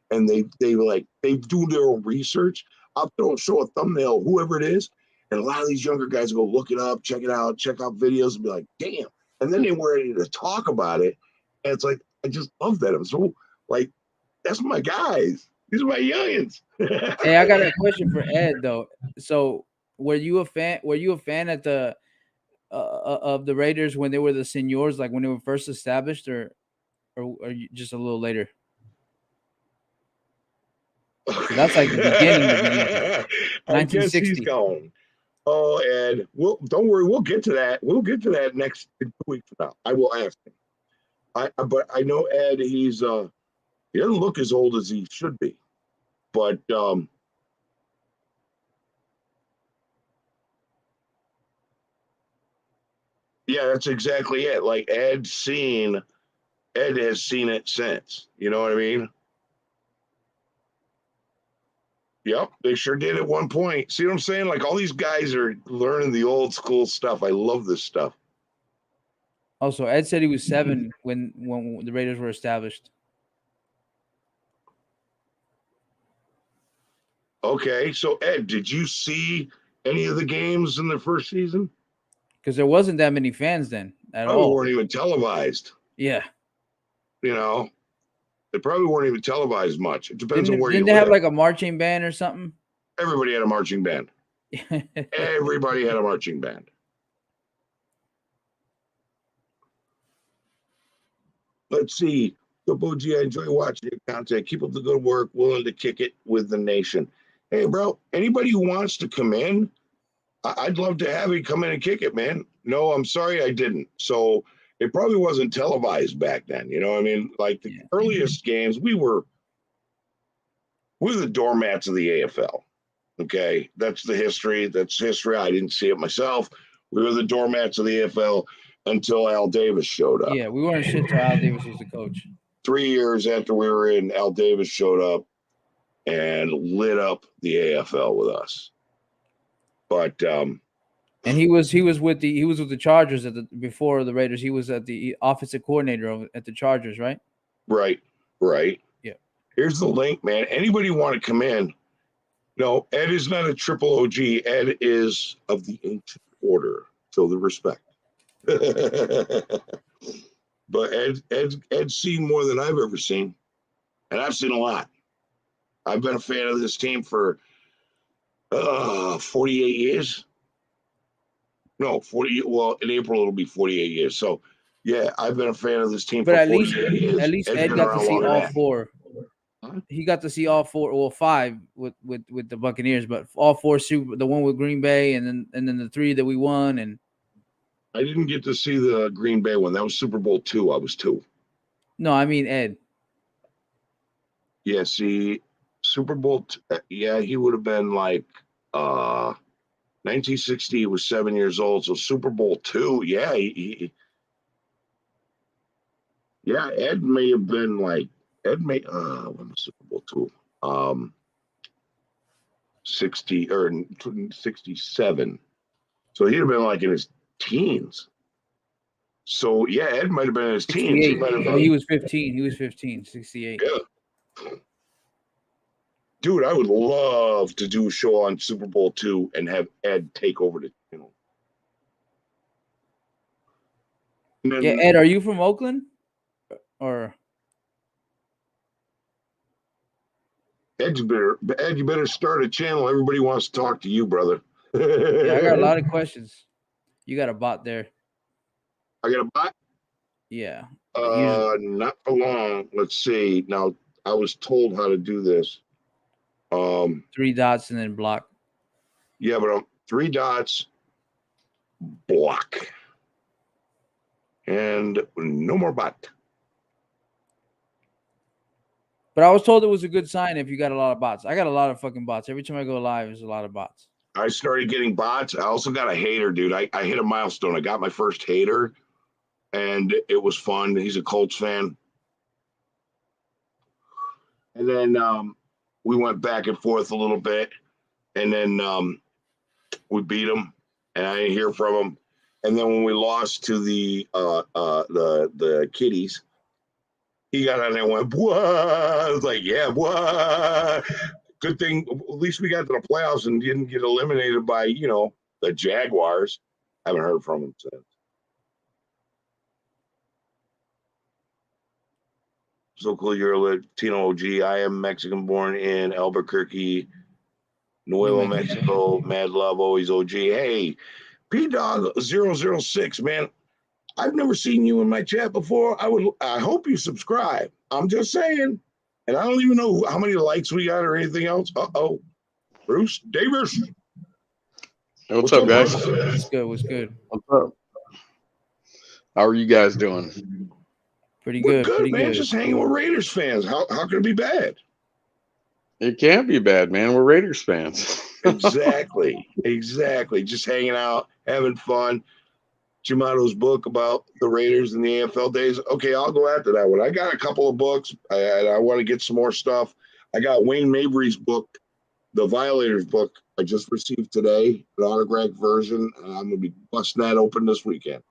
and they do their own research. I'll show a thumbnail, whoever it is, and a lot of these younger guys go look it up, check it out, check out videos, and be like, damn. And then they were ready to talk about it, and it's like, I just love that. I'm so like, that's my guys. These are my youngins. Hey, I got a question for Ed though. So, were you a fan? Were you a fan at the of the Raiders when they were the Señors, like when they were first established, or just a little later? So that's like the beginning. 1960. I guess he's going. Oh, Ed, don't worry. We'll get to that. We'll get to that next 2 weeks from now. I will ask him. But I know Ed. He doesn't look as old as he should be, but yeah, that's exactly it. Like Ed has seen it since. You know what I mean? Yep, they sure did at one point. See what I'm saying? Like all these guys are learning the old school stuff. I love this stuff. Also, Ed said he was 7 when the Raiders were established. Okay, so Ed, did you see any of the games in the first season? Because there wasn't that many fans then at all. They weren't even televised. Yeah. You know, They probably weren't even televised much. It depends on where Didn't you they have live. like a marching band or something? Everybody had a marching band. Everybody had a marching band. Let's see. So, Boogie, I enjoy watching your content. Keep up the good work. Willing to kick it with the nation. Hey, bro, anybody who wants to come in, I'd love to have you come in and kick it, man. No, I'm sorry I didn't. So it probably wasn't televised back then. You know what I mean? Like the earliest games, we're the doormats of the AFL. Okay. That's the history. That's history. I didn't see it myself. We were the doormats of the AFL until Al Davis showed up. Yeah, we weren't shit till Al Davis was the coach. 3 years after we were in, Al Davis showed up and lit up the AFL with us. But and he was with the Chargers before the Raiders. He was at the offensive coordinator at the Chargers, right? Right. Yeah. Here's the link, man. Anybody want to come in? No, Ed is not a triple OG. Ed is of the ancient order. So the respect. But Ed's seen more than I've ever seen. And I've seen a lot. I've been a fan of this team for 48 years. No, 40. Well, in April, it'll be 48 years. So, yeah, I've been a fan of this team But for 48 years. at least Ed's Ed been got to around see longer all than that. four. Huh? He got to see all four, well, five with the Buccaneers, but all four the one with Green Bay, and then the three that we won. And I didn't get to see the Green Bay one. That was Super Bowl II. I was 2. no, I mean Ed. Yeah, see, Super Bowl. Yeah, he would have been like 1960. He was 7 years old. So Super Bowl II. Yeah, yeah. Ed may have been like when was Super Bowl II? 60 or 67. So he'd have been like in his teens. So yeah, Ed might have been in his teens. He might have. He was 15. He was 15. 68. Yeah. Dude, I would love to do a show on Super Bowl II and have Ed take over the channel. Then, Yeah, Ed, are you from Oakland? Or Ed, you better start a channel. Everybody wants to talk to you, brother. yeah, I got a lot of questions. You got a bot there. I got a bot? Yeah. Not for long. Let's see. Now, I was told how to do this. 3 dots and then block. Yeah, but 3 dots, block. And no more bot. But I was told it was a good sign if you got a lot of bots. I got a lot of fucking bots. Every time I go live, there's a lot of bots. I started getting bots. I also got a hater, dude. I hit a milestone. I got my first hater, and it was fun. He's a Colts fan. And then we went back and forth a little bit, and then we beat him, and I didn't hear from him. And then when we lost to the Kitties, he got on there and went, "What?" I was like, "Yeah, what?" Good thing, at least we got to the playoffs and didn't get eliminated by, the Jaguars. I haven't heard from him since. So cool, you're a Latino OG. I am Mexican, born in Albuquerque, Nuevo Mexico. Mad love, always OG. Hey, P-Dog006, man. I've never seen you in my chat before. I hope you subscribe. I'm just saying. And I don't even know how many likes we got or anything else. Uh-oh. Bruce Davis. Hey, what's up, guys? What's good? What's good? What's up? How are you guys doing? Pretty We're good. good, Pretty man. good. Just hanging with Raiders fans. How can it be bad? It can't be bad, man. We're Raiders fans. Exactly. Just hanging out, having fun. Jimato's book about the Raiders and the AFL days. Okay, I'll go after that one. I got a couple of books. I want to get some more stuff. I got Wayne Mabry's book, the Violators book. I just received today, an autographed version. I'm going to be busting that open this weekend.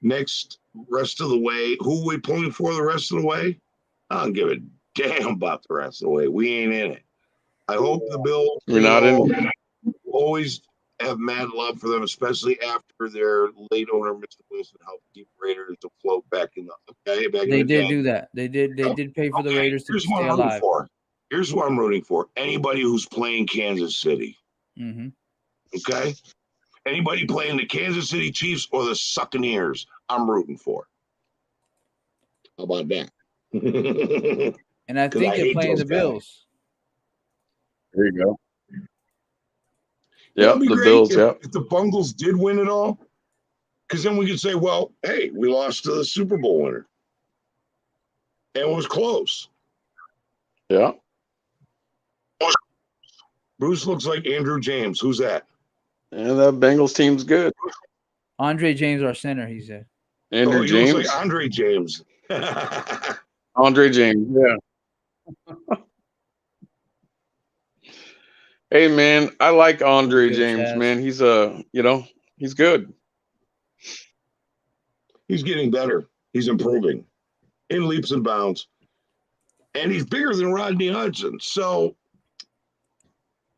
Next, rest of the way. Who are we pulling for the rest of the way? I don't give a damn about the rest of the way. We ain't in it. I hope the Bills You're not in it. always have mad love for them, especially after their late owner, Mr. Wilson, helped keep Raiders afloat back in the They did day. do that. They did pay for the Raiders to Here's what stay I'm rooting alive. for. Here's what I'm rooting for. Anybody who's playing Kansas City. Mm-hmm. Okay? Anybody playing the Kansas City Chiefs or the Succaneers, I'm rooting for. How about that? And I think they're playing the Bills. There you go. That'd Yep, be the great Bills. if, Yep. if the Bungles did win it all, because then we could say, well, hey, we lost to the Super Bowl winner. And it was close. Yeah. Bruce looks like Andrew James. Who's that? And that Bengals team's good. Andre James, our center, he said. Andrew he James. looks like Andre James. Andre James. Yeah. Hey man, I like Andre Good, James, Chaz. man. He's he's good. He's getting better. He's improving in leaps and bounds. And he's bigger than Rodney Hudson. So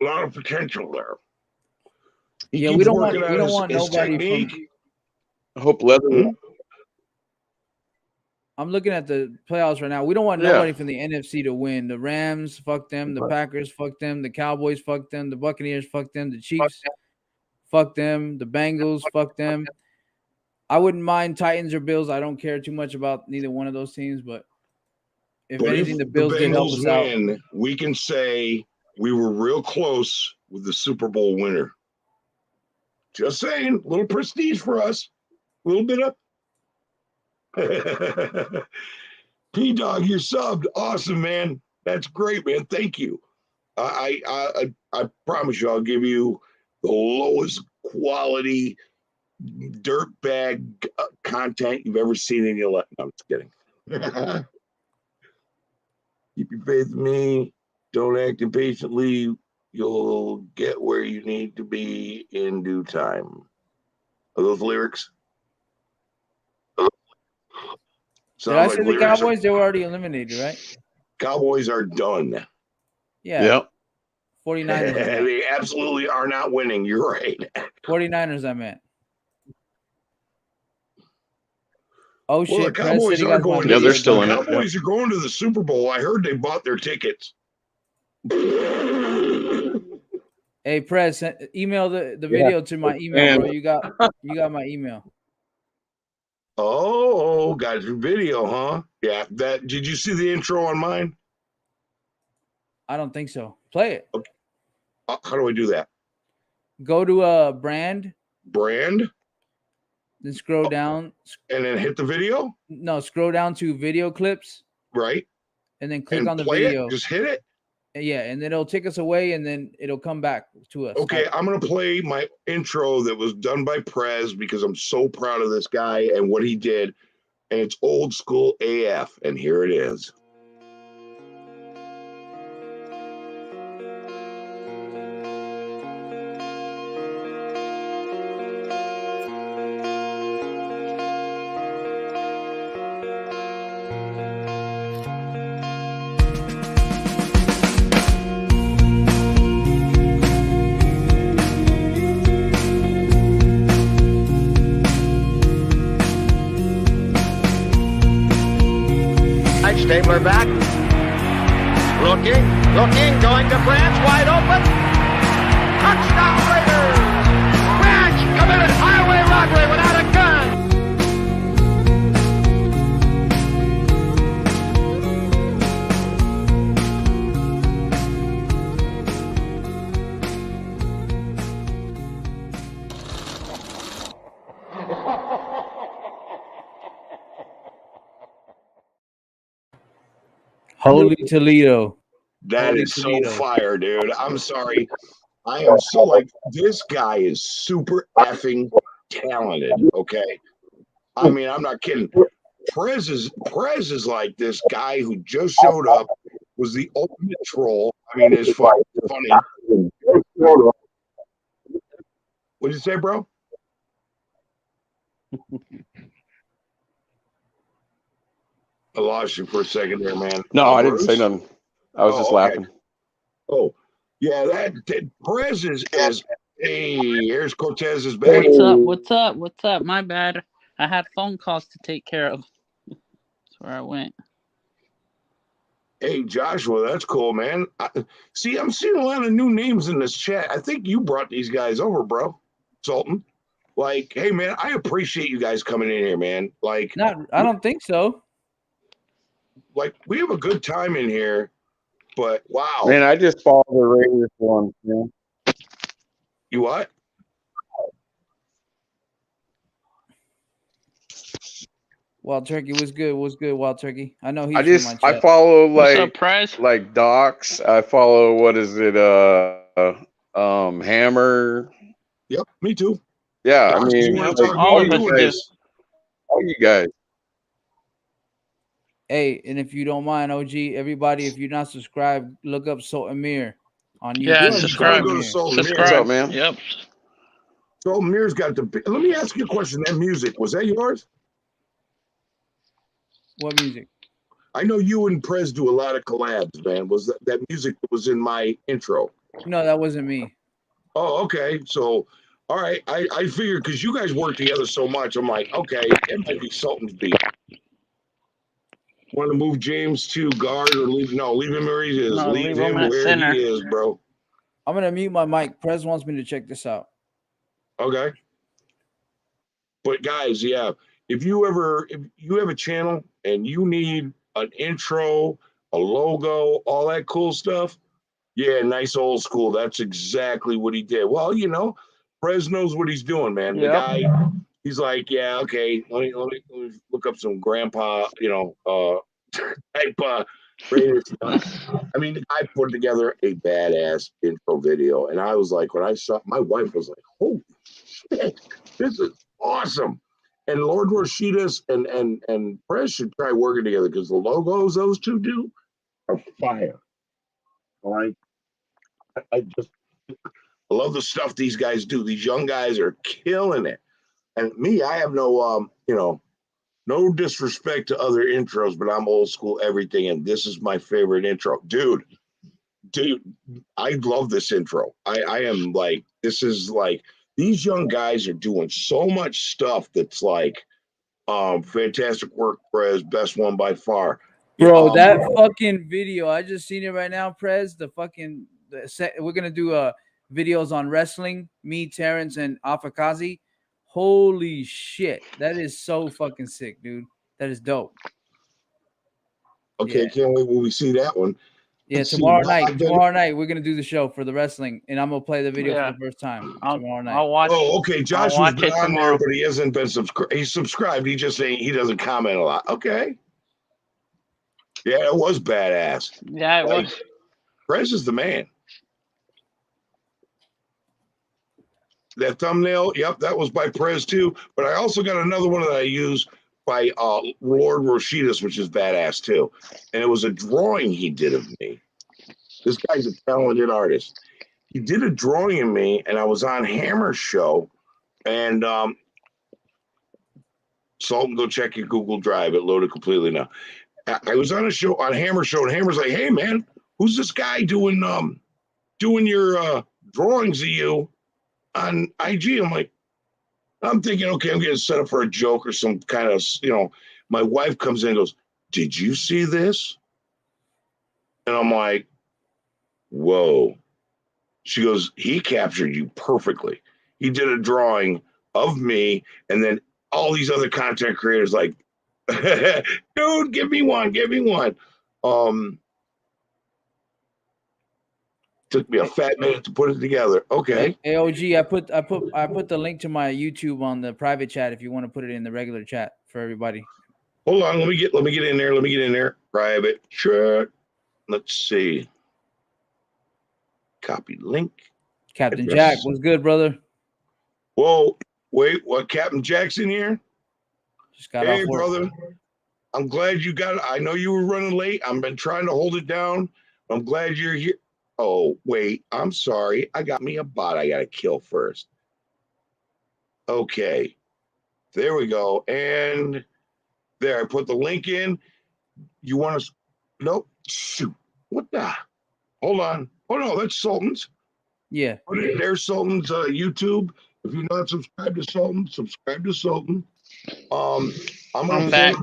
a lot of potential there. Yeah, we don't want nobody technique. from. I hope Leather. I'm looking at the playoffs right now. We don't want nobody from the NFC to win. The Rams, fuck them. The Packers, fuck them. The Cowboys, fuck them. The Buccaneers, fuck them. The Chiefs, fuck them. The Bengals, fuck them. I wouldn't mind Titans or Bills. I don't care too much about neither one of those teams, but if anything, the Bills did help us out. We can say we were real close with the Super Bowl winner. Just saying, a little prestige for us. A little bit of P-Dog, you're subbed. Awesome, man. That's great, man. Thank you. I promise you I'll give you the lowest quality dirtbag content you've ever seen in your life. No, I'm just kidding. Keep your faith in me. Don't act impatiently. You'll get where you need to be in due time. Are those lyrics? Did I say the Cowboys? They were already eliminated, right? Cowboys are done. Yeah. Yep. 49ers. They absolutely are not winning. You're right. 49ers, I meant. Oh, well, shit. The Cowboys are going. Yeah, they're still in it. Cowboys are going to the Super Bowl. I heard they bought their tickets. Hey, Prez, email the video to my email, bro. You got my email. Oh, got your video, huh? Yeah. Did you see the intro on mine? I don't think so. Play it. Okay. How do I do that? Go to brand. Brand. Then scroll down. And then hit the video? No, scroll down to video clips. Right. And then click on the video. Just hit it. Yeah, and then it'll take us away, and then it'll come back to us. Okay, I'm going to play my intro that was done by Prez because I'm so proud of this guy and what he did. And it's old school AF. And here it is. Stabler back. Looking, going to France, wide open. Touchdown Raiders! Branch committed highway robbery without a gun. Holy Toledo. That is so fire, dude. I'm sorry. I am so like, this guy is super effing talented. Okay. I mean, I'm not kidding. Prez is like this guy who just showed up, was the ultimate troll. I mean, it's funny. What'd you say, bro? I lost you for a second there, man. No, I didn't say nothing. I was just laughing. Oh, yeah, that Perez is Hey, here's Cortez's back. What's up? What's up? What's up? My bad. I had phone calls to take care of. That's where I went. Hey, Joshua, that's cool, man. See, I'm seeing a lot of new names in this chat. I think you brought these guys over, bro. Sultan. Like, hey, man, I appreciate you guys coming in here, man. Like, I don't think so. Like, we have a good time in here, but wow. Man, I just follow the Raiders one, man. You what? Wild Turkey was good. Was good, Wild Turkey. I know he's from my chat. I follow What's up, Prez? like Docs. I follow what is it? Hammer. Yep, me too. Yeah, Docs, I mean, you want to like, talk all about of us doing do. this? all you guys. Hey, and if you don't mind, OG, everybody, if you're not subscribed, look up Sultan Mir on YouTube. Yeah, Good. subscribe. Go to Sultan Mir. Subscribe. What's up, man? Yep. Sultan Mir's got the. Let me ask you a question. That music, was that yours? What music? I know you and Prez do a lot of collabs, man. Was that music that was in my intro? No, that wasn't me. Oh, okay. So, all right. I figured because you guys work together so much, I'm like, okay, it might be Sultan's beat. Want to move James to guard or leave? No, leave him where he is. No, leave leave him him at where center. he is, bro. I'm gonna mute my mic. Prez wants me to check this out. Okay. But guys, yeah, if you have a channel and you need an intro, a logo, all that cool stuff, yeah, nice old school. That's exactly what he did. Well, Prez knows what he's doing, man. Yep. The guy, he's like, yeah, okay, let me look up some grandpa, type Raiders stuff. I mean, the guy put together a badass intro video, and I was like, when I saw, my wife was like, holy shit, this is awesome. And Lord Roshidas and Press should try working together because the logos those two do are fire. Like, I love the stuff these guys do. These young guys are killing it. And me, I have no no disrespect to other intros, but I'm old school everything, and this is my favorite intro. Dude, I love this intro. I am like, this is like, these young guys are doing so much stuff that's like, fantastic work, Prez, best one by far. Bro, that fucking video, I just seen it right now, Prez. We're gonna do videos on wrestling, me, Terrence, and Afakazi. Holy shit, that is so fucking sick, dude. That is dope. Okay, can't wait when we see that one. Yeah, tomorrow night we're gonna do the show for the wrestling, and I'm gonna play the video for the first time tomorrow night. I'll watch. Oh, okay. Joshua's been on tomorrow. there, but he hasn't been subscribed. He's subscribed. He just saying he doesn't comment a lot. Okay. Yeah, it was badass. Yeah, it was. Prez is the man. That thumbnail, yep, that was by Prez too. But I also got another one that I use by Lord Roshidas, which is badass too. And it was a drawing he did of me. This guy's a talented artist. He did a drawing of me, and I was on Hammer's show. And Sultan, go check your Google Drive. It loaded completely now. I was on a show, on Hammer's show, and Hammer's like, hey man, who's this guy doing your drawings of you on IG? I'm thinking, okay, I'm getting set up for a joke or some kind of, my wife comes in and goes, did you see this? And I'm like, whoa. She goes, he captured you perfectly. He did a drawing of me, and then all these other content creators like, dude, give me one. Took me a fat minute to put it together. Okay. AOG, I put the link to my YouTube on the private chat if you want to put it in the regular chat for everybody. Hold on, let me get in there. Private chat. Let's see. Copy link. Captain Jack, what's good, brother? Whoa, wait, what? Captain Jackson here? Just got off work. Brother. I'm glad you got it. I know you were running late. I've been trying to hold it down. I'm glad you're here. Oh, wait, I'm sorry. I got me a bot I got to kill first. Okay, there we go. And there, I put the link in. You want to? Nope. Shoot. What the? Hold on. Oh, no, that's Sultan's. Yeah. Put it there, Sultan's YouTube. If you're not subscribed to Sultan, subscribe to Sultan. I'm I'm back.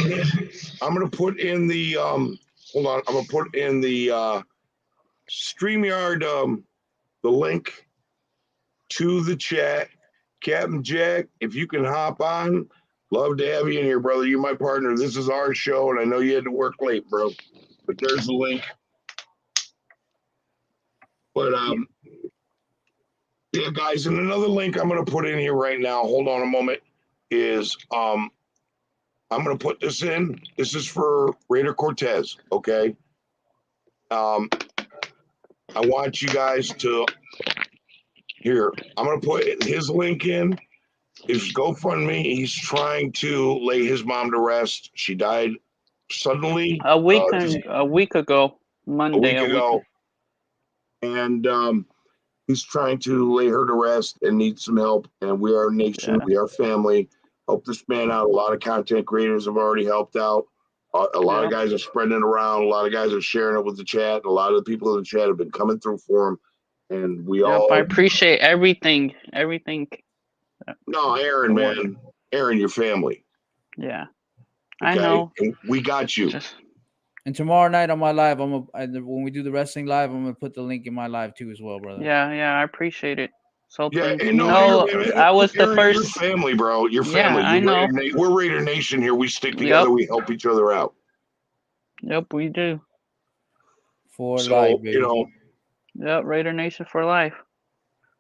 gonna put in the hold on. I'm gonna put in the StreamYard the link to the chat. Captain Jack, if you can hop on, love to have you in here, brother. You're my partner. This is our show, and I know you had to work late, bro. But there's the link. But yeah, guys, and another link I'm gonna put in here right now. Hold on a moment. Is I'm gonna put this in. This is for Raider Cortez, okay? I want you guys to here. I'm gonna put his link in. His GoFundMe. He's trying to lay his mom to rest. She died suddenly A week ago, Monday. a week ago, and he's trying to lay her to rest and needs some help. And we are a nation. Yeah. We are family. Help this man out. A lot of content creators have already helped out. A lot of guys are spreading it around. A lot of guys are sharing it with the chat. A lot of the people in the chat have been coming through for him. And we all. I appreciate everything. No, Aaron, man. Aaron, your family. Yeah. Okay? I know. And we got you. And tomorrow night on my live, when we do the wrestling live, I'm gonna put the link in my live too as well, brother. Yeah, I appreciate it. So Yeah, you know, I was the Aaron, first. Your family, bro. Your family. Yeah, I know. We're Raider Nation here. We stick together. We help each other out. Yep, we do. For life, baby. You know. Yep, Raider Nation for life.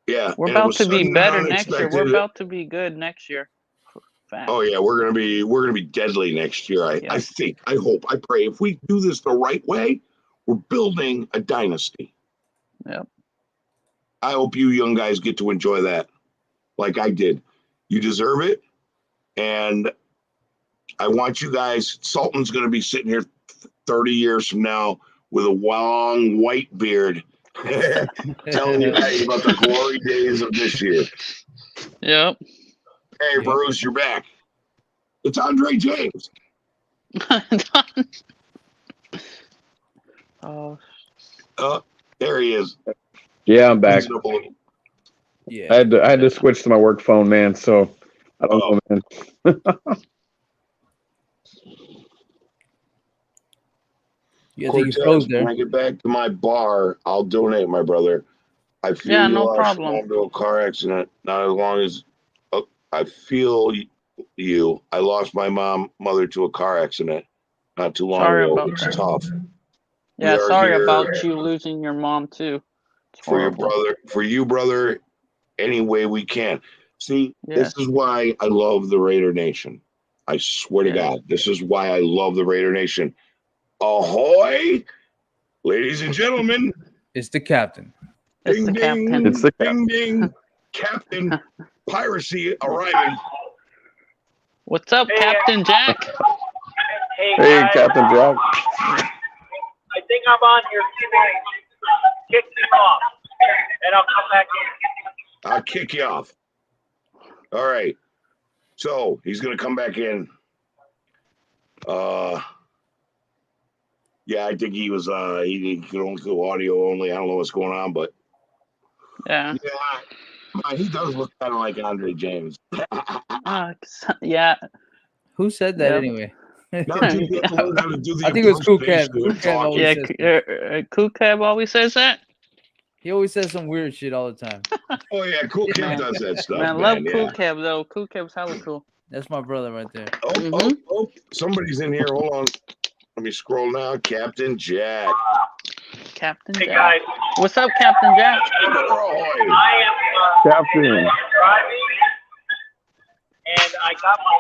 Yeah, we're about to be better next year. We're about to be good next year. Oh yeah, we're gonna be deadly next year. I think, I hope, I pray. If we do this the right way, we're building a dynasty. Yep. I hope you young guys get to enjoy that, like I did. You deserve it, and I want you guys. Sultan's gonna be sitting here 30 years from now with a long white beard, telling you guys about the glory days of this year. Yep. Hey, Bruce, you're back. It's Andre James. Oh, there he is. Yeah, I'm back. Yeah, I had to switch to my work phone, man. So I don't know, man. Yeah, I think you froze there. When I get back to my bar, I'll donate, my brother. I feel no lost problem. into a car accident. Not as long as I feel you. I lost my mother to a car accident not too long ago. It's tough. Yeah, sorry about you losing your mom too. It's for horrible. you, brother, any way we can. See, this is why I love the Raider Nation. I swear to God, this is why I love the Raider Nation. Ahoy, ladies and gentlemen. It's the captain. Ding, It's the ding, captain. It's the ding, ding. Captain Piracy arriving. What's up, Captain Jack? Hey, Captain Jack. I think I'm on your kick me off, and I'll come back in. I'll kick you off. All right. So he's gonna come back in. Yeah, I think he was he could only do audio only. I don't know what's going on, but he does look kind of like Andre James. Yeah. Who said that anyway? No, dude, you have to learn how to do the I think it was Cool Kev. Cool Kev always says that. He always says some weird shit all the time. Oh yeah, Cool Kev does that stuff. Man, I love Cool Kev though. Cool Kev's hella cool. That's my brother right there. Oh, somebody's in here. Hold on. Let me scroll now. Captain Jack. Captain Jack. Guys. What's up, Captain Jack? I am Captain. driving, and I got my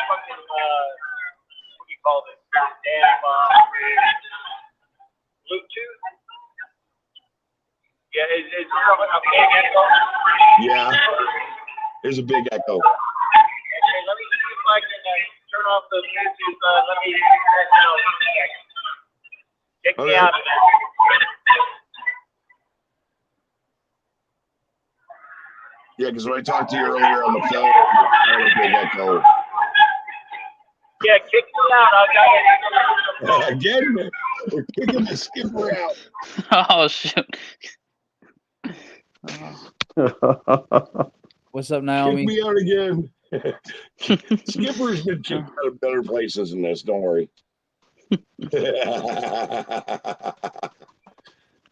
fucking what do you call this? Damn Bluetooth. Yeah, is there a big echo? Yeah, there's a big echo. Okay, let me see if I can turn off the Bluetooth. Let me check out. Check me out of that. Yeah, because when I talked to you earlier on the phone, I had a big echo. Yeah, kick me out. I got it. Again, we're kicking the skipper out. Oh, shoot. What's up, Kick Naomi? me out again. Skipper's been kicked out of better places than this. Don't worry.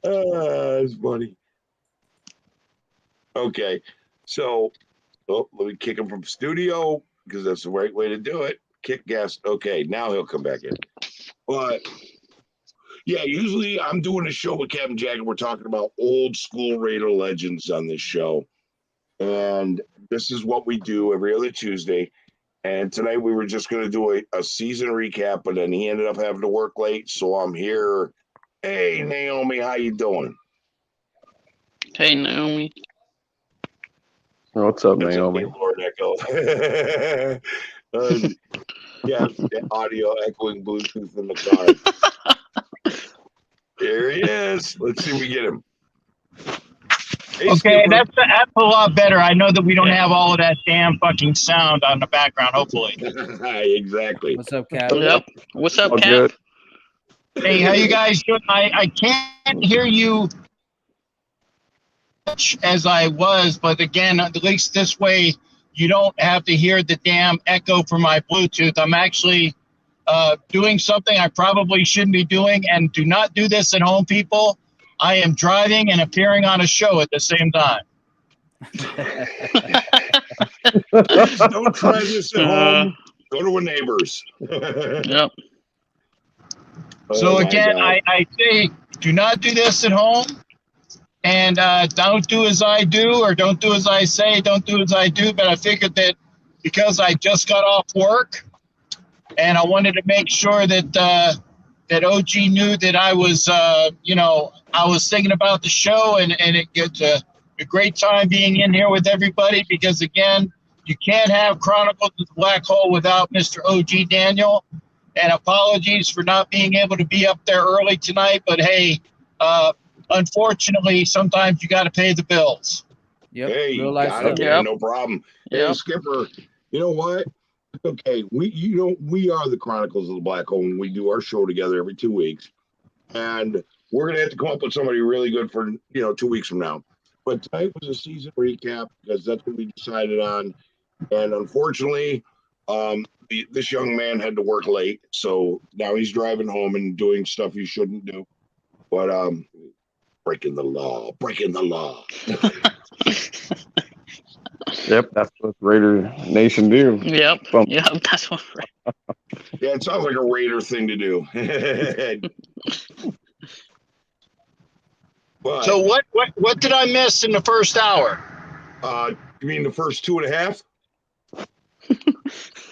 It's funny. Okay, so let me kick him from studio because that's the right way to do it. Kick guest. Okay, now he'll come back in. But yeah, usually I'm doing a show with Captain Jack and we're talking about old school Raider legends on this show. And this is what we do every other Tuesday. And tonight we were just going to do a season recap, but then he ended up having to work late, so I'm here. Hey, Naomi, how you doing? Hey, Naomi. What's up, It's Naomi? okay, Lord Echo. Yeah, the audio echoing Bluetooth in the car. There he is. Let's see if we get him. Hey, Okay, Skipper. that's a lot better. I know that we don't have all of that damn fucking sound on the background, hopefully. Exactly. What's up, Cap? Yep. What's up, All Cap? good. Hey, how you guys doing? I can't hear you as I was, but again, at least this way, you don't have to hear the damn echo from my Bluetooth. I'm actually doing something I probably shouldn't be doing, and do not do this at home, people. I am driving and appearing on a show at the same time. Kids, don't try this at home. Go to a neighbor's. Yep. So Oh, my again, God. I say do not do this at home, and don't do as I do, or don't do as I say, don't do as I do. But I figured that because I just got off work, and I wanted to make sure that that OG knew that I was, I was thinking about the show, and it gets a great time being in here with everybody, because again, you can't have Chronicles of the Black Hole without Mr. OG Daniel. And apologies for not being able to be up there early tonight, but hey, unfortunately, sometimes you got to pay the bills. Yep. Hey, Real life got stuff. it, man. No problem. Hey, Yep. Skipper, you know what? Okay, we are the Chronicles of the Black Hole, and we do our show together every 2 weeks. And we're going to have to come up with somebody really good for, 2 weeks from now. But tonight was a season recap because that's what we decided on. And unfortunately, this young man had to work late, so now he's driving home and doing stuff he shouldn't do. But breaking the law. Yep, that's what Raider Nation do. Yep. Yep. That's what. Yeah, it sounds like a Raider thing to do. But, So what did I miss in the first hour? you mean the first 2.5?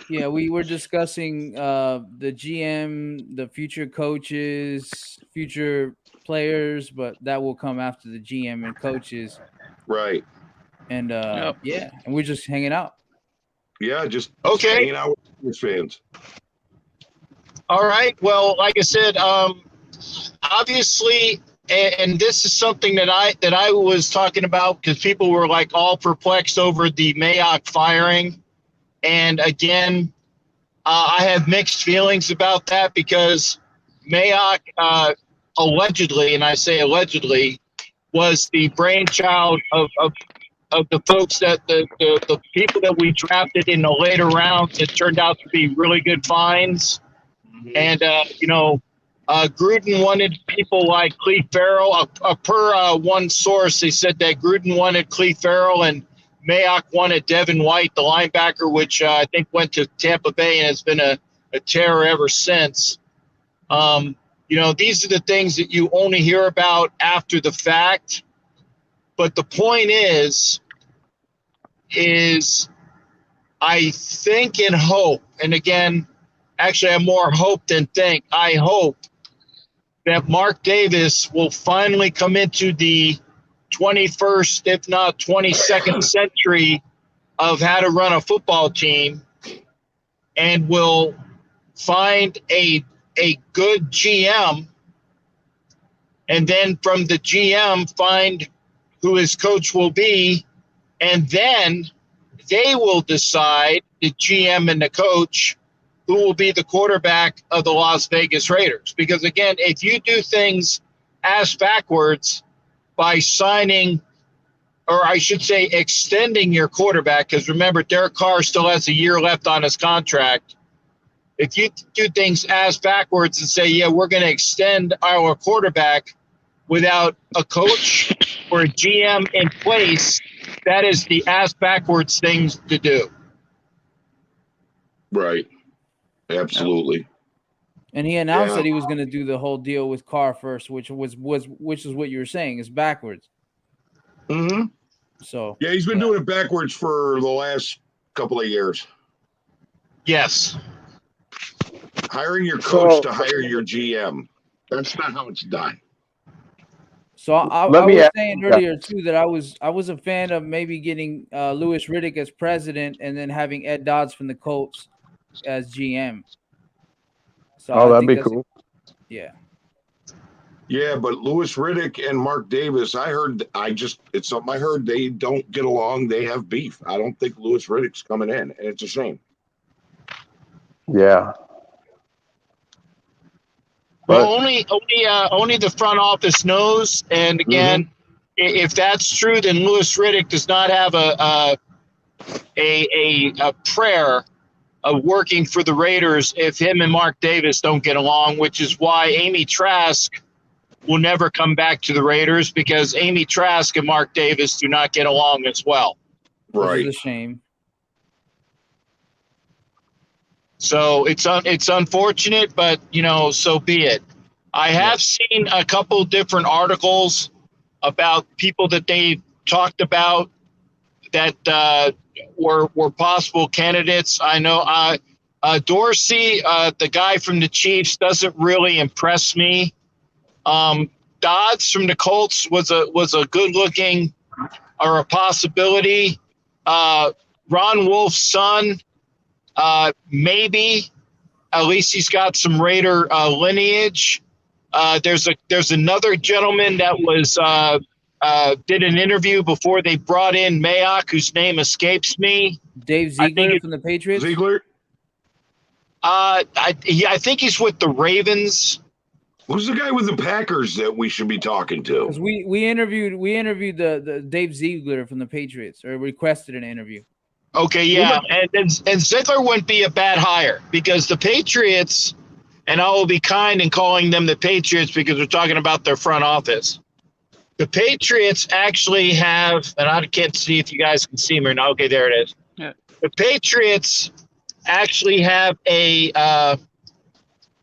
Yeah, we were discussing the GM, the future coaches, future players, but that will come after the GM and coaches. Right. And Yep. yeah, and we're just hanging out. Yeah, just Okay. hanging out with fans. All right. Well, like I said, obviously, and this is something that I was talking about because people were like all perplexed over the Mayock firing. And again, I have mixed feelings about that because Mayock allegedly, and I say allegedly, was the brainchild of the folks that the people that we drafted in the later rounds that turned out to be really good finds. And, Gruden wanted people like Cleve Farrell. Per one source, they said that Gruden wanted Cleve Farrell and Mayock wanted Devin White, the linebacker, which I think went to Tampa Bay and has been a terror ever since. These are the things that you only hear about after the fact. But the point is I think and hope, and again, actually, I have more hope than think. I hope that Mark Davis will finally come into the 21st, if not 22nd century of how to run a football team, and will find a good GM, and then from the GM find who his coach will be, and then they will decide, the GM and the coach, who will be the quarterback of the Las Vegas Raiders. Because again, if you do things ass backwards by signing or I should say extending your quarterback, because remember, Derek Carr still has a year left on his contract. If you do things ass backwards and say, yeah, we're going to extend our quarterback without a coach or a GM in place, that is the ass backwards things to do. Right. Absolutely. And he announced that he was going to do the whole deal with Carr first, which is what you were saying is backwards. Mm-hmm. So yeah, he's been doing it backwards for the last couple of years. Yes. Hiring your coach to hire your GM. That's not how it's done. So I was saying earlier too that I was a fan of maybe getting Louis Riddick as president and then having Ed Dodds from the Colts as GM. So that'd be cool. Yeah. Yeah, but Louis Riddick and Mark Davis, it's something I heard, they don't get along. They have beef. I don't think Louis Riddick's coming in, and it's a shame. Yeah. Well, only the front office knows. And again, if that's true, then Louis Riddick does not have a prayer of working for the Raiders if him and Mark Davis don't get along, which is why Amy Trask will never come back to the Raiders, because Amy Trask and Mark Davis do not get along as well. Right. Which is a shame. So it's unfortunate, but so be it. I have seen a couple different articles about people that they talked about that were possible candidates. I know Dorsey, the guy from the Chiefs, doesn't really impress me. Dodds from the Colts was a good looking or a possibility. Ron Wolf's son, maybe. At least he's got some Raider lineage. There's another gentleman that was did an interview before they brought in Mayock, whose name escapes me. Dave Ziegler from the Patriots. Ziegler. I think he's with the Ravens. Who's the guy with the Packers that we should be talking to? Because we interviewed the Dave Ziegler from the Patriots, or requested an interview. Okay, yeah, and Ziegler wouldn't be a bad hire, because the Patriots, and I will be kind in calling them the Patriots because we're talking about their front office. The Patriots actually have, and I can't see if you guys can see me or not. Okay, there it is. Yeah. The Patriots actually have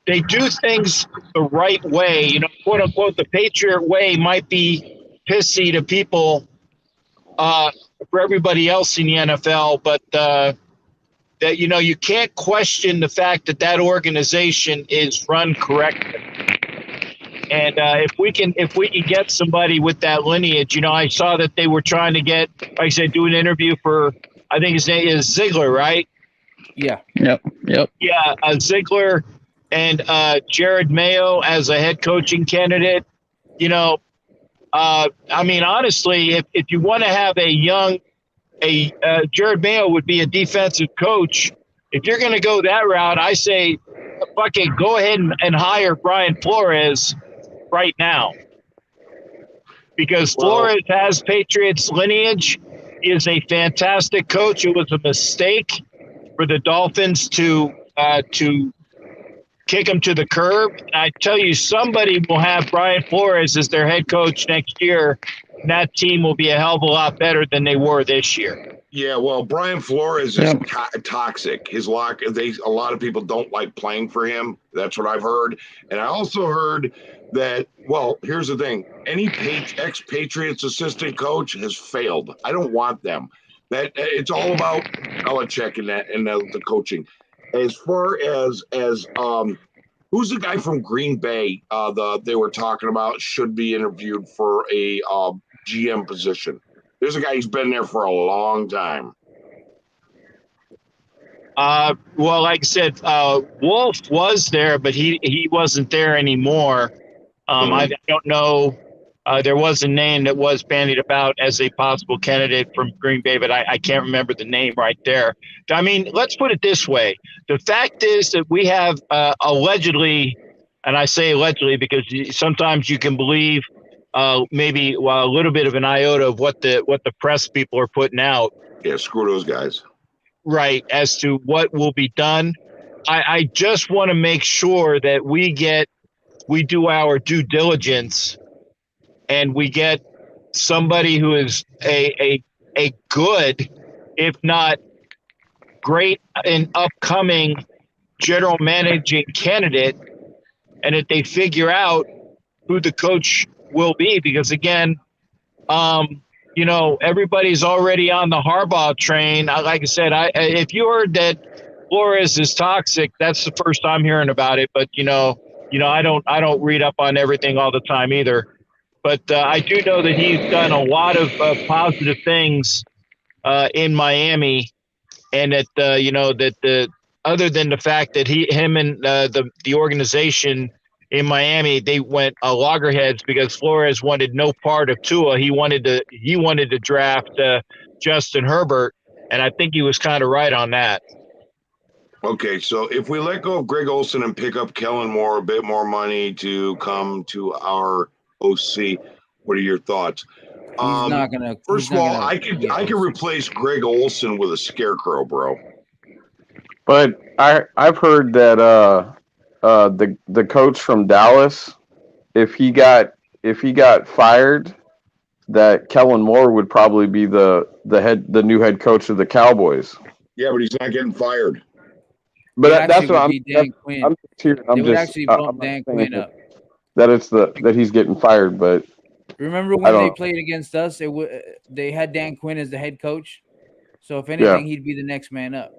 they do things the right way, quote unquote. The Patriot way might be pissy to people, for everybody else in the NFL, but that you can't question the fact that organization is run correctly. And if we can get somebody with that lineage, I saw that they were trying to get, like I said, do an interview for, I think his name is Ziegler, right? Yeah. Yep. Yeah, Ziegler and Jared Mayo as a head coaching candidate. I mean, honestly, if you want to have Jared Mayo would be a defensive coach. If you're going to go that route, I say, fucking go ahead and hire Brian Flores right now, because Flores has Patriots lineage. He is a fantastic coach. It was a mistake for the Dolphins to kick him to the curb. I tell you, somebody will have Brian Flores as their head coach next year, and that team will be a hell of a lot better than they were this year. Yeah, well, Brian Flores is toxic. A lot of people don't like playing for him. That's what I've heard. And I also heard that, well, here's the thing. Any ex-Patriots assistant coach has failed. I don't want them. That it's all about Belichick and the coaching. As far as who's the guy from Green Bay they were talking about should be interviewed for a GM position? There's a guy who's been there for a long time. Well, like I said, Wolf was there, but he wasn't there anymore. I don't know. There was a name that was bandied about as a possible candidate from Green Bay, but I can't remember the name right there. I mean, let's put it this way. The fact is that we have allegedly, and I say allegedly because sometimes you can believe maybe a little bit of an iota of what the press people are putting out. Yeah, screw those guys. Right, as to what will be done. I just want to make sure that we do our due diligence, and we get somebody who is a good, if not great, and upcoming general managing candidate, and that they figure out who the coach will be. Because again, everybody's already on the Harbaugh train. Like I said, if you heard that Flores is toxic, that's the first I'm hearing about it. But I don't read up on everything all the time either. But I do know that he's done a lot of positive things in Miami, and that that the other than the fact that him and the organization in Miami, they went loggerheads because Flores wanted no part of Tua. He wanted to draft Justin Herbert, and I think he was kind of right on that. Okay, so if we let go of Greg Olson and pick up Kellen Moore, a bit more money to come to our OC, what are your thoughts? He's not gonna. First of all, I could replace Greg Olson with a scarecrow, bro. But I've heard that the coach from Dallas, if he got fired, that Kellen Moore would probably be the new head coach of the Cowboys. Yeah, but he's not getting fired. But that's what I'm would actually bump Dan Quinn up. That he's getting fired, but remember when they played against us? They had Dan Quinn as the head coach, so if anything, he'd be the next man up.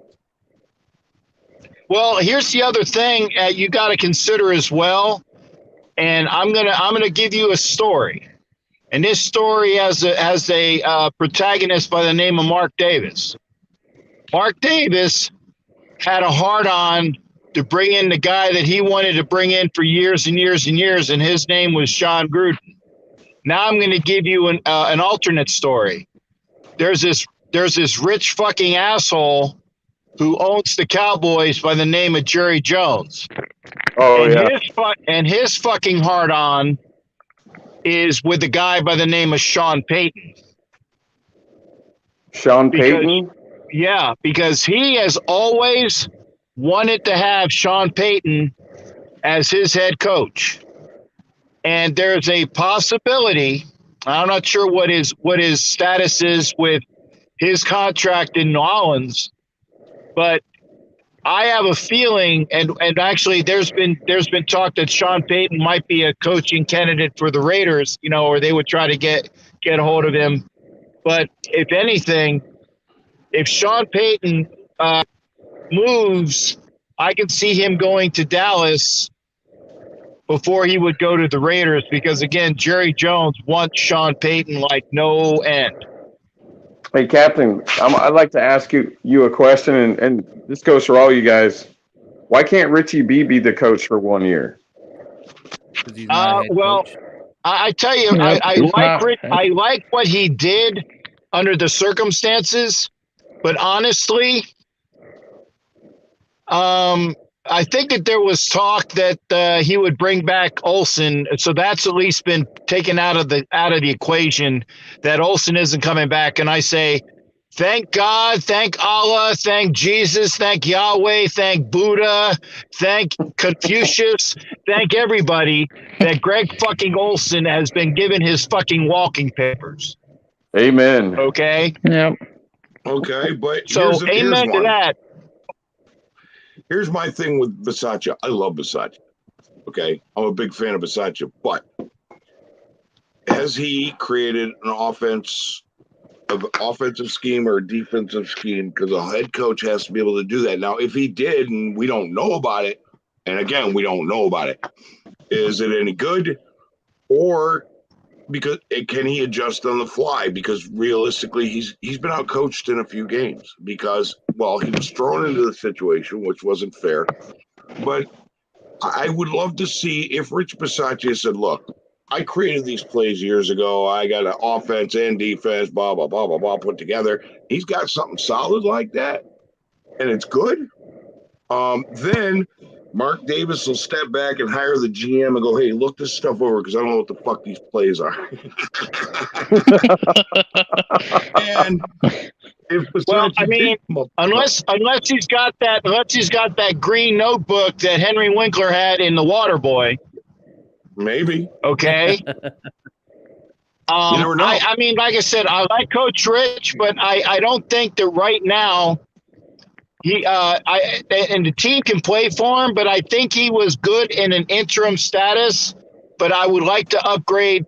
Well, here's the other thing you got to consider as well, and I'm gonna give you a story, and this story has a protagonist by the name of Mark Davis. Mark Davis had a hard-on to bring in the guy that he wanted to bring in for years and years and years, and his name was Sean Gruden. Now I'm going to give you an alternate story. There's this rich fucking asshole who owns the Cowboys by the name of Jerry Jones. Oh, and his fucking hard-on is with a guy by the name of Sean Payton. Sean Payton? Yeah, because he has always wanted to have Sean Payton as his head coach. And there's a possibility, I'm not sure what his status is with his contract in New Orleans, but I have a feeling, and actually there's been talk that Sean Payton might be a coaching candidate for the Raiders, or they would try to get a hold of him. But if anything, if Sean Payton moves, I could see him going to Dallas before he would go to the Raiders, because again, Jerry Jones wants Sean Payton like no end. Hey, Captain, I'd like to ask you a question, and this goes for all you guys. Why can't Richie B be the coach for 1 year? Well, I tell you, I like what he did under the circumstances, but honestly, I think that there was talk that he would bring back Olsen, so that's at least been taken out of the equation. That Olsen isn't coming back, and I say, thank God, thank Allah, thank Jesus, thank Yahweh, thank Buddha, thank Confucius, thank everybody that Greg fucking Olsen has been given his fucking walking papers. Amen. Okay. Yep. Okay, but so amen to that. Here's my thing with Bisaccia. I love Bisaccia. Okay, I'm a big fan of Bisaccia, but has he created an offensive scheme or a defensive scheme? Because a head coach has to be able to do that. Now, if he did, and we don't know about it, and again, we don't know about it, is it any good? Or because can he adjust on the fly? Because realistically, he's been out coached in a few games because, well, he was thrown into the situation, which wasn't fair. But I would love to see if Rich Bisaccia said, look, I created these plays years ago. I got an offense and defense, blah, blah, blah, blah, blah, put together. He's got something solid like that, and it's good. Then Mark Davis will step back and hire the GM and go, "Hey, look this stuff over because I don't know what the fuck these plays are." And if Well, I Versace mean, did, unless he's got that green notebook that Henry Winkler had in The Waterboy. maybe. Okay. You never know. I mean, like I said, I like Coach Rich, but I don't think that right now and the team can play for him, but I think he was good in an interim status. But I would like to upgrade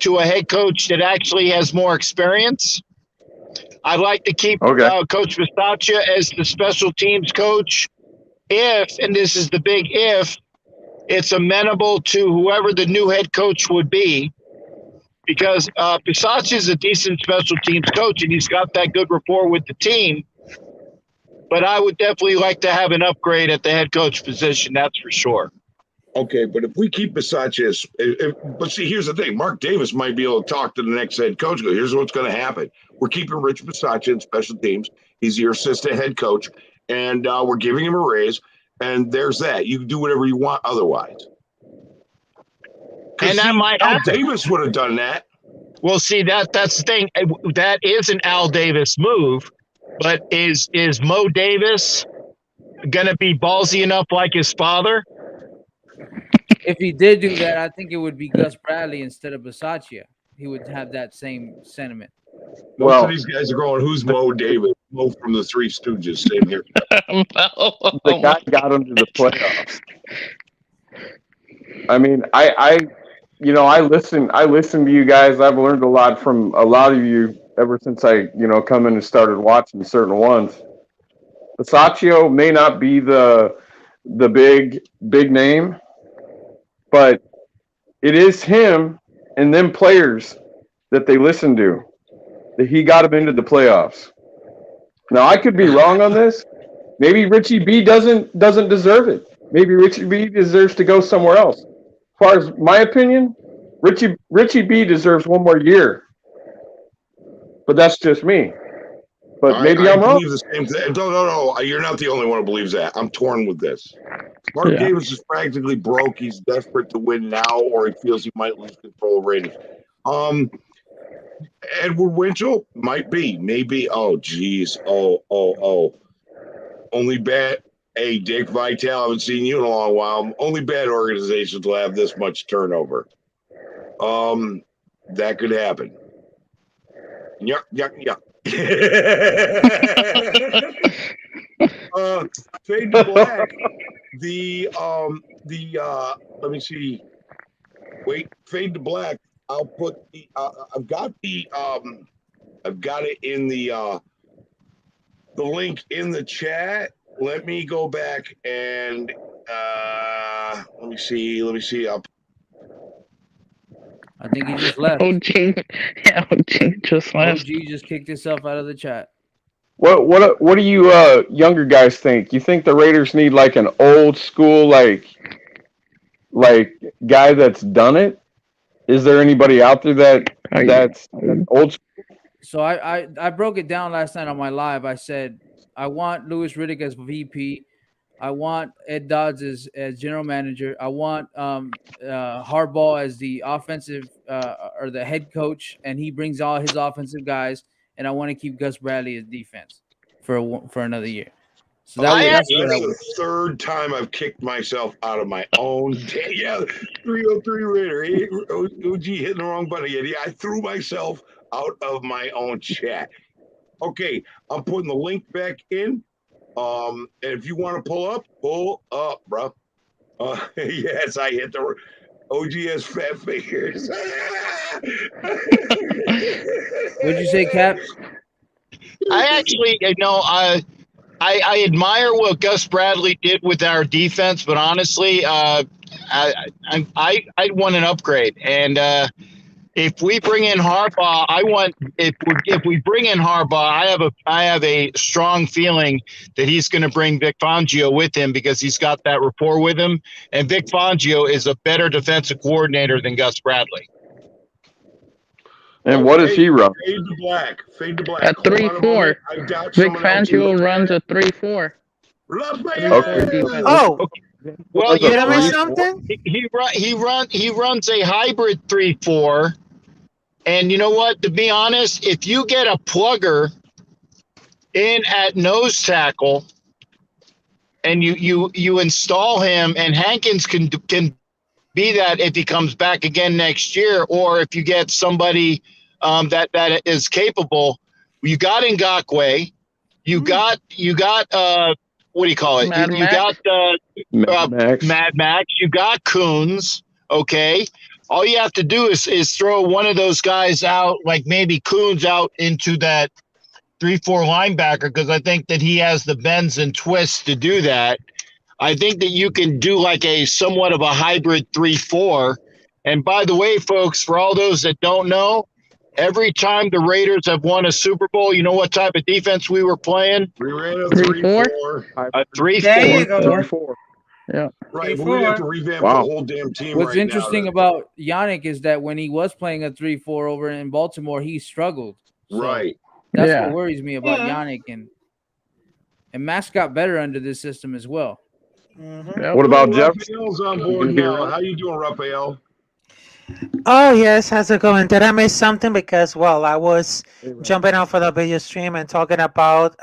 to a head coach that actually has more experience. I'd like to keep Coach Bisaccia as the special teams coach if, and this is the big if, it's amenable to whoever the new head coach would be. Because Bisaccia is a decent special teams coach, and he's got that good rapport with the team. But I would definitely like to have an upgrade at the head coach position, that's for sure. Okay, but if we keep Bisaccia, but see, here's the thing. Mark Davis might be able to talk to the next head coach. Go, here's what's going to happen. We're keeping Rich Bisaccia in special teams. He's your assistant head coach, and we're giving him a raise. And there's that. You can do whatever you want otherwise. And that might Al happen. Davis would have done that. Well, see, that's the thing. That is an Al Davis move. But is Mo Davis going to be ballsy enough like his father? If he did do that, I think it would be Gus Bradley instead of Bisaccia. He would have that same sentiment. Most of these guys are going, "Who's Mo Davis?" Mo from the Three Stooges, same here. The guy got him to the playoffs. I mean, I listen to you guys. I've learned a lot from a lot of you ever since I, come in and started watching certain ones. Bisaccia may not be the big name, but it is him and them players that they listen to. That he got him into the playoffs. Now I could be wrong on this. Maybe Richie B doesn't deserve it. Maybe Richie B deserves to go somewhere else. As far as my opinion, Richie B deserves one more year. But that's just me. But maybe I'm wrong. I believe the same thing. No. You're not the only one who believes that. I'm torn with this. Mark Davis is practically broke. He's desperate to win now, or he feels he might lose control of Raiders. Edward Winchell might be, maybe. Oh, geez. Oh. Only bad. Hey, Dick Vitale, I haven't seen you in a long while. Only bad organizations will have this much turnover. That could happen. Yuck. Fade to black. Let me see. Wait, fade to black. I'll put the. I've got it in the link in the chat. Let me go back and let me see. I think he just left. OG just left. OG just kicked himself out of the chat. What do you younger guys think? You think the Raiders need like an old school like guy that's done it? Is there anybody out there that's old school? So I broke it down last night on my live. I said I want Louis Riddick as VP. I want Ed Dodds as general manager. I want Harbaugh as the offensive or the head coach, and he brings all his offensive guys. And I want to keep Gus Bradley as defense for another year. So that's the third time I've kicked myself out of my own. 303 Raider. OG hitting the wrong button again. Yeah, I threw myself out of my own chat. Okay, I'm putting the link back in. And if you want to pull up, bro. Yes, I hit the OGS fat fingers. What'd you say, Cap? I actually, I admire what Gus Bradley did with our defense, but honestly, I'd want an upgrade. And if we bring in Harbaugh, if we bring in Harbaugh, I have a strong feeling that he's going to bring Vic Fangio with him because he's got that rapport with him. And Vic Fangio is a better defensive coordinator than Gus Bradley. And what does he run? Fade to black. At 3-4. Vic Fangio runs a 3-4. Oh, Well, you As a know Tell me what? 3-4? something. He runs a hybrid 3-4, and you know what? To be honest, if you get a plugger in at nose tackle, and you install him, and Hankins can be that if he comes back again next year, or if you get somebody that is capable. You got Ngakwe, you got what do you call it? Mad You got Max. Mad Max. Mad Max. You got Coons. Okay, all you have to do is throw one of those guys out, like maybe Coons out into that 3-4 linebacker, because I think that he has the bends and twists to do that. I think that you can do like a somewhat of a hybrid 3-4. And by the way, folks, for all those that don't know, every time the Raiders have won a Super Bowl, you know what type of defense we were playing? We ran a 3-4. 3-4. A 3-4. There you go. 3-4. Yeah. Right, but we'd have to 3-4. revamp Wow. the whole damn team What's right interesting now. about Yannick is that when he was playing a 3-4 over in Baltimore, he struggled. So Right. that's Yeah. what worries me about Yeah. Yannick, and Max got better under this system as well. Mm-hmm. Yep. What about Jeff? Raphael's on You board can hear now. us? How you doing, Raphael? Oh yes, how's it going? Did I miss something? Because well, I was Hey, Rap. jumping on for the video stream and talking about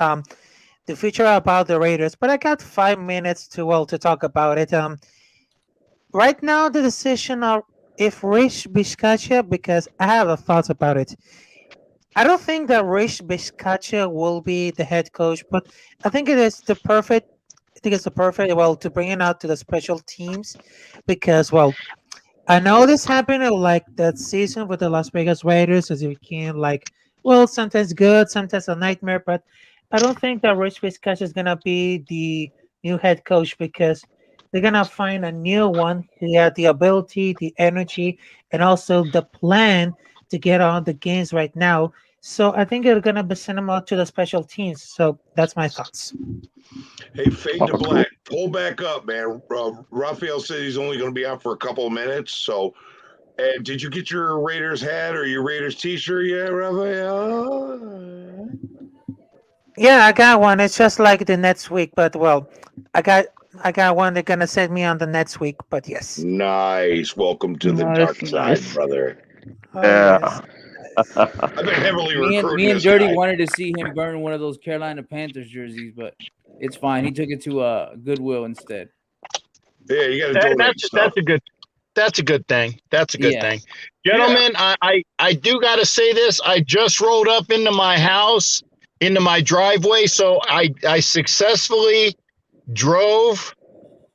the future about the Raiders, but I got 5 minutes to talk about it. Right now the decision of if Rich Biscaccia, because I have a thoughts about it. I don't think that Rich Biscaccia will be the head coach, but I think it is the perfect. I think it's the perfect to bring it out to the special teams, because I know this happened like that season with the Las Vegas Raiders, as it became like, sometimes good, sometimes a nightmare. But I don't think that Rich Biscaccia is gonna be the new head coach, because they're gonna find a new one. He had the ability, the energy, and also the plan to get on the games right now. So I think they're gonna be sending him out to the special teams. So that's my thoughts. Hey, Fade to Black, pull back up, man. Raphael said he's only going to be out for a couple of minutes. So, did you get your Raiders hat or your Raiders T-shirt yet, Raphael? Yeah, I got one. It's just like the next week, but I got one. They're gonna send me on the next week, but yes. Nice. Welcome to the dark side, brother. Oh, Yeah. yes. I've been heavily Me recruiting and this Dirty guy. wanted to see him burn one of those Carolina Panthers jerseys, but it's fine. He took it to Goodwill instead. Yeah, you got to donate stuff. That's a good thing. That's a good Yeah. thing. Gentlemen, I do got to say this. I just rolled up into my house, into my driveway. So I successfully drove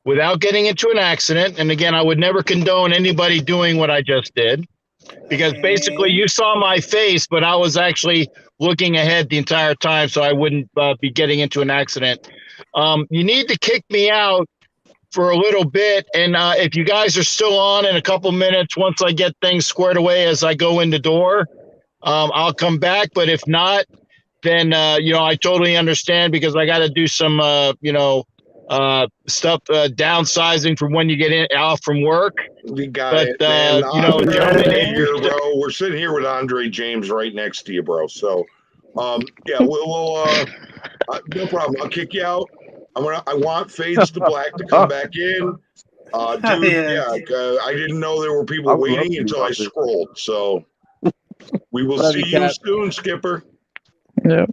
without getting into an accident. And again, I would never condone anybody doing what I just did, because basically you saw my face, but I was actually looking ahead the entire time, so I wouldn't be getting into an accident. You need to kick me out for a little bit, and if you guys are still on in a couple minutes, once I get things squared away as I go in the door, I'll come back. But if not, then I totally understand, because I got to do some stuff, downsizing from when you get off from work. You got But it, man. gentlemen, Andre here, bro. We're sitting here with Andre James right next to you, bro. So, yeah, we'll no problem. I'll kick you out. I want Fades to Black to come back in. Dude, Yeah. I didn't know there were I people would love waiting to until be I out there. scrolled. So, we will Love see you, you Cap. soon, Skipper. Yep.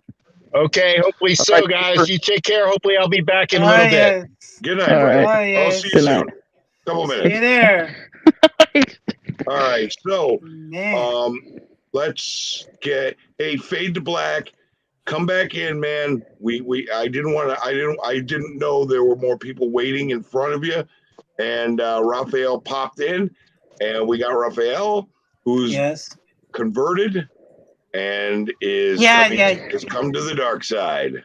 okay, hopefully so, right, guys. You take care. Hopefully I'll be back in a Oh little bit. yes. Good night, All brother. right. Oh I'll yes. see you Good soon. night. Couple See you minutes. there. All right. So, Man. let's get Fade to Black. Come back in, man. I didn't know there were more people waiting in front of you. And Raphael popped in, and we got Raphael, who's Yes. converted and is has come to the dark side.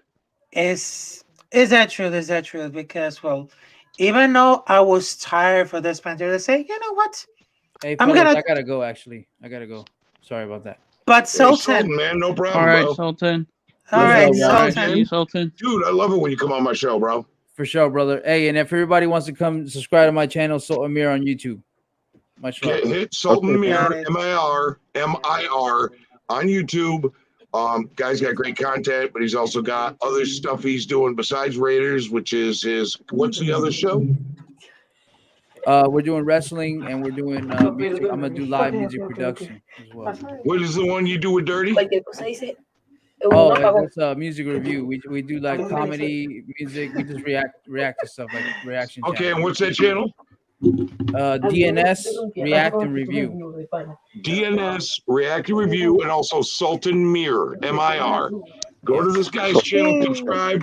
Is that true? Is that true? Because even though I was tired for this Panther to say, you know what? Hey, I'm fellas, gonna. I gotta go. Actually, I gotta go. Sorry about that. But Hey, Sultan. man, no problem, All right, bro. Sultan. All For right, sure, All right, Sultan. see you, Sultan. Dude, I love it when you come on my show, bro. For sure, brother. Hey, and if everybody wants to come subscribe to my channel, Sultan Mir on YouTube. Much love. Hit Sultan Okay. Got Mir, it. MIR on YouTube. Guy's got great content, but he's also got other stuff he's doing besides Raiders, which is his. What's the other show? We're doing wrestling and we're doing music. I'm gonna do live music production as well. What is the one you do with Dirty? Oh, it's a music review. We do like comedy music. We just react to stuff like reaction Okay, channel. and what's that channel? DNS React and Review. DNS React and Review, and also Sultan Mir, MIR. Go to this guy's channel, subscribe.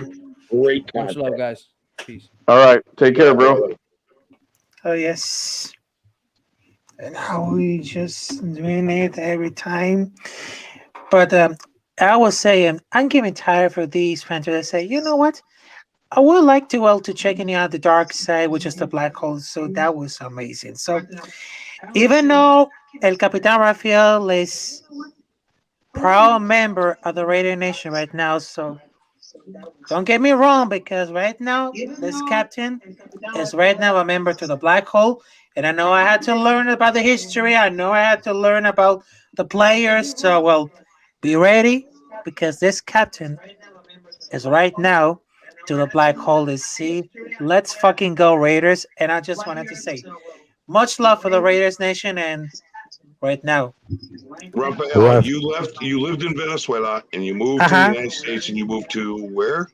Great Much love, content. guys. Peace. All right. Take care, bro. Oh yes. And how we just doing it every time. But I was saying I'm getting tired for these fans that say, you know what? I would like to checking out the dark side, which is the black hole. So that was amazing. So even though El Capitan Rafael is proud member of the Radio Nation right now, so don't get me wrong, because right now this captain is right now a member to the black hole, and I know I had to learn about the history. I know I had to learn about the players. So well, be ready, because this captain is right now to the black hole. Is see, let's fucking go Raiders! And I just wanted to say, much love for the Raiders Nation, and right now, Rafael, you lived in Venezuela and you moved to the United States, and you moved to where?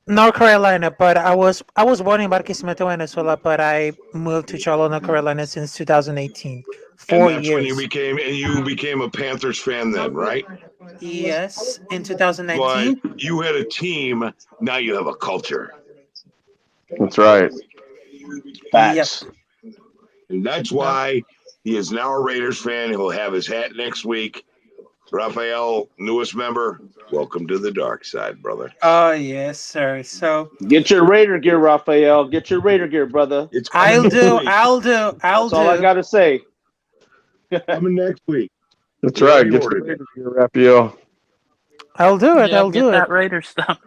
North Carolina, but I was born in Barquisimeto, Venezuela, but I moved to Charlotte, North Carolina since 2018. And that's years. when you became a Panthers fan then, right? Yes, in 2019. But you had a team, now you have a culture. That's right. Facts. Yep. And that's why he is now a Raiders fan. He'll have his hat next week. Rafael, newest member, welcome to the dark side, brother. Oh yes, sir. So get your Raider gear, Rafael. Get your Raider gear, brother. It's I'll do. That's all I gotta say. Coming next week. That's right. Get your Raiders gear, Rafael. I'll do it. Yeah, I'll do get that it. Raider stuff.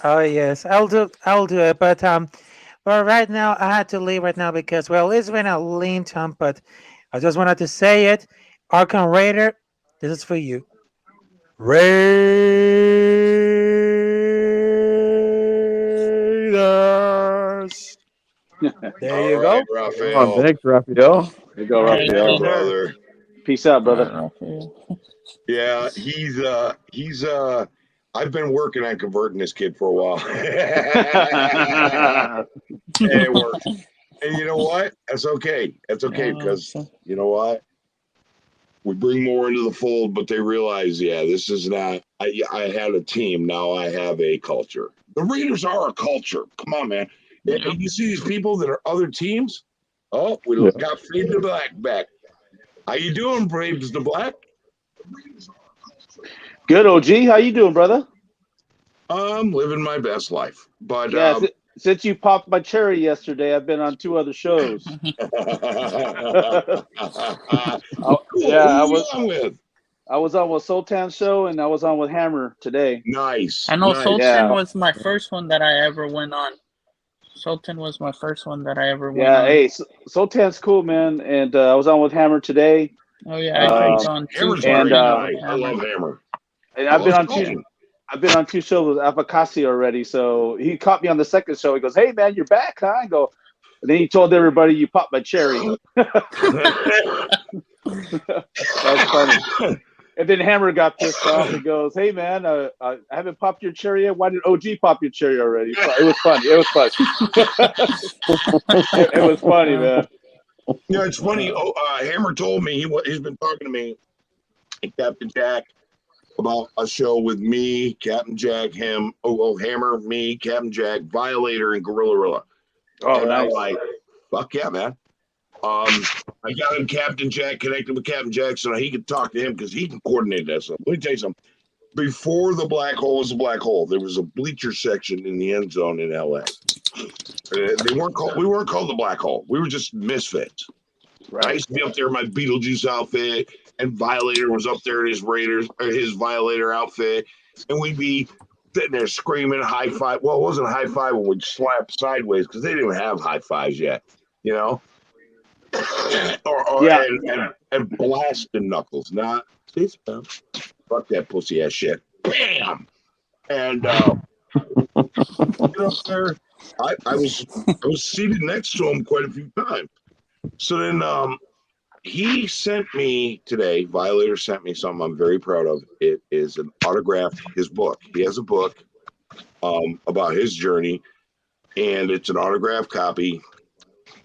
Oh yes, I'll do it. But right now I had to leave right now because it's been a lean time. But I just wanted to say it, Arkham Raider, this is for you. Raiders. There you go. Rafael. Thanks, Rafael. There you go, Rafael. Brother. Peace out, brother. Yeah, he's I've been working on converting this kid for a while. And it worked. And you know what? That's okay. That's okay, because you know what? We bring more into the fold, but they realize, this is not. I had a team. Now I have a culture. The Raiders are a culture. Come on, man. And you see these people that are other teams. Oh, we got Fade to Black back. How you doing, Braves to Black? Good, OG. How you doing, brother? I'm living my best life. But since you popped my cherry yesterday, I've been on 2 other shows. I was on with Sultan's show, and I was on with Hammer today. Nice. I know Sultan was my first one that I ever went on. Sultan was my first one that I ever went on. Hey, Sultan's cool, man. And I was on with Hammer today. Oh yeah, I jumped on too. And I love Hammer. And I've been on 2 shows with Avocasi already. So he caught me on the second show. He goes, "Hey man, you're back, huh?" I go. And then he told everybody, "You popped my cherry." That's funny. And then Hammer got pissed off. He goes, "Hey man, I haven't popped your cherry yet. Why did OG pop your cherry already?" It was funny. It was funny. It was funny, man. Yeah, it's funny. Hammer told me he's been talking to me and Captain Jack about a show with me, Captain Jack, him, Hammer, me, Captain Jack, Violator, and Gorilla. Oh, and nice. I'm like, fuck yeah, man. I got him Captain Jack connected with Captain Jack so he could talk to him because he can coordinate that stuff. Let me tell you something. Before the black hole was a black hole, there was a bleacher section in the end zone in LA. We weren't called the black hole. We were just misfits. Right. I used to be up there in my Beetlejuice outfit, and Violator was up there in his Violator outfit, and we'd be sitting there screaming high five. Well, it wasn't a high five when we'd slap sideways because they didn't have high fives yet, you know. And blasting knuckles, not fuck that pussy ass shit. Bam! And get up there I was seated next to him quite a few times. So then he sent me today. Violator sent me something I'm very proud of. It is an autographed his book. He has a book about his journey, and it's an autographed copy.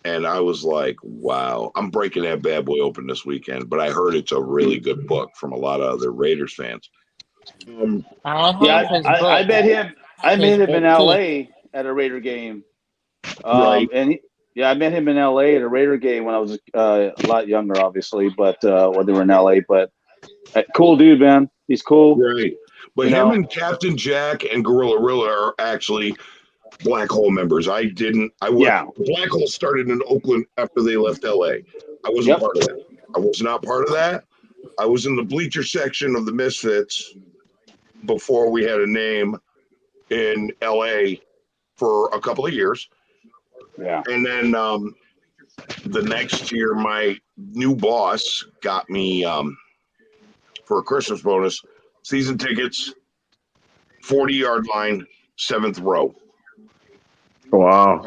And I was like, wow, I'm breaking that bad boy open this weekend. But I heard it's a really good book from a lot of other Raiders fans. I have his book. I met him. I met him in book, too. L.A. at a Raider game. Right. And I met him in L.A. at a Raider game when I was a lot younger, obviously, but when they were in L.A. But cool dude, man. He's cool. Right. But him and Captain Jack and Gorilla Rilla are actually Black Hole members. Black Hole started in Oakland after they left LA. I wasn't part of that. I was not part of that. I was in the bleacher section of the Misfits before we had a name in LA for a couple of years. Yeah. And then the next year, my new boss got me for a Christmas bonus season tickets, 40-yard line, 7th row. Wow.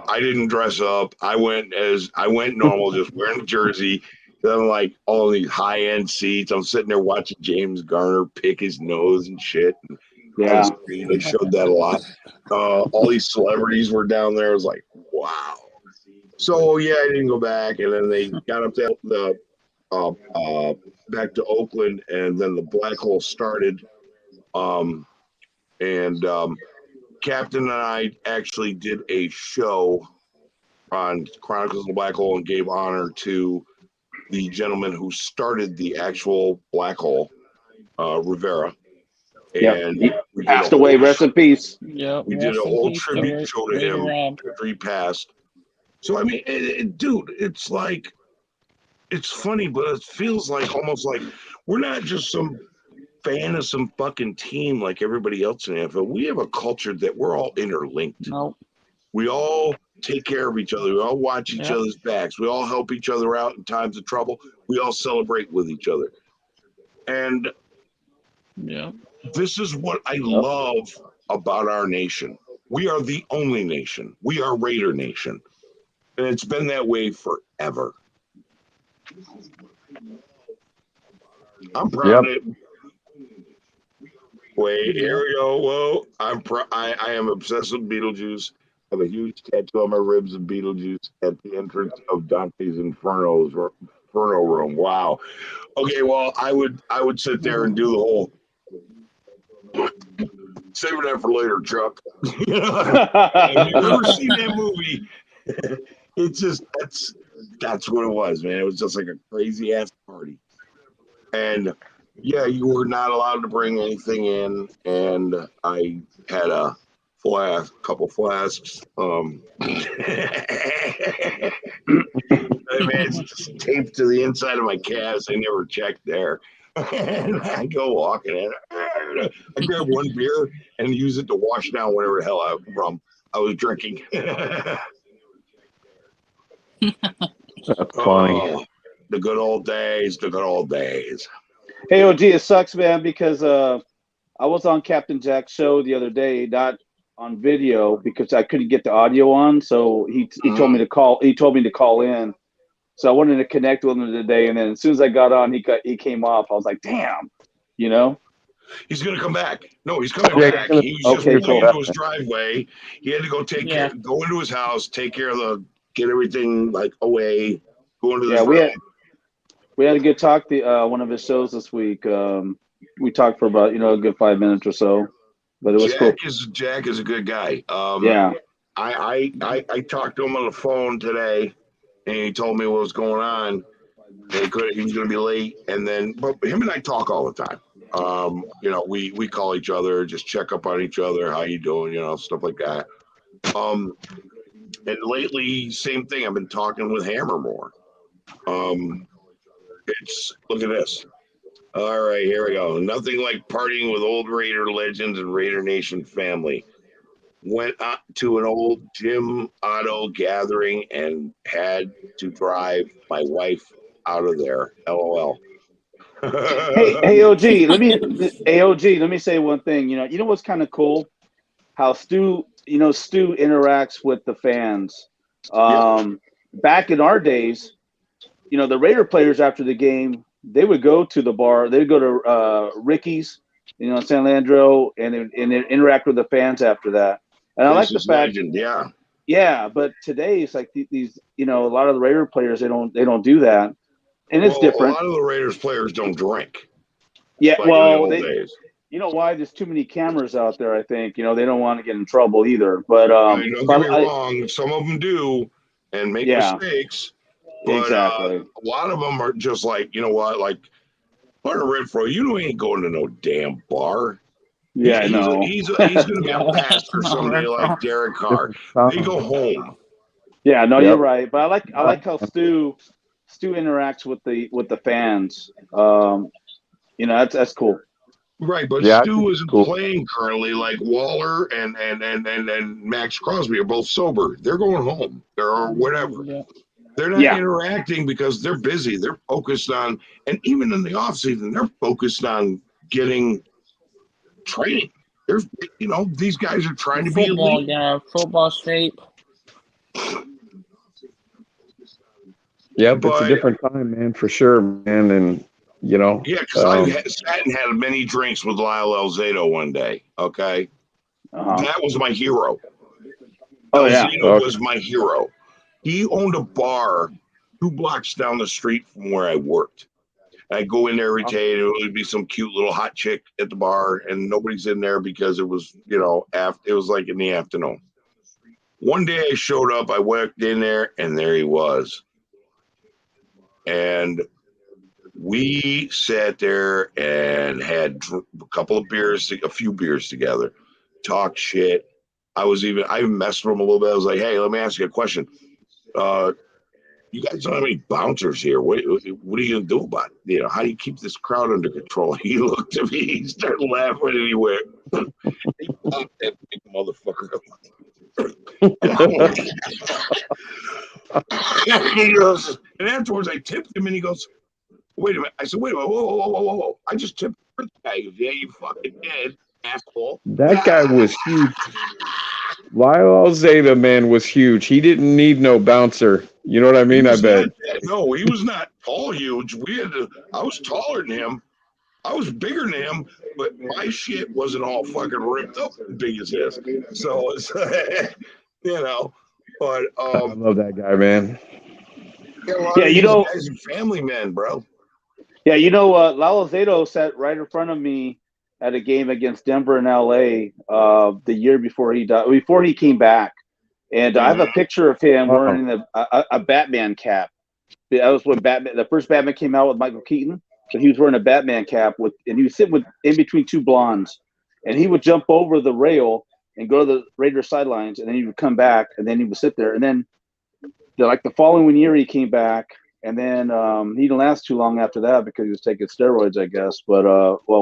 I didn't dress up. I went normal, just wearing a jersey. Then like all these high-end seats. I'm sitting there watching James Garner pick his nose and shit. And yeah. They showed that a lot. All these celebrities were down there. I was like, wow. So yeah, I didn't go back. And then they got up to the back to Oakland, and then the Black Hole started. Captain and I actually did a show on Chronicles of the Black Hole and gave honor to the gentleman who started the actual Black Hole, Rivera. And he passed away. Rest in peace. Yep. We did a whole tribute show to him after he passed. So I mean, dude, it's like, it's funny, but it feels like almost like we're not just some fan of some fucking team like everybody else in the NFL. We have a culture that we're all interlinked. Nope. We all take care of each other. We all watch each other's backs. We all help each other out in times of trouble. We all celebrate with each other. And this is what I love about our nation. We are the only nation. We are Raider Nation. And it's been that way forever. I'm proud of it. Wait, here we go. Whoa, I am obsessed with Beetlejuice. I have a huge tattoo on my ribs of Beetlejuice at the entrance of Dante's Inferno room. Wow. Okay, well, I would sit there and do the whole. Save that for later, Chuck. Have you ever seen that movie? It's just that's what it was, man. It was just like a crazy ass party, and yeah, you were not allowed to bring anything in, and I had a couple flasks. It's just taped to the inside of my calves. I never checked there. And I go walking in. I grab one beer and use it to wash down whatever the hell I was drinking. That's funny. The good old days. The good old days. Hey, OG, it sucks, man, because I was on Captain Jack's show the other day, not on video because I couldn't get the audio on. So he told me to call. He told me to call in. So I wanted to connect with him today, and then as soon as I got on, he came off. I was like, damn, you know. He's gonna come back. No, he's coming back. He was just pulling into his driveway. He had to go go into his house, take care of get everything like away, go into the we had a good talk. One of his shows this week. We talked for about a good 5 minutes or so, but it was cool. Jack is a good guy. Yeah. I talked to him on the phone today, and he told me what was going on. He was going to be late, but him and I talk all the time. We call each other, just check up on each other, how you doing, stuff like that. And lately, same thing. I've been talking with Hammer more. Look at this. All right, here we go. Nothing like partying with old Raider legends and Raider Nation family. Went out to an old Jim Otto gathering and had to drive my wife out of there. LOL. Hey, OG, let me say one thing. You know what's kind of cool? How Stu Stu interacts with the fans. Yep. Back in our days, the Raider players after the game, they would go to the bar. They'd go to Ricky's, San Leandro, and interact with the fans after that. And I like the Places fact, legend, yeah. yeah. But today it's like these, a lot of the Raider players they don't do that, and it's Well, a different. lot of the Raiders players don't drink. Yeah, Like in the well, old days. you know why? There's too many cameras out there. I think they don't want to get in trouble either. But I mean, don't get me wrong. Some of them do and make Yeah. mistakes, but Exactly. a lot of them are just like, you know what? Like Hunter Renfro, you ain't going to no damn bar. Yeah, I know. He's going to be a pastor someday, like Derek Carr. They go home. Yeah, no, Yep. you're right. But I like how Stu interacts with the fans. That's cool. Right, but Yeah, I Stu think it's isn't cool. playing currently. Like Waller and Max Crosby are both sober. They're going home or whatever. They're not interacting because they're busy. They're focused on, and even in the offseason, they're focused on getting training. They're, these guys are trying to be Football, elite. yeah, football shape. Yep, it's But- a different time, man, for sure, man. And Yeah, because I sat and had many drinks with Lyle Alzado one day. Okay, that was my hero. Oh yeah, Alzado was my hero. He owned a bar 2 blocks down the street from where I worked. I'd go in there every day, and it would be some cute little hot chick at the bar, and nobody's in there because it was, it was like in the afternoon. One day I showed up, I walked in there, and there he was. And we sat there and had a few beers together, talk shit. I messed with him a little bit. I was like, hey, let me ask you a question. You guys don't have any bouncers here. What are you going to do about it? How do you keep this crowd under control? He looked at me, he started laughing, and he went, he popped that big motherfucker. He goes, and afterwards I tipped him, and he goes, wait a minute. I said, wait a minute. Whoa. I just tipped the guy. He goes, yeah, you fucking did, asshole. that guy was huge. Lyle Alzado, man, was huge. He didn't need no bouncer. You know what I mean? I bet. No, he was not tall, huge. I was taller than him. I was bigger than him, but my shit wasn't all fucking ripped up as big as his. So it's, but I love that guy, man. yeah, these guys are family men, bro. Yeah, Lalo Zato sat right in front of me at a game against Denver and LA the year before he died, before he came back. And I have a picture of him wearing a Batman cap. That was when the first Batman came out with Michael Keaton. So he was wearing a Batman cap and he was sitting in between 2 blondes. And he would jump over the rail and go to the Raiders sidelines, and then he would come back, and then he would sit there. And then the following year he came back, and then he didn't last too long after that because he was taking steroids, I guess. But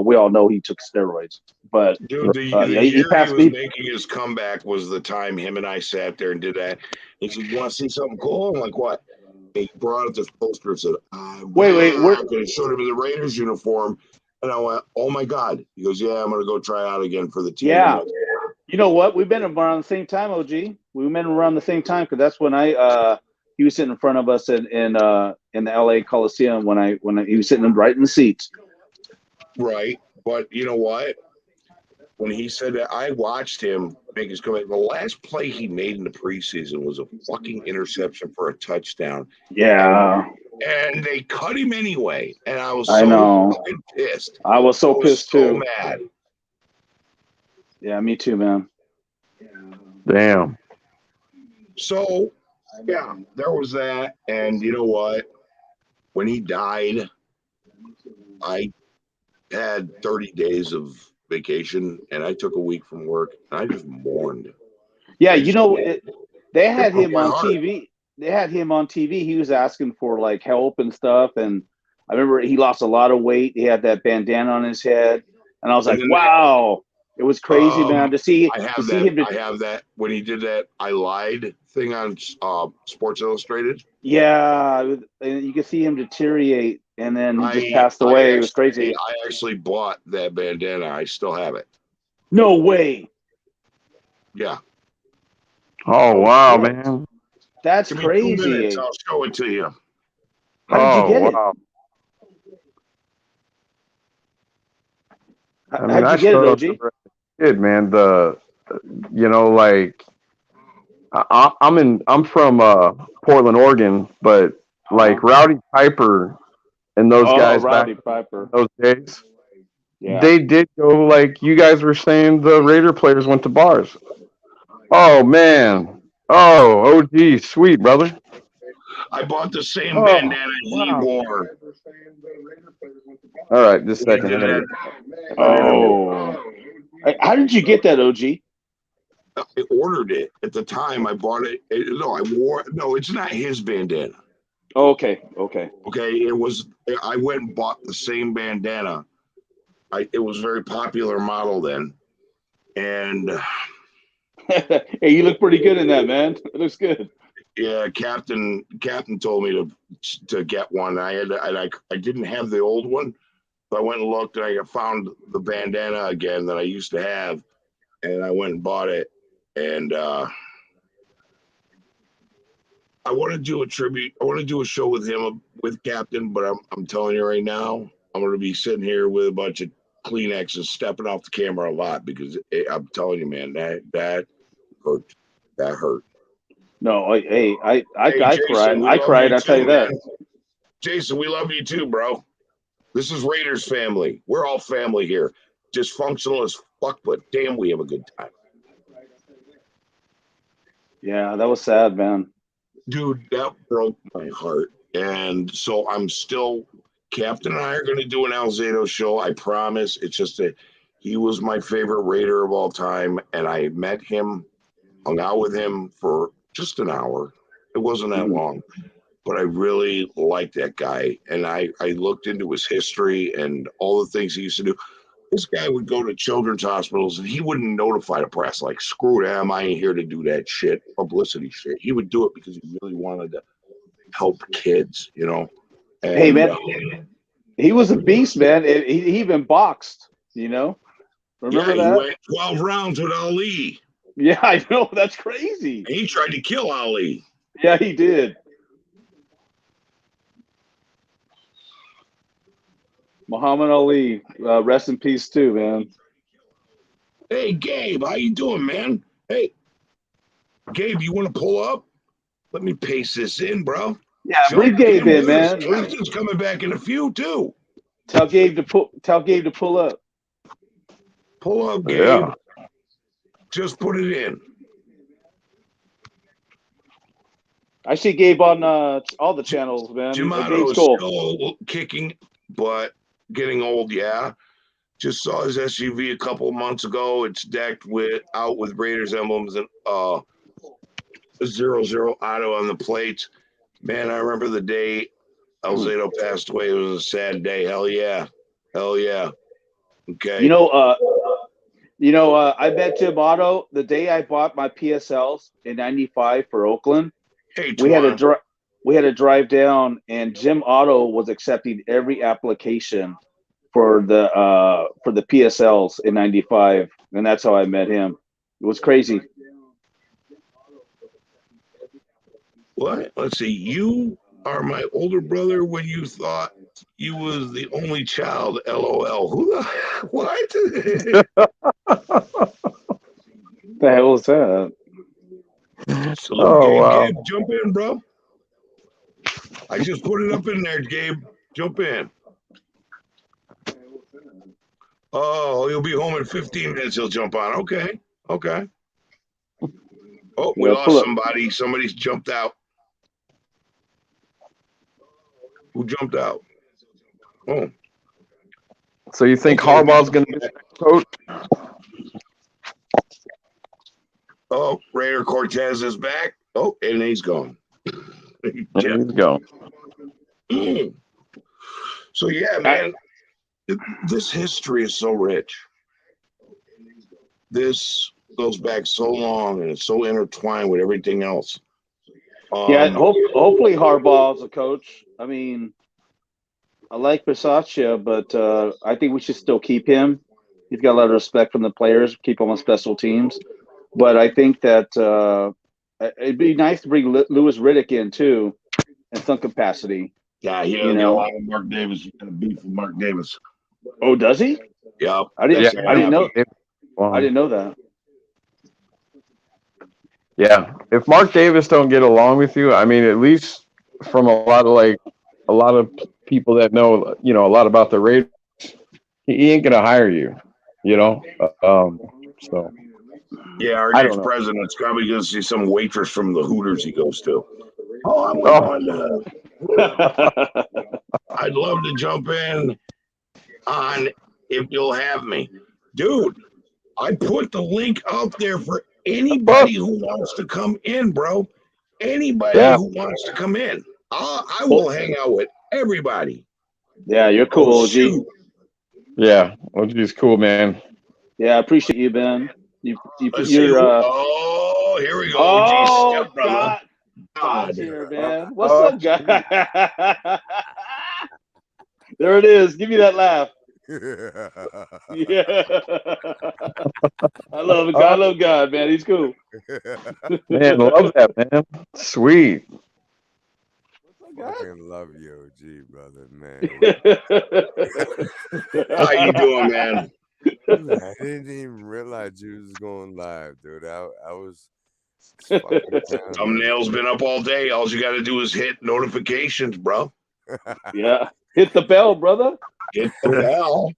we all know he took steroids. But dude, the year he was making his comeback was the time him and I sat there and did that. He said, "You want to see something cool?" I'm like, "What?" He brought up this poster and said, "Wait, we're going to show him in the Raiders uniform." And I went, "Oh my god!" He goes, "Yeah, I'm going to go try out again for the team." Yeah. You know what? We've been around the same time, OG. We've been around the same time because that's when he was sitting in front of us in the LA Coliseum when he was sitting right in the seats. Right, but you know what? When he said that, I watched him make his comeback. The last play he made in the preseason was a fucking interception for a touchdown. Yeah. And they cut him anyway. And I was I know. fucking pissed. I was so pissed too. Mad. Yeah, me too, man. Damn. So, yeah, there was that. And you know what? When he died, I had 30 days of vacation, and I took a week from work, and I just mourned. Yeah, they had him on TV. They had him on TV. He was asking for like help and stuff, and I remember he lost a lot of weight. He had that bandana on his head, and I was like, "Wow, it was crazy, man!" To see him. I have that when he did that "I Lied" thing on Sports Illustrated. Yeah, and you could see him deteriorate, and then he just passed away. It was crazy. I actually bought that bandana. I still have it. No way. Yeah. Oh wow, man. That's Give me 2 minutes. crazy. I'll show it to you. How did you Oh get it? wow. I mean, How'd I you get it, showed up OG? as a kid, man. Like I'm from Portland, Oregon, but like Rowdy Piper and those Oh, guys back Rowdy Piper. in those days, Yeah. they did go like you guys were saying. The Raider players went to bars. Oh man. Oh, OG, sweet brother. I bought the same Oh bandana he wow. wore. All right, just a When he second. did I gotta that. get. Oh. How did you get that, OG? I ordered it at the time. I bought it. No, I wore. No, it's not his bandana. Oh, okay. Okay. Okay, it was. I went and bought the same bandana. It was a very popular model then, and Hey, you look pretty good in that, man. It looks good. yeah, Captain told me to get one. I didn't have the old one, so I went and looked, and I found the bandana again that I used to have, and I went and bought it. And I want to do a tribute. I want to do a show with him, with Captain, but I'm telling you right now, I'm going to be sitting here with a bunch of Kleenexes, stepping off the camera a lot because I'm telling you, man, that hurt. That hurt. No, hey, I Hey, cried. Jason, we I love cried. you I'll tell you too, that. man. Jason, we love you too, bro. This is Raiders family. We're all family here. Dysfunctional as fuck, but damn, we have a good time. Yeah, that was sad, man. Dude, that broke my heart. And so I'm still, Captain and I are going to do an Alzado show. I promise. It's just that he was my favorite Raider of all time. And I met him, hung out with him for just an hour. It wasn't that long, but I really liked that guy. And I looked into his history and all the things he used to do. This guy would go to children's hospitals and he wouldn't notify the press. Like, screw them, I ain't here to do that shit, publicity shit. He would do it because he really wanted to help kids, you know. And Hey, man, he was a beast, man. He even boxed, you know. Remember yeah, he that? went 12 rounds with Ali. Yeah, I know. That's crazy. And he tried to kill Ali. Yeah, he did. Muhammad Ali, rest in peace too, man. Hey, Gabe, how you doing, man? Hey, Gabe, you want to pull up? Let me paste this in, bro. Yeah, bring Gabe in, man. Captain's coming back in a few too. Tell Gabe to pull up. Pull up, Gabe. Yeah. Just put it in. I see Gabe on all the channels, man. Jamato Gabe's is cool. still kicking, but getting old, yeah. Just saw his SUV a couple of months ago. It's decked with Raiders emblems and 00 auto on the plates. Man, I remember the day Alzado passed away. It was a sad day. Hell yeah. Hell yeah. Okay. You know, I met Jim Otto the day I bought my PSLs in '95 for Oakland. Hey, we had to drive down, and Jim Otto was accepting every application for the PSLs in '95, and that's how I met him. It was crazy. What? Let's see. You are my older brother when you thought you was the only child. LOL. Who the what? The hell was that? Salute, wow. Gabe, jump in, bro. I just put it up in there, Gabe. Jump in. Oh, he'll be home in 15 minutes. He'll jump on. Okay. Okay. Oh, we lost somebody. Somebody's jumped out. Who jumped out? Oh. So you think Harbaugh's going to be the next coach? Oh, Raider Cortez is back. Oh, and he's gone. He's gone. So yeah, man, this history is so rich. This goes back so long, and it's so intertwined with everything else. Yeah, hopefully Harbaugh's a coach. I mean, I like Bisaccia, but I think we should still keep him. He's got a lot of respect from the players. Keep him on special teams, but I think that it'd be nice to bring Lewis Riddick in too, in some capacity. Yeah, he doesn't get along with Mark Davis. He's got a beef with Mark Davis. Oh, does he? Yep. I didn't know. Well, I didn't know that. yeah, if Mark Davis don't get along with you, I mean, at least from a lot of people that know, a lot about the Raiders, he ain't gonna hire you. So Yeah, our I next don't know. president's probably going to see some waitress from the Hooters he goes to. Oh, I'm going to. I'd love to jump in on if you'll have me. Dude, I put the link out there for anybody who wants to come in, bro. Anybody who wants to come in. I will hang out with everybody. Yeah, you're cool, OG. Shoot. Yeah, OG's cool, man. Yeah, I appreciate you, Ben. Let's see who, oh, here we go. Oh, OG step brother. God's here, man. What's up, guy? There it is. Give me that laugh. Yeah. I love it. I love God, man. He's cool. Man, love that, man. Sweet. Fucking love you, OG, brother, man. How you doing, man? I didn't even realize you was going live, dude. I was fucking down, Thumbnail's been up all day. All you got to do is hit notifications, bro. Yeah. Hit the bell, brother. Hit the bell.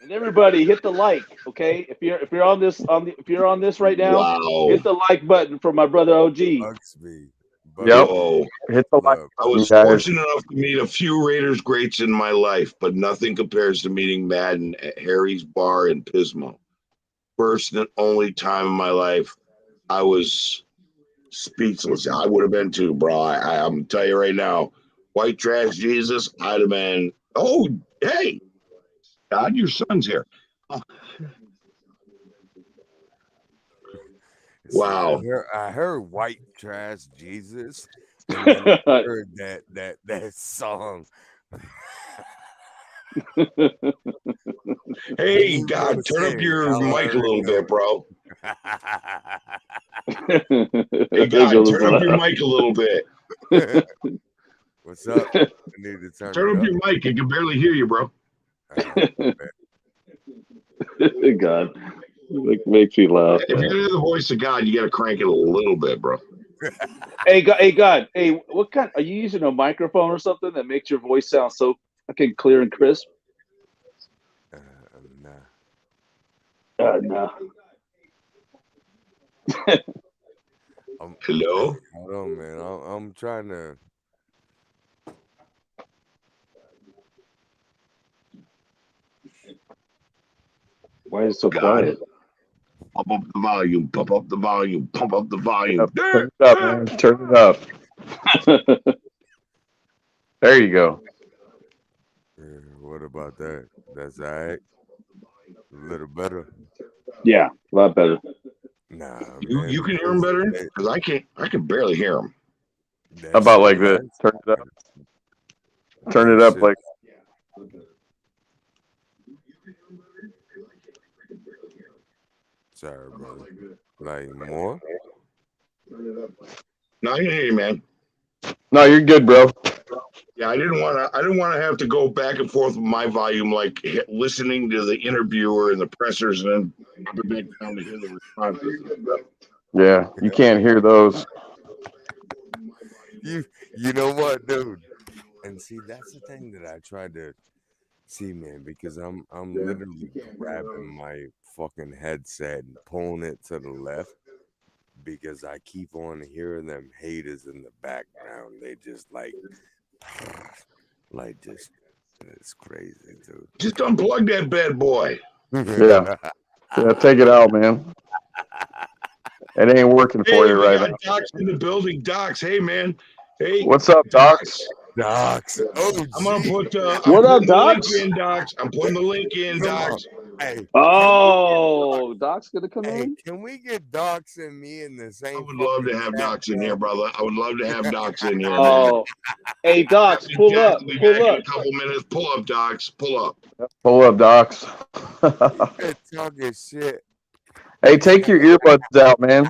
And everybody hit the like, okay? If you're on this right now, hit the like button for my brother OG. Yep. Hit the like. I was fortunate enough to meet a few Raiders greats in my life, but nothing compares to meeting Madden at Harry's Bar in Pismo. First and only time in my life I was speechless. I would have been too, bro. I'm gonna tell you right now, white trash Jesus, I'd have been. Oh, hey, God, your son's here. Oh. Wow. I heard white trash Jesus, and then I heard that song. Hey, God, turn up your mic a little bit, bro. Hey, God, turn up your mic a little bit. What's up? I need to turn up your mic. I can barely hear you, bro. God, makes me laugh. If you hear the voice of God, you got to crank it a little bit, bro. Hey, God. Hey, what kind? Are you using a microphone or something that makes your voice sound so fucking clear and crisp? No. Hello? Hold on, man. I'm trying to. Why is it so quiet? Pump up the volume. Pump up the volume. Pump up the volume. Turn it up, man. Turn it up. There you go. What about that? That's all right. A little better. Yeah, a lot better. Nah, you can hear him better because I can't. I can barely hear him. How about like this? Turn it up. Turn it up like. Sorry, brother. Like more? No, I can hear you, man. No, you're good, bro. Yeah, I didn't want to have to go back and forth with my volume, like listening to the interviewer and the pressers, and then drop it back down to hear the responses. Yeah, you can't hear those. You know what, dude? And see, that's the thing that I tried to see, man, because I'm literally grabbing my fucking headset and pulling it to the left because I keep on hearing them haters in the background. They just like just it's crazy, dude. Just unplug that bad boy. Yeah, take it out, man. It ain't working for you right now. Docs in the building. Docs, hey man. Hey, what's up, Docs? Docs. Oh, I'm gonna put. What up, Docs? I'm putting the link in, Docs. Hey. Oh, Doc's gonna come in. Can we get Docs and me in the same? I would love to have Docs in here, brother. I would love to have Docs in here. Oh, hey, Docs, pull up. Be Pull back up. in a couple minutes. Pull up, Docs. Pull up. Pull up, Docs. Talking shit. Hey, take your earbuds out, man.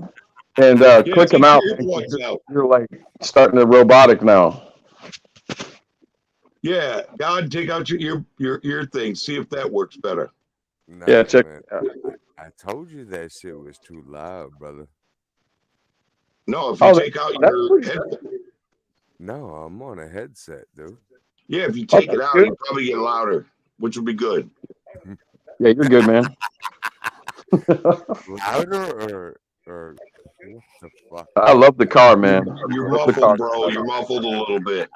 And Yeah, click take them out, your man. 'Cause earplugs out. You're like starting to robotic now. Yeah, God, take out your ear thing. See if that works better. Nah, Yeah, check. man. I told you that shit was too loud, brother. No, if you Oh, take out that's your pretty headset. No, I'm on a headset, dude. Yeah, if you Oh, take it that's out, good. you probably get louder, which would be good. Yeah, you're good, man. Louder or what the fuck? I love the car, man. You're I love the car. muffled, bro. You're muffled a little bit.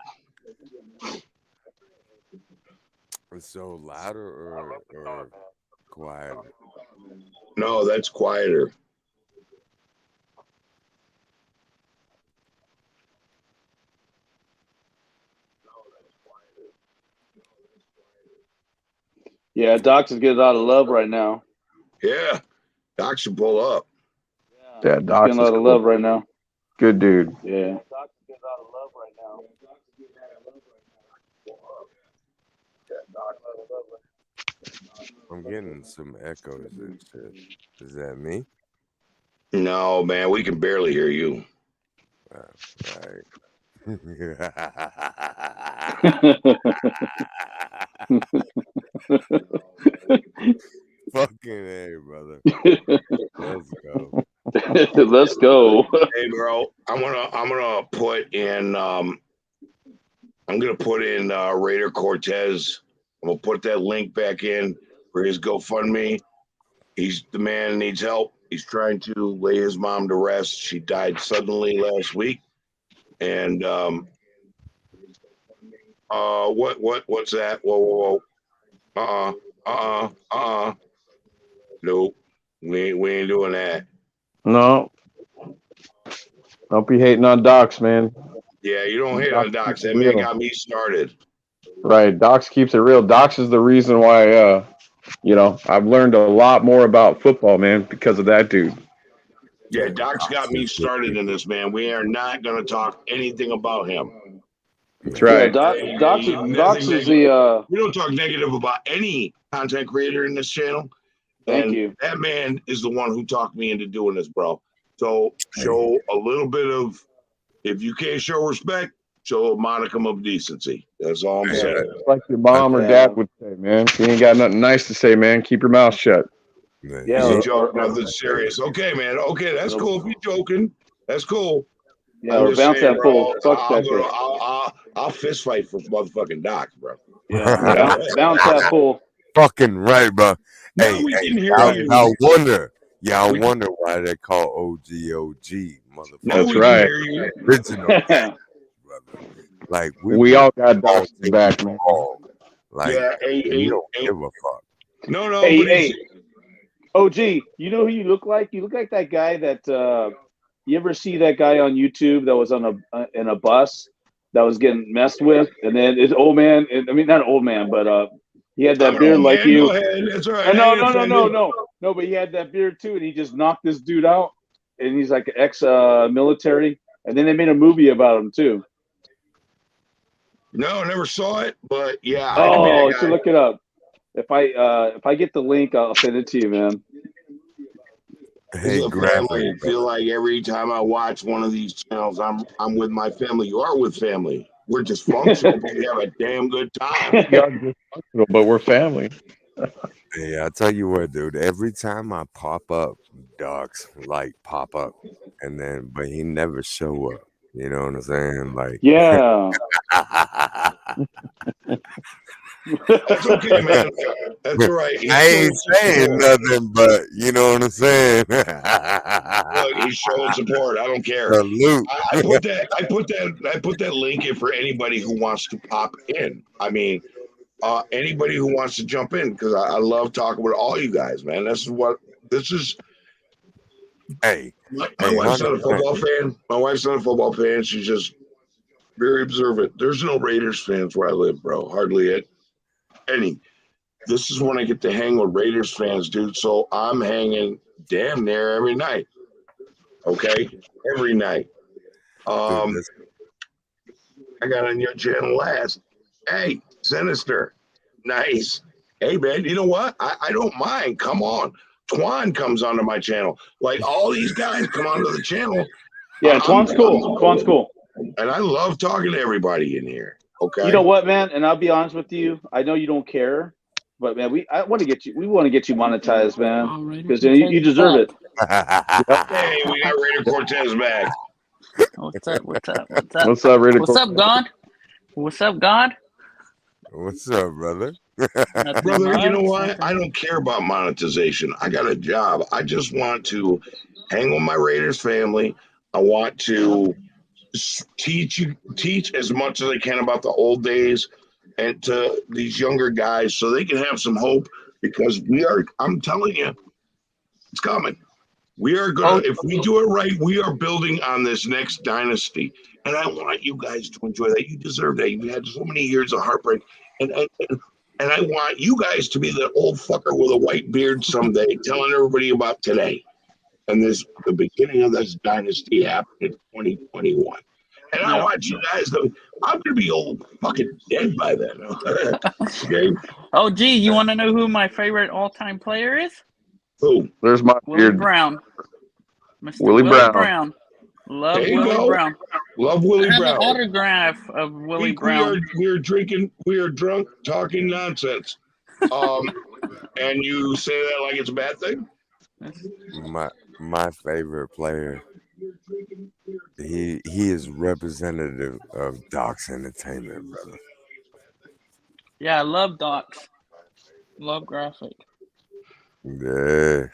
So louder or quieter? No, that's quieter. Yeah, Doc's is getting a lot of love right now. Yeah, Doc should pull up. Yeah, He's Doc's getting a is lot of cool. love right now. Good dude. Yeah. I'm getting some echoes and shit. Is that me? No, man, we can barely hear you. Right. Fucking A, brother. Let's go. Let's go. Hey, bro, I'm gonna put in Raider Cortez. I'm gonna put that link back in for his GoFundMe. He's the man needs help. He's trying to lay his mom to rest. She died suddenly last week, and what's that? Whoa. Nope. We ain't doing that. No, don't be hating on Docs, man. Yeah, you don't hate Docs on keeps Docs. it That man real. got me started. Right, Docs keeps it real. Docs is the reason why, I've learned a lot more about football, man, because of that dude. Yeah, Doc's got me started in this, man. We are not going to talk anything about him. That's Yeah, right. Doc's is the We don't talk negative about any content creator in this channel. Thank And you. that man is the one who talked me into doing this, bro. So show a little bit of, if you can't show respect, show a modicum of decency. That's all I'm saying. It's like your mom or dad would say, man. If you ain't got nothing nice to say, man, keep your mouth shut. Yeah, Easy joke, nothing serious. Okay, man. Okay, that's cool. If you're joking, that's cool. Yeah, I'm or just bounce saying, that bro. pole. Fuck that shit. I'll fist fight for motherfucking Doc, bro. Yeah, bounce that pole. Fucking right, bro. Now Hey, we hey, can hear you. y'all wonder why they call OG, motherfucker. Now we can hear you. Original gangsters, brother. Like We all got Docs back, man. Like, Yeah, we don't give a fuck. No, Hey, but hey, OG, you know who you look like? You look like that guy that you ever see that guy on YouTube that was on in a bus that was getting messed with, and then it's old man. I mean, not an old man, but he had that I'm an beard old like man. you. Go ahead. That's all right. No, but he had that beard too, and he just knocked this dude out, and he's like ex military, and then they made a movie about him too. No, never saw it, but yeah, I can be Oh, that you guy. should look it up. If I get the link, I'll send it to you, man. This is a family. I feel like every time I watch one of these channels, I'm with my family. You are with family. We're dysfunctional, but we have a damn good time. We are dysfunctional, but we're family. Hey, I tell you what, dude. Every time I pop up, dogs like pop up, but he never show up. You know what I'm saying? Like, yeah. That's okay, man. That's all right. I ain't saying nothing, but you know what I'm saying. Look, he's showing support. I don't care. Salute. I put that link in for anybody who wants to pop in. I mean, anybody who wants to jump in, because I love talking with all you guys, man. This is. Hey, my wife's not a football fan. My wife's not a football fan. She's just very observant. There's no Raiders fans where I live, bro. Hardly any. This is when I get to hang with Raiders fans, dude. So I'm hanging damn near every night. Okay, every night. I got on your channel last. Hey, Sinister, nice. Hey, man, you know what? I don't mind. Come on. Twan comes onto my channel. Like all these guys come onto the channel. Yeah, Twan's cool. Twan's cool. And I love talking to everybody in here. Okay. You know what, man? And I'll be honest with you. I know you don't care, but man, we want to get you monetized, man, because you deserve it. Hey, we got Raider Cortez back. What's up? What's up? What's up? What's up, Raider What's up, God? What's up, God? What's up, brother? Brother, you know what? I don't care about monetization. I got a job. I just want to hang with my Raiders family. I want to teach as much as I can about the old days and to these younger guys so they can have some hope, because I'm telling you, it's coming. We are going to, if we do it right, we are building on this next dynasty. And I want you guys to enjoy that. You deserve that. You've had so many years of heartbreak. And I want you guys to be the old fucker with a white beard someday telling everybody about today. And the beginning of this dynasty happened in 2021. And I want you guys to, I'm going to be old fucking dead by then. Okay? Oh, gee, you want to know who my favorite all-time player is? Who? There's my Willie beard. Brown. Mr. Willie Brown. Love There you Willie go. Brown. Love Willie I have Brown. an autograph of Willie Brown. We are drunk, talking nonsense. And you say that like it's a bad thing? My favorite player. He is representative of Doc's Entertainment, brother. Yeah, I love Docs. Love Graphic. Yeah.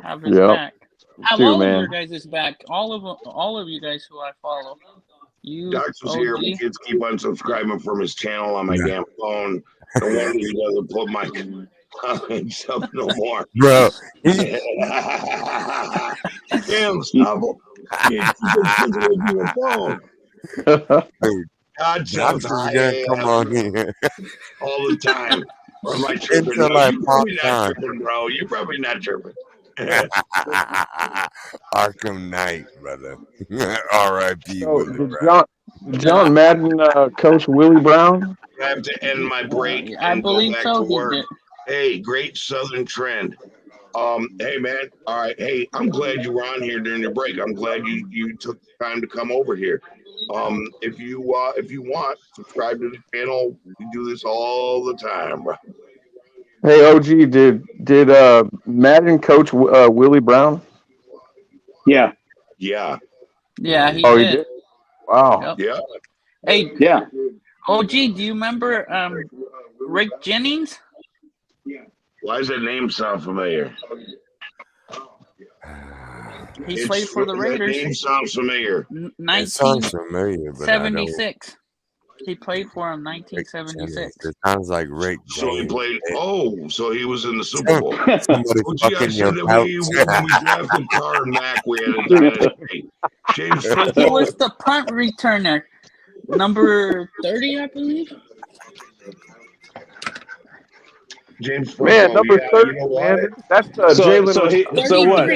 Have his back. Have all of your guys' back. All of you guys who I follow. You, Doc's was here. My kids keep unsubscribing from his channel on my damn phone. No wonder he doesn't put my comments up no more. Bro. Damn, Snubble. You keep your phone. Dude, God, Doc's is gonna come on here all the time. Or am I tripping? until No, I you're pop probably not on. tripping, bro. You're probably not tripping. Arkham Knight, brother. R.I.P. Willie Did John Madden coach Willie Brown? I have to end my break I and go believe back so. to work. Hey, great Southern trend. Hey man, all right. Hey, I'm glad you were on here during your break. I'm glad you took time to come over here. If you want, subscribe to the channel. We do this all the time, bro. Hey, OG, did Madden coach Willie Brown? Yeah. Yeah. Yeah, he Oh, did. he did. Wow. Yep. Yeah. Hey. Yeah. OG, do you remember Rick Jennings? Why does that name sound familiar? He played for the Raiders. That name sounds familiar. It sounds familiar, but I don't. 1976. He played for him 1976. It sounds like Rick James. So he played. Oh, so he was in the Super Bowl. Somebody OG, I fucking said your that couch. when we drafted Carr and Mack, we had a dynasty. James He was the punt returner, number 30, I believe. James Man, number 30, man. That's Jalen. So what?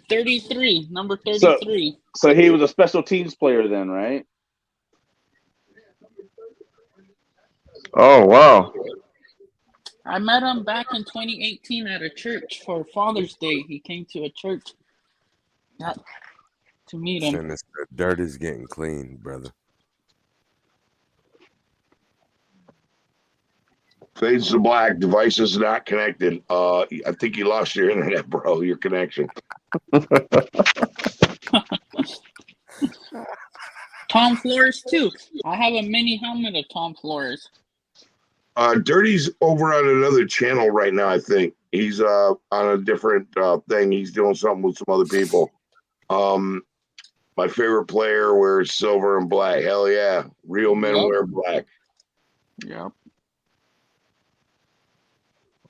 33, number 33. So he was a special teams player then, right? Oh, wow. I met him back in 2018 at a church for Father's Day. He came to a church to meet him. The dirt is getting clean, brother. Fades to black. Device is not connected. I think you lost your internet, bro. Your connection. Tom Flores too. I have a mini helmet of Tom Flores. Dirty's over on another channel right now. I think he's on a different thing. He's doing something with some other people. My favorite player wears silver and black. Hell yeah, real men wear black. Yep.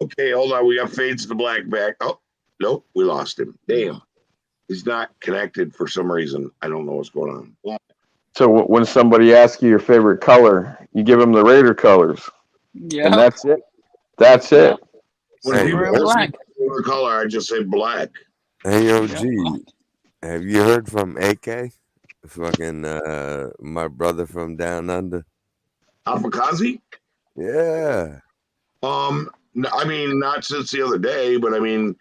Okay, hold on. We got fades to black back. Oh, nope, we lost him. Damn. He's not connected for some reason. I don't know what's going on. So when somebody asks you your favorite color, you give them the Raider colors. Yeah. And that's it. That's it. When people ask me favorite color, I just say black. Hey, OG, have you heard from AK? Fucking my brother from down under. Afakazi? Yeah. I mean, not since the other day, but I mean,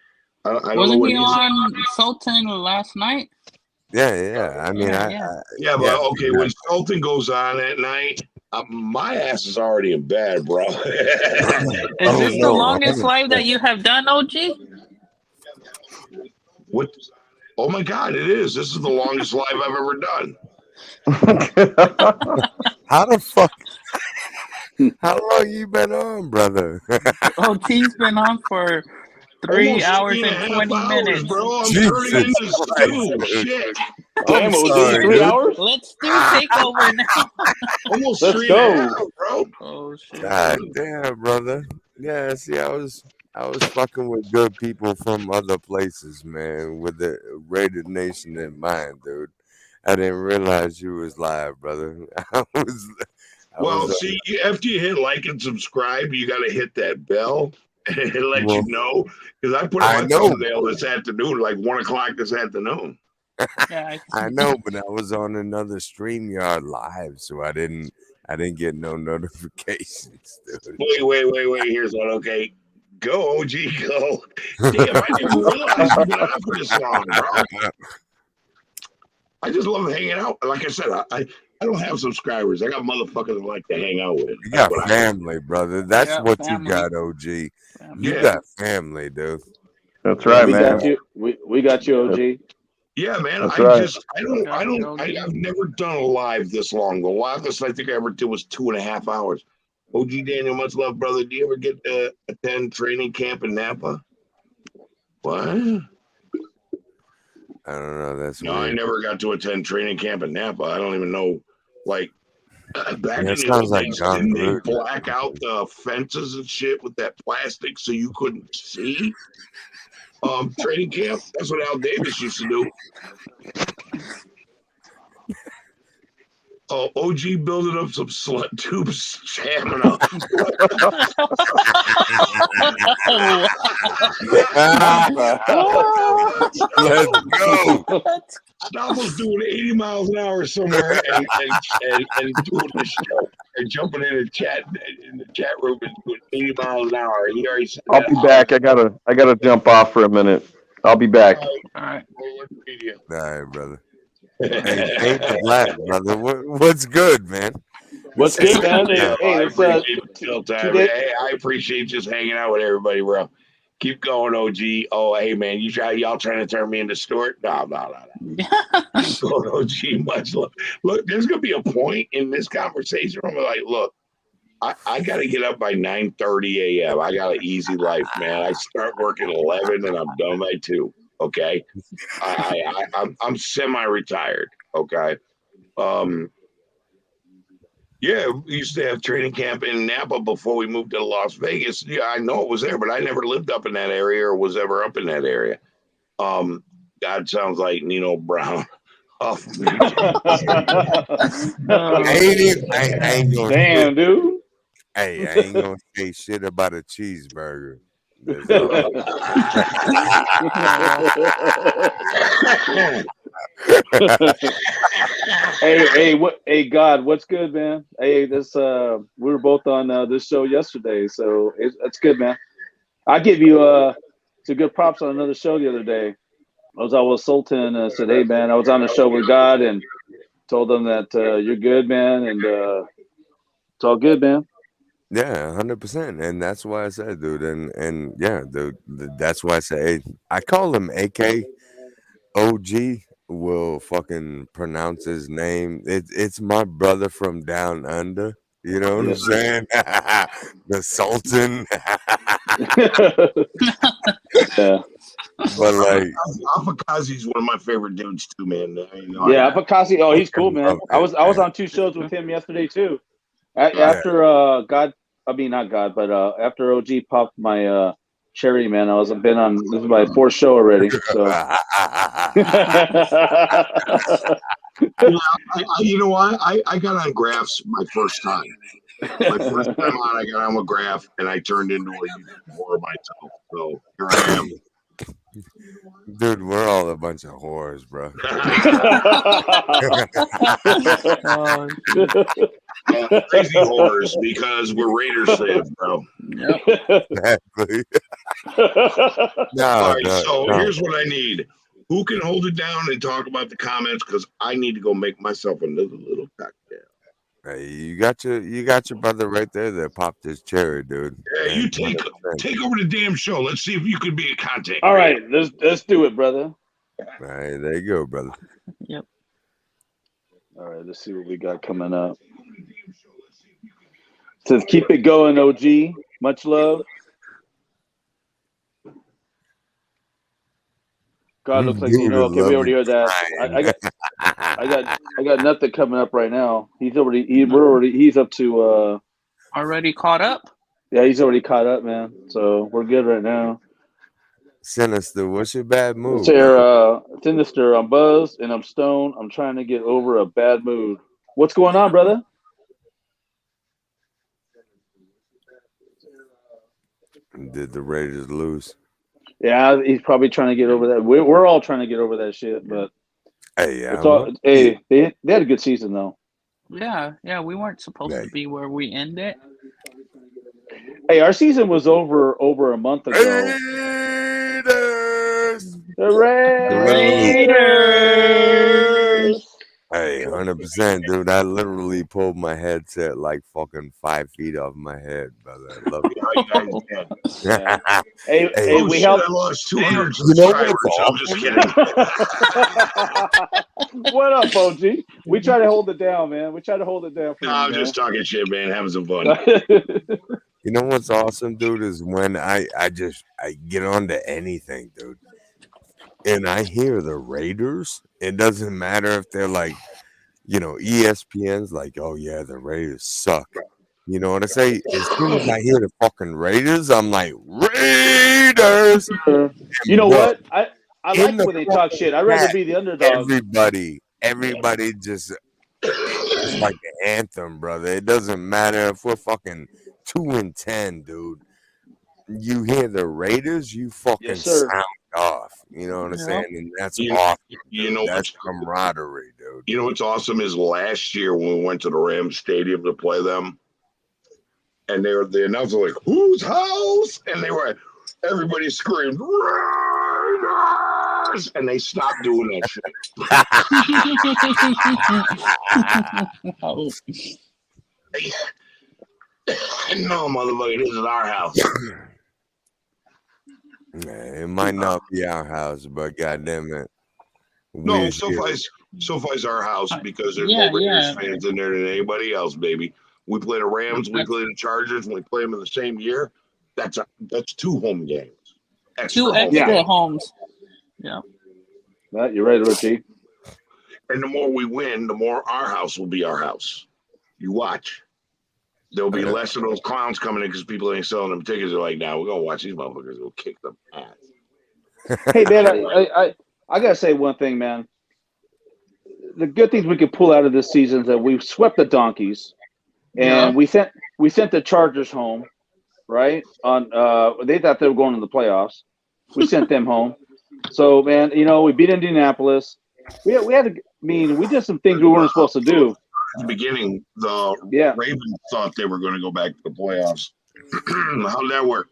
I don't know Wasn't what he he's. on Sultan last night? Yeah. I mean, Yeah. Yeah, but yeah, okay, when Sultan goes on at night, my ass is already in bed, bro. Is Oh this the no, longest live 100%. that you have done, OG? What? Oh my God, it is. This is the longest live I've ever done. How the fuck? How long you been on, brother? OG's been on for 3 Almost hours 3.5 and 20 hours, minutes. bro. I'm turning Jesus into Christ, stew. dude. Shit. Damn, I'm OG, sorry, 3 dude. hours? Let's do takeover now. Almost Let's 3.5, go. bro. Oh shit. God damn, brother. Yeah, see, I was fucking with good people from other places, man, with the Raider Nation in mind, dude. I didn't realize you was live, brother. I Well, was see, after you hit like and subscribe, you got to hit that bell and it lets you well, know. Because I put up I my know, thumbnail this afternoon, like 1 o'clock this afternoon. Yeah. I know, but I was on another StreamYard live, so I didn't get no notifications, dude. Wait. Here's one. Okay. Go, OG, go. Damn, I didn't even realize you've been on for this long, bro. I just love hanging out. Like I said, I don't have subscribers. I got motherfuckers I like to hang out with. You That's got what I family, brother. That's Yeah, what you family. got, OG. You Yeah. got family, dude. That's Yeah, right, We man. got you. We got you, OG. Yeah, man. That's I right. just I don't I've never done a live this long. The longest I think I ever did was 2.5 hours. OG Daniel, much love, brother. Do you ever get to attend training camp in Napa? What? I don't know. That's No, I weird. never got to attend training camp in Napa. I don't even know. Like back Yeah, in it the sounds old like days, John didn't they Gruden. black out the fences and shit with that plastic so you couldn't see? Training camp. That's what Al Davis used to do. Oh, OG building up some slut tube stamina. Let's go. Almost doing 80 miles an hour somewhere and doing the show and jumping in the chat room and doing 80 miles an hour. He already said I'll that. be back. I gotta jump off for a minute. I'll be back. All right. All right, brother. Hey, paint the black, brother. What's good, man? What's good, man? Yeah, Hey, I it's appreciate the chill time. 2 days. Hey, I appreciate just hanging out with everybody, bro. Keep going, OG. Oh, hey, man, y'all trying to turn me into Stuart? No. Keep going, OG. Much love. Look, there's gonna be a point in this conversation where I'm like, look, I got to get up by 9:30 a.m. I got an easy life, man. I start work at 11 and I'm done by 2. Okay, I'm semi-retired. Okay, yeah, we used to have training camp in Napa before we moved to Las Vegas. Yeah, I know it was there, but I never lived up in that area or was ever up in that area. God sounds like Nino Brown. Off of me. I ain't gonna Damn, dude. Hey, I ain't gonna say shit about a cheeseburger. Hey, God, what's good, man? Hey, we were both on this show yesterday, so it's good, man. I give you some good props on another show the other day. I was out with Sultan and said, hey, man, I was on the show with God and told them that you're good, man, and it's all good, man. Yeah, 100%, and that's why I said, dude, and yeah, that's why I say I call him AK. OG will fucking pronounce his name. It's my brother from down under. You know what I'm saying? The Sultan. Yeah. But like, Afakazi's one of my favorite dudes too, man. Yeah, Afakazi. Oh, he's cool, man. I was on 2 shows with him yesterday too. After God, I mean not God, but after OG popped my cherry, man, I've been on, this is my 4th show already. So you know what? I got on graphs my first time. My first time on, I got on with graph, and I turned into a more of myself. So here I am. Dude, we're all a bunch of whores, bro. Oh, Crazy horrors because we're Raiders fans, bro. yep. Exactly. All No, right, no, so no. here's what I need. Who can hold it down and talk about the comments? Because I need to go make myself another little cocktail. Hey, you got your brother right there that popped his cherry, dude. Yeah, you And take 100%. over the damn show. Let's see if you could be a contact. All right, let's do it, brother. All right, there you go, brother. Yep. All right, let's see what we got coming up. Says keep it going, OG. Much love. God looks like Dude, I okay, we love already you heard that. I got nothing coming up right now. He's up to Already caught up. yeah, he's already caught up, man. So we're good right now. Sinister, what's your bad Let's move, hear man? Sinister. I'm buzzed and I'm stoned. I'm trying to get over a bad mood. What's going on, brother? Did the Raiders lose? Yeah, he's probably trying to get over that. We're all trying to get over that shit, but Hey, it's all. Hey, they had a good season though. Yeah, we weren't supposed to be where we ended. Hey, our season was over a month ago. Raiders! The Raiders! Hey, 100%, dude. I literally pulled my headset like fucking 5 feet off my head, brother. I love it. Yeah. Hey, oh we shit! helped. I lost 200 You know subscribers. what's I'm just kidding. What up, OG? We try to hold it down, man. We try to hold it down for No, you, I'm man. just talking shit, man. Having some fun. You know what's awesome, dude, is when I get onto anything, dude, and I hear the Raiders. It doesn't matter if they're like, ESPN's like, oh yeah, the Raiders suck. You know what I say? As soon as I hear the fucking Raiders, I'm like, Raiders. You know Bro, what? I in like the when they talk fucking shit. I'd rather chat, be the underdog. everybody just it's like the anthem, brother. It doesn't matter if we're fucking 2-10, dude. You hear the Raiders, you fucking Yes, sir. sound off. You know what I'm saying? And that's awesome. Dude. That's camaraderie, dude. You know what's awesome is last year when we went to the Rams Stadium to play them, and the announcer like, "Whose house?" And everybody screamed, "Raiders!" And they stopped doing that shit. No, motherfucker, this is our house. It might not be our house, but goddamn it. No, SoFi's our house because there's more Raiders fans in there than anybody else, baby. We play the Rams, we play the Chargers, and we play them in the same year. That's 2 home games. Two extra homes. Yeah. You're right, Richie. And the more we win, the more our house will be our house. You watch. There'll be less of those clowns coming in because people ain't selling them tickets. They're like, now we're gonna watch these motherfuckers go kick them ass. Hey man, I gotta say one thing, man. The good things we could pull out of this season is that we've swept the donkeys, and we sent the Chargers home, right? On they thought they were going to the playoffs. We sent them home. So man, we beat Indianapolis. We did some things we weren't supposed to do. At the beginning, the Ravens thought they were going to go back to the playoffs. How did that work?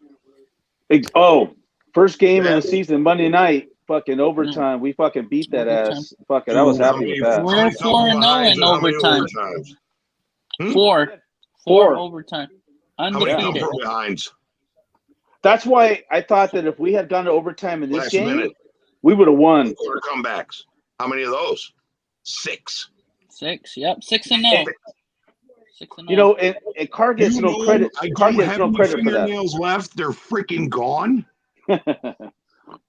First game of the season, Monday night, fucking overtime. We fucking beat that ass. Fucking, I was happy with that. We're 4-0 in overtime. 4 overtime. Undefeated. Behinds? That's why I thought that if we had gone to overtime in this Last game, minute. we would have won. Quarter comebacks. How many of those? 6. 6. Yep, 6-0. 6-0. And Carr gets no credit. Carr gets no credit for that. Fingernails left. They're freaking gone.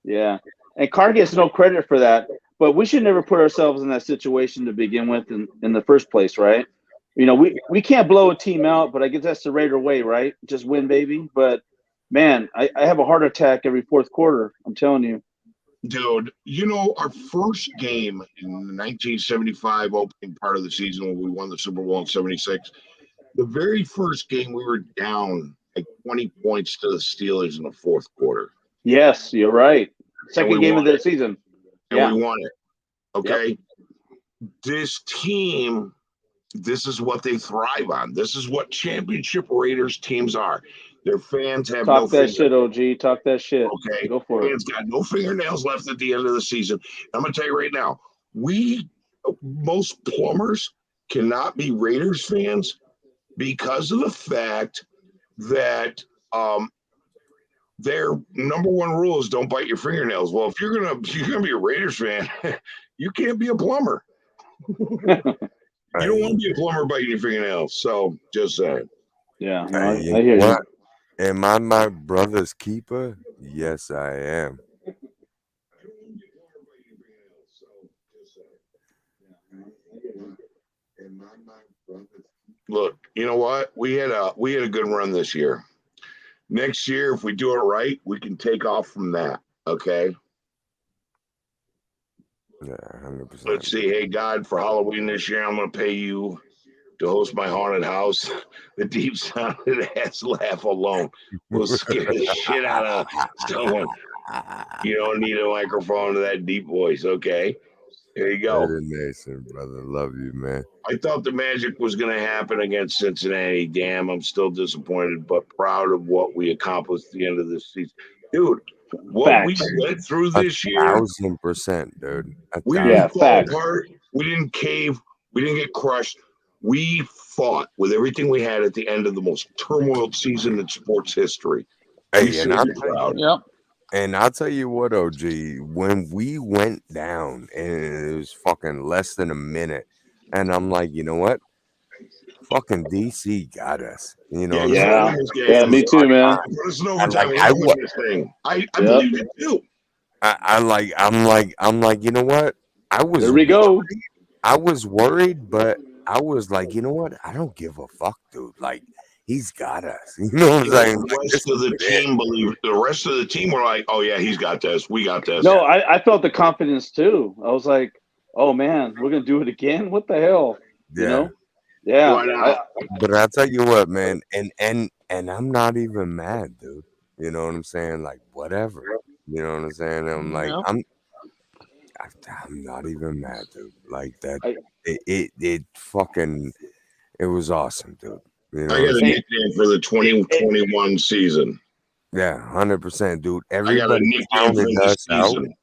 Yeah, and Carr gets no credit for that. But we should never put ourselves in that situation to begin with in the first place, right? We can't blow a team out, but I guess that's the Raider way, right? Just win, baby. But man, I have a heart attack every fourth quarter. I'm telling you. Dude, our first game in the 1975 opening part of the season when we won the Super Bowl in 76, the very first game we were down like 20 points to the Steelers in the fourth quarter. Yes, you're right. Second game of the season. And we won it. Okay. This team, this is what they thrive on. This is what championship Raiders teams are. Their fans have no Talk that shit, OG. Talk that shit. Okay. Go for it. Fans got no fingernails left at the end of the season. I'm going to tell you right now, most plumbers cannot be Raiders fans because of the fact that their number one rule is don't bite your fingernails. Well, if you're gonna be a Raiders fan, you can't be a plumber. You don't want to be a plumber biting your fingernails. So just saying. Yeah, I hear you. Am I my brother's keeper? Yes, I am. Look, you know what? We had a good run this year. Next year, if we do it right, we can take off from that. Okay. Yeah, 100%. Let's see. Hey, God, for Halloween this year, I'm going to pay you to host my haunted house. The deep sounded ass laugh alone will scare the shit out of someone. You don't need a microphone to that deep voice. Okay. There you go. Raider Nation, brother. Love you, man. I thought the magic was going to happen against Cincinnati. Damn, I'm still disappointed, but proud of what we accomplished at the end of this season. Dude, what we went through this year, 1,000%, dude. we didn't fall apart. We didn't cave. We didn't get crushed. We fought with everything we had at the end of the most turmoiled season in sports history. Hey, and I'll tell you what, OG, when we went down and it was fucking less than a minute, and I'm like, you know what? Fucking DC got us. You know what I'm saying? Yeah, me too, man. Put us in overtime. I won this thing. I believe it too. I'm like, you know what? There we go. I was worried, but I was like, you know what? I don't give a fuck, dude. Like, he's got us. You know what I'm saying? The rest of the team believed. The rest of the team were like, "Oh yeah, he's got this. We got this." No, I felt the confidence too. I was like, "Oh man, we're gonna do it again? What the hell?" You know? Yeah. But I'll tell you what, man, and I'm not even mad, dude. You know what I'm saying? Like, whatever. You know what I'm saying? I'm like, I'm not even mad, dude. Like that. It fucking. It was awesome, dude. You know I got a nickname for the 2021 season. Yeah, 100%, dude. I got a Everybody nickname for counted this us out. season.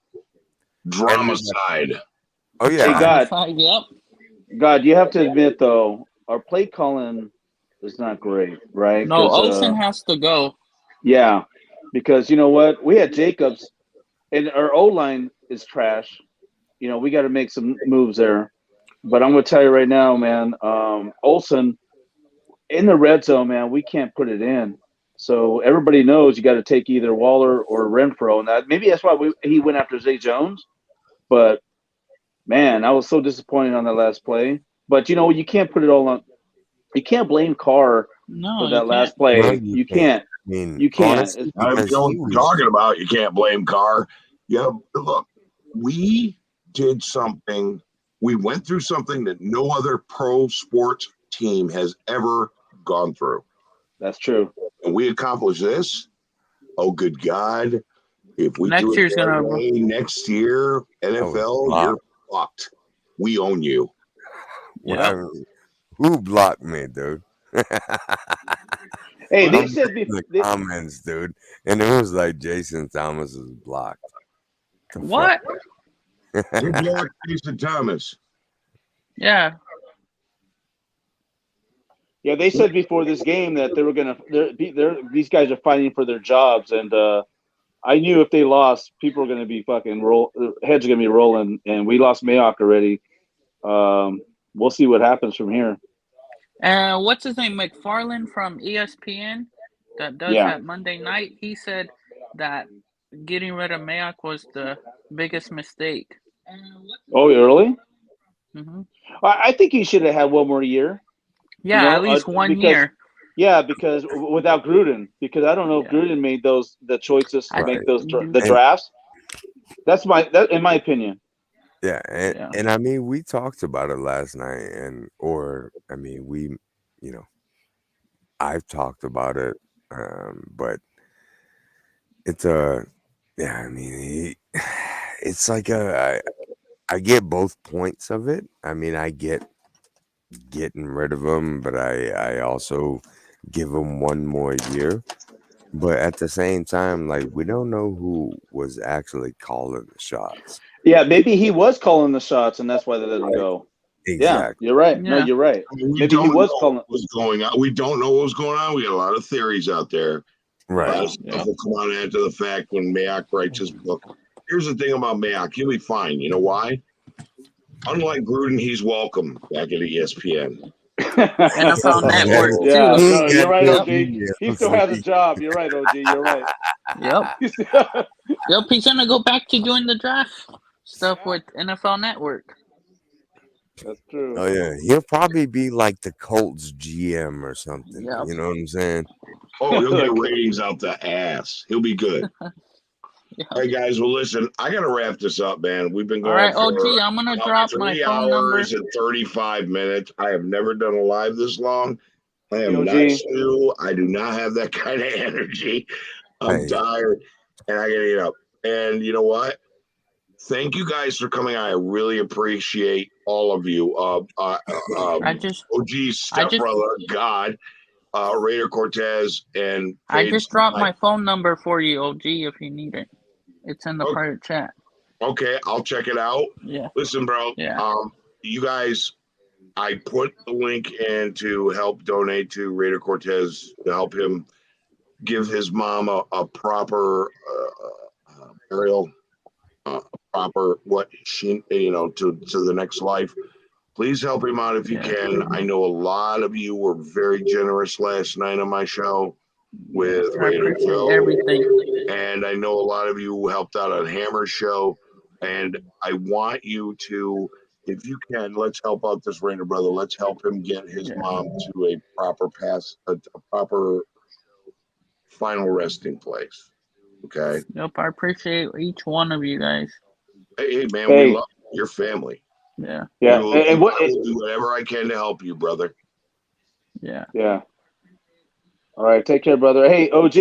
Dramacide. Oh yeah. Hey, God, you have to admit though, our play calling is not great, right? No, Olsen has to go. Yeah, because you know what? We had Jacobs, and our O line is trash. You know, we got to make some moves there. But I'm going to tell you right now, man, Olsen in the red zone, man, we can't put it in. So everybody knows you got to take either Waller or Renfro, and maybe that's why he went after Zay Jones. But man, I was so disappointed on that last play. But you know, you can't put it all on. You can't blame Carr for that last play. No, you can't. I mean, You can't. honestly, I don't know what you're talking about. You can't blame Carr. Yeah, look, we did something. We went through something that no other pro sports team has ever gone through. That's true. And we accomplished this. Oh, good God. If we Next do it year's that gonna- way, next year, NFL, you're fucked. We own you. Whatever. Who blocked me, dude? Hey, they I'm said reading the comments, dude, and it was like Jason Thomas is blocked. The What? Who blocked Jason Thomas? Yeah. Yeah, they said before this game that they were gonna. These guys are fighting for their jobs, and I knew if they lost, people were gonna be fucking heads are gonna be rolling, and we lost Mayock already. We'll see what happens from here. What's his name? McFarland from ESPN that does that Monday night. He said that getting rid of Mayock was the biggest mistake. Oh, really? Mm-hmm. I think he should have had one more year. Yeah, at least 1 year. Yeah, because without Gruden, because I don't know if Gruden made the choices to make those the drafts. That's in my opinion. Yeah, and I mean, we talked about it last night, I've talked about it, but Yeah, I mean, it's like I get both points of it. I mean, I get getting rid of him, but I also give him one more year. But at the same time, like we don't know who was actually calling the shots. Yeah, maybe he was calling the shots, and that's why they let him Right. go. Yeah, Exactly. you're right. No, Yeah. you're right. I mean, we Maybe he don't was know calling. what was going on. We don't know what was going on. We got a lot of theories out there. A lot Right. of stuff will come out after the fact when Mayock writes his book. Here's the thing about Mayock. He'll be fine. You know why? Unlike Gruden, he's welcome back at ESPN. NFL Network too. Yeah, He no, ain't you're got right, no OG. He emails. still has a job. You're right, OG. You're right. Yep. Yep. He's gonna go back to doing the draft stuff with NFL Network. That's true. Oh yeah, he'll probably be like the Colts GM or something. Yep. You know what I'm saying? Oh, he'll get ratings out the ass. He'll be good. Yep. All right, guys. Well, listen, I got to wrap this up, man. We've been All going right, for OG. I'm gonna drop my 3 phone number. hours and 35 minutes. I have never done a live this long. I am OG. not Stu. I do not have that kind of energy. I'm Hey. tired, and I got to get up. And you know what? Thank you guys for coming. I really appreciate all of you. OG's stepbrother, God, Raider Cortez, and I Fades just dropped Life. my phone number for you, OG, if you need it. It's in the Okay. private chat. Okay, I'll check it out. Yeah. Listen, bro. Yeah. You guys, I put the link in to help donate to Raider Cortez to help him give his mom a proper burial, proper what she, to the next life. Please help him out if you can. I know a lot of you were very generous last night on my show with I Raider appreciate Joe. everything. And I know a lot of you helped out on Hammer's show. And I want you to, if you can, let's help out this Raider brother. Let's help him get his mom to a proper a proper final resting place. Okay. Yep, I appreciate each one of you guys. Hey, man, Hey. we love your family. Yeah. Yeah. I will do whatever I can to help you, brother. Yeah. Yeah. All right. Take care, brother. Hey, OG.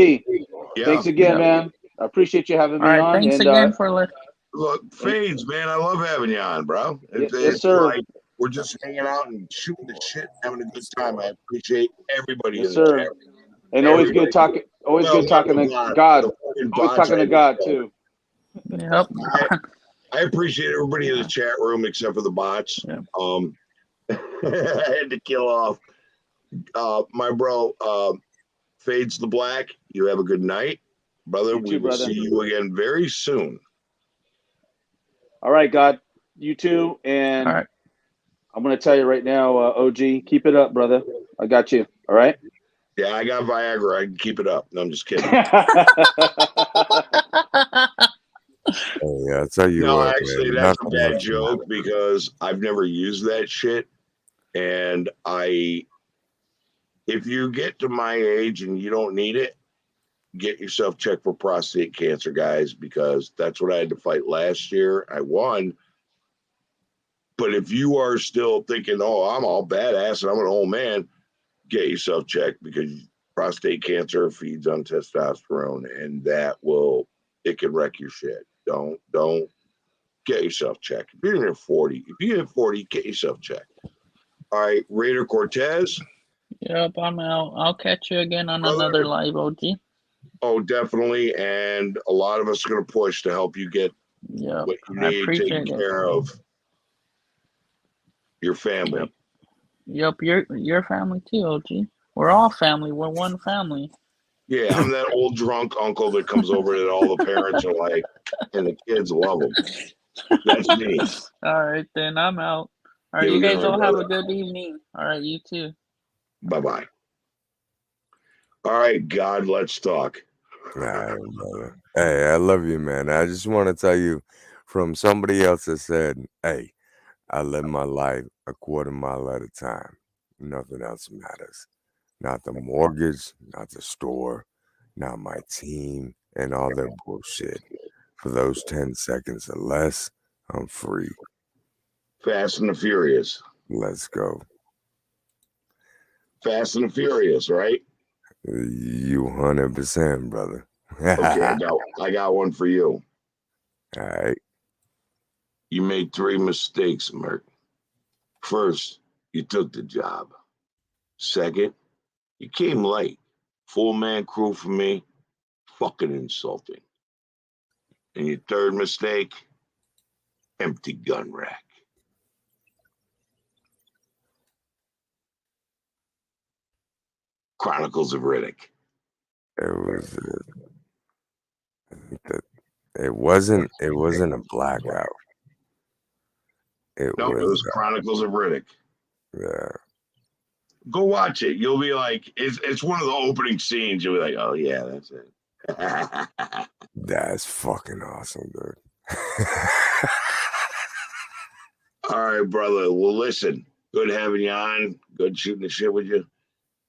Yeah. Thanks again, man. I appreciate you having me on. Thanks and, again for listening. Look, Fades, man, I love having you on, bro. Yes, sir. Like we're just hanging out and shooting the shit, having a good time. I appreciate everybody Yes, in the sir. chat. And always good talking. Always good talking to God. Always talking to God too. Yep. I appreciate everybody in the chat room except for the bots. Yeah. I had to kill off my bro Fades the Black. You have a good night, brother. You We too, will brother. see you again very soon. All right, God. You too. And All right. I'm going to tell you right now, OG, keep it up, brother. I got you. All right. Yeah, I got Viagra. I can keep it up. No, I'm just kidding. Oh, yeah, I'll tell you No, what, actually, man. that's a Nothing bad else joke because I've never used that shit. And if you get to my age and you don't need it, get yourself checked for prostate cancer, guys, because that's what I had to fight last year. I won. But if you are still thinking, oh, I'm all badass and I'm an old man, get yourself checked because prostate cancer feeds on testosterone and it can wreck your shit. Don't get yourself checked. If you're in your 40, if you hit 40, get yourself checked. All right, Raider Cortez. Yep, I'm out. I'll catch you again on another live, OG. Oh, definitely. And a lot of us are going to push to help you get what you I need appreciate taken it. care of your family. Yep, your family too, OG. We're all family. We're one family. Yeah, I'm that old drunk uncle that comes over that all the parents are like, and the kids love him. That's me. All right, then I'm out. All right, You you have a guys good all night, have brother. a good evening. All right, you too. Bye-bye. All right, God, let's talk. All right, brother. Hey, I love you, man. I just want to tell you from somebody else that said, hey, I live my life a quarter mile at a time. Nothing else matters. Not the mortgage, not the store, not my team, and all that bullshit. For those 10 seconds or less, I'm free. Fast and the Furious. Let's go. Fast and the Furious, right? You 100%, brother. Okay, I got one for you. All right. You made 3 mistakes, Merc. First, you took the job. Second, you came late. 4-man crew for me. Fucking insulting. And your third mistake, empty gun rack. Chronicles of Riddick. It was. I think that it wasn't. It wasn't a blackout. It No, it was Chronicles of Riddick. Yeah. Go watch it. You'll be like, it's one of the opening scenes. You'll be like, oh yeah, that's it. That's fucking awesome, dude. All right, brother. Well, listen. Good having you on. Good shooting the shit with you.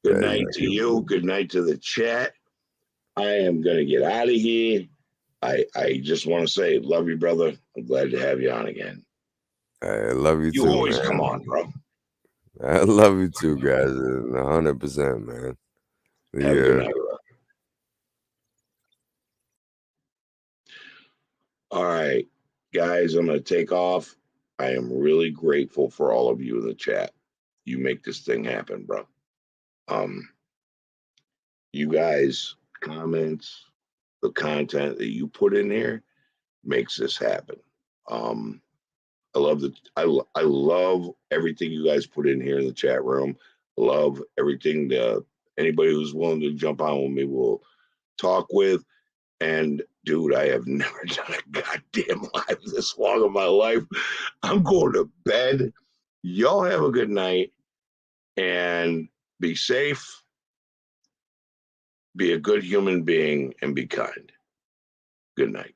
Good night to you. Good night to the chat. I am gonna get out of here. I just want to say, love you, brother. I'm glad to have you on again. I love you too. You always man. come on, bro. I love you too, guys. 100%, man. Have a good night, bro. All right, guys, I'm gonna take off. I am really grateful for all of you in the chat. You make this thing happen, bro. You guys, comments, the content that you put in here makes this happen. I love I love everything you guys put in here in the chat room. I love everything that anybody who's willing to jump on with me will talk with. And dude, I have never done a goddamn live this long in my life. I'm going to bed. Y'all have a good night and be safe. Be a good human being and be kind. Good night.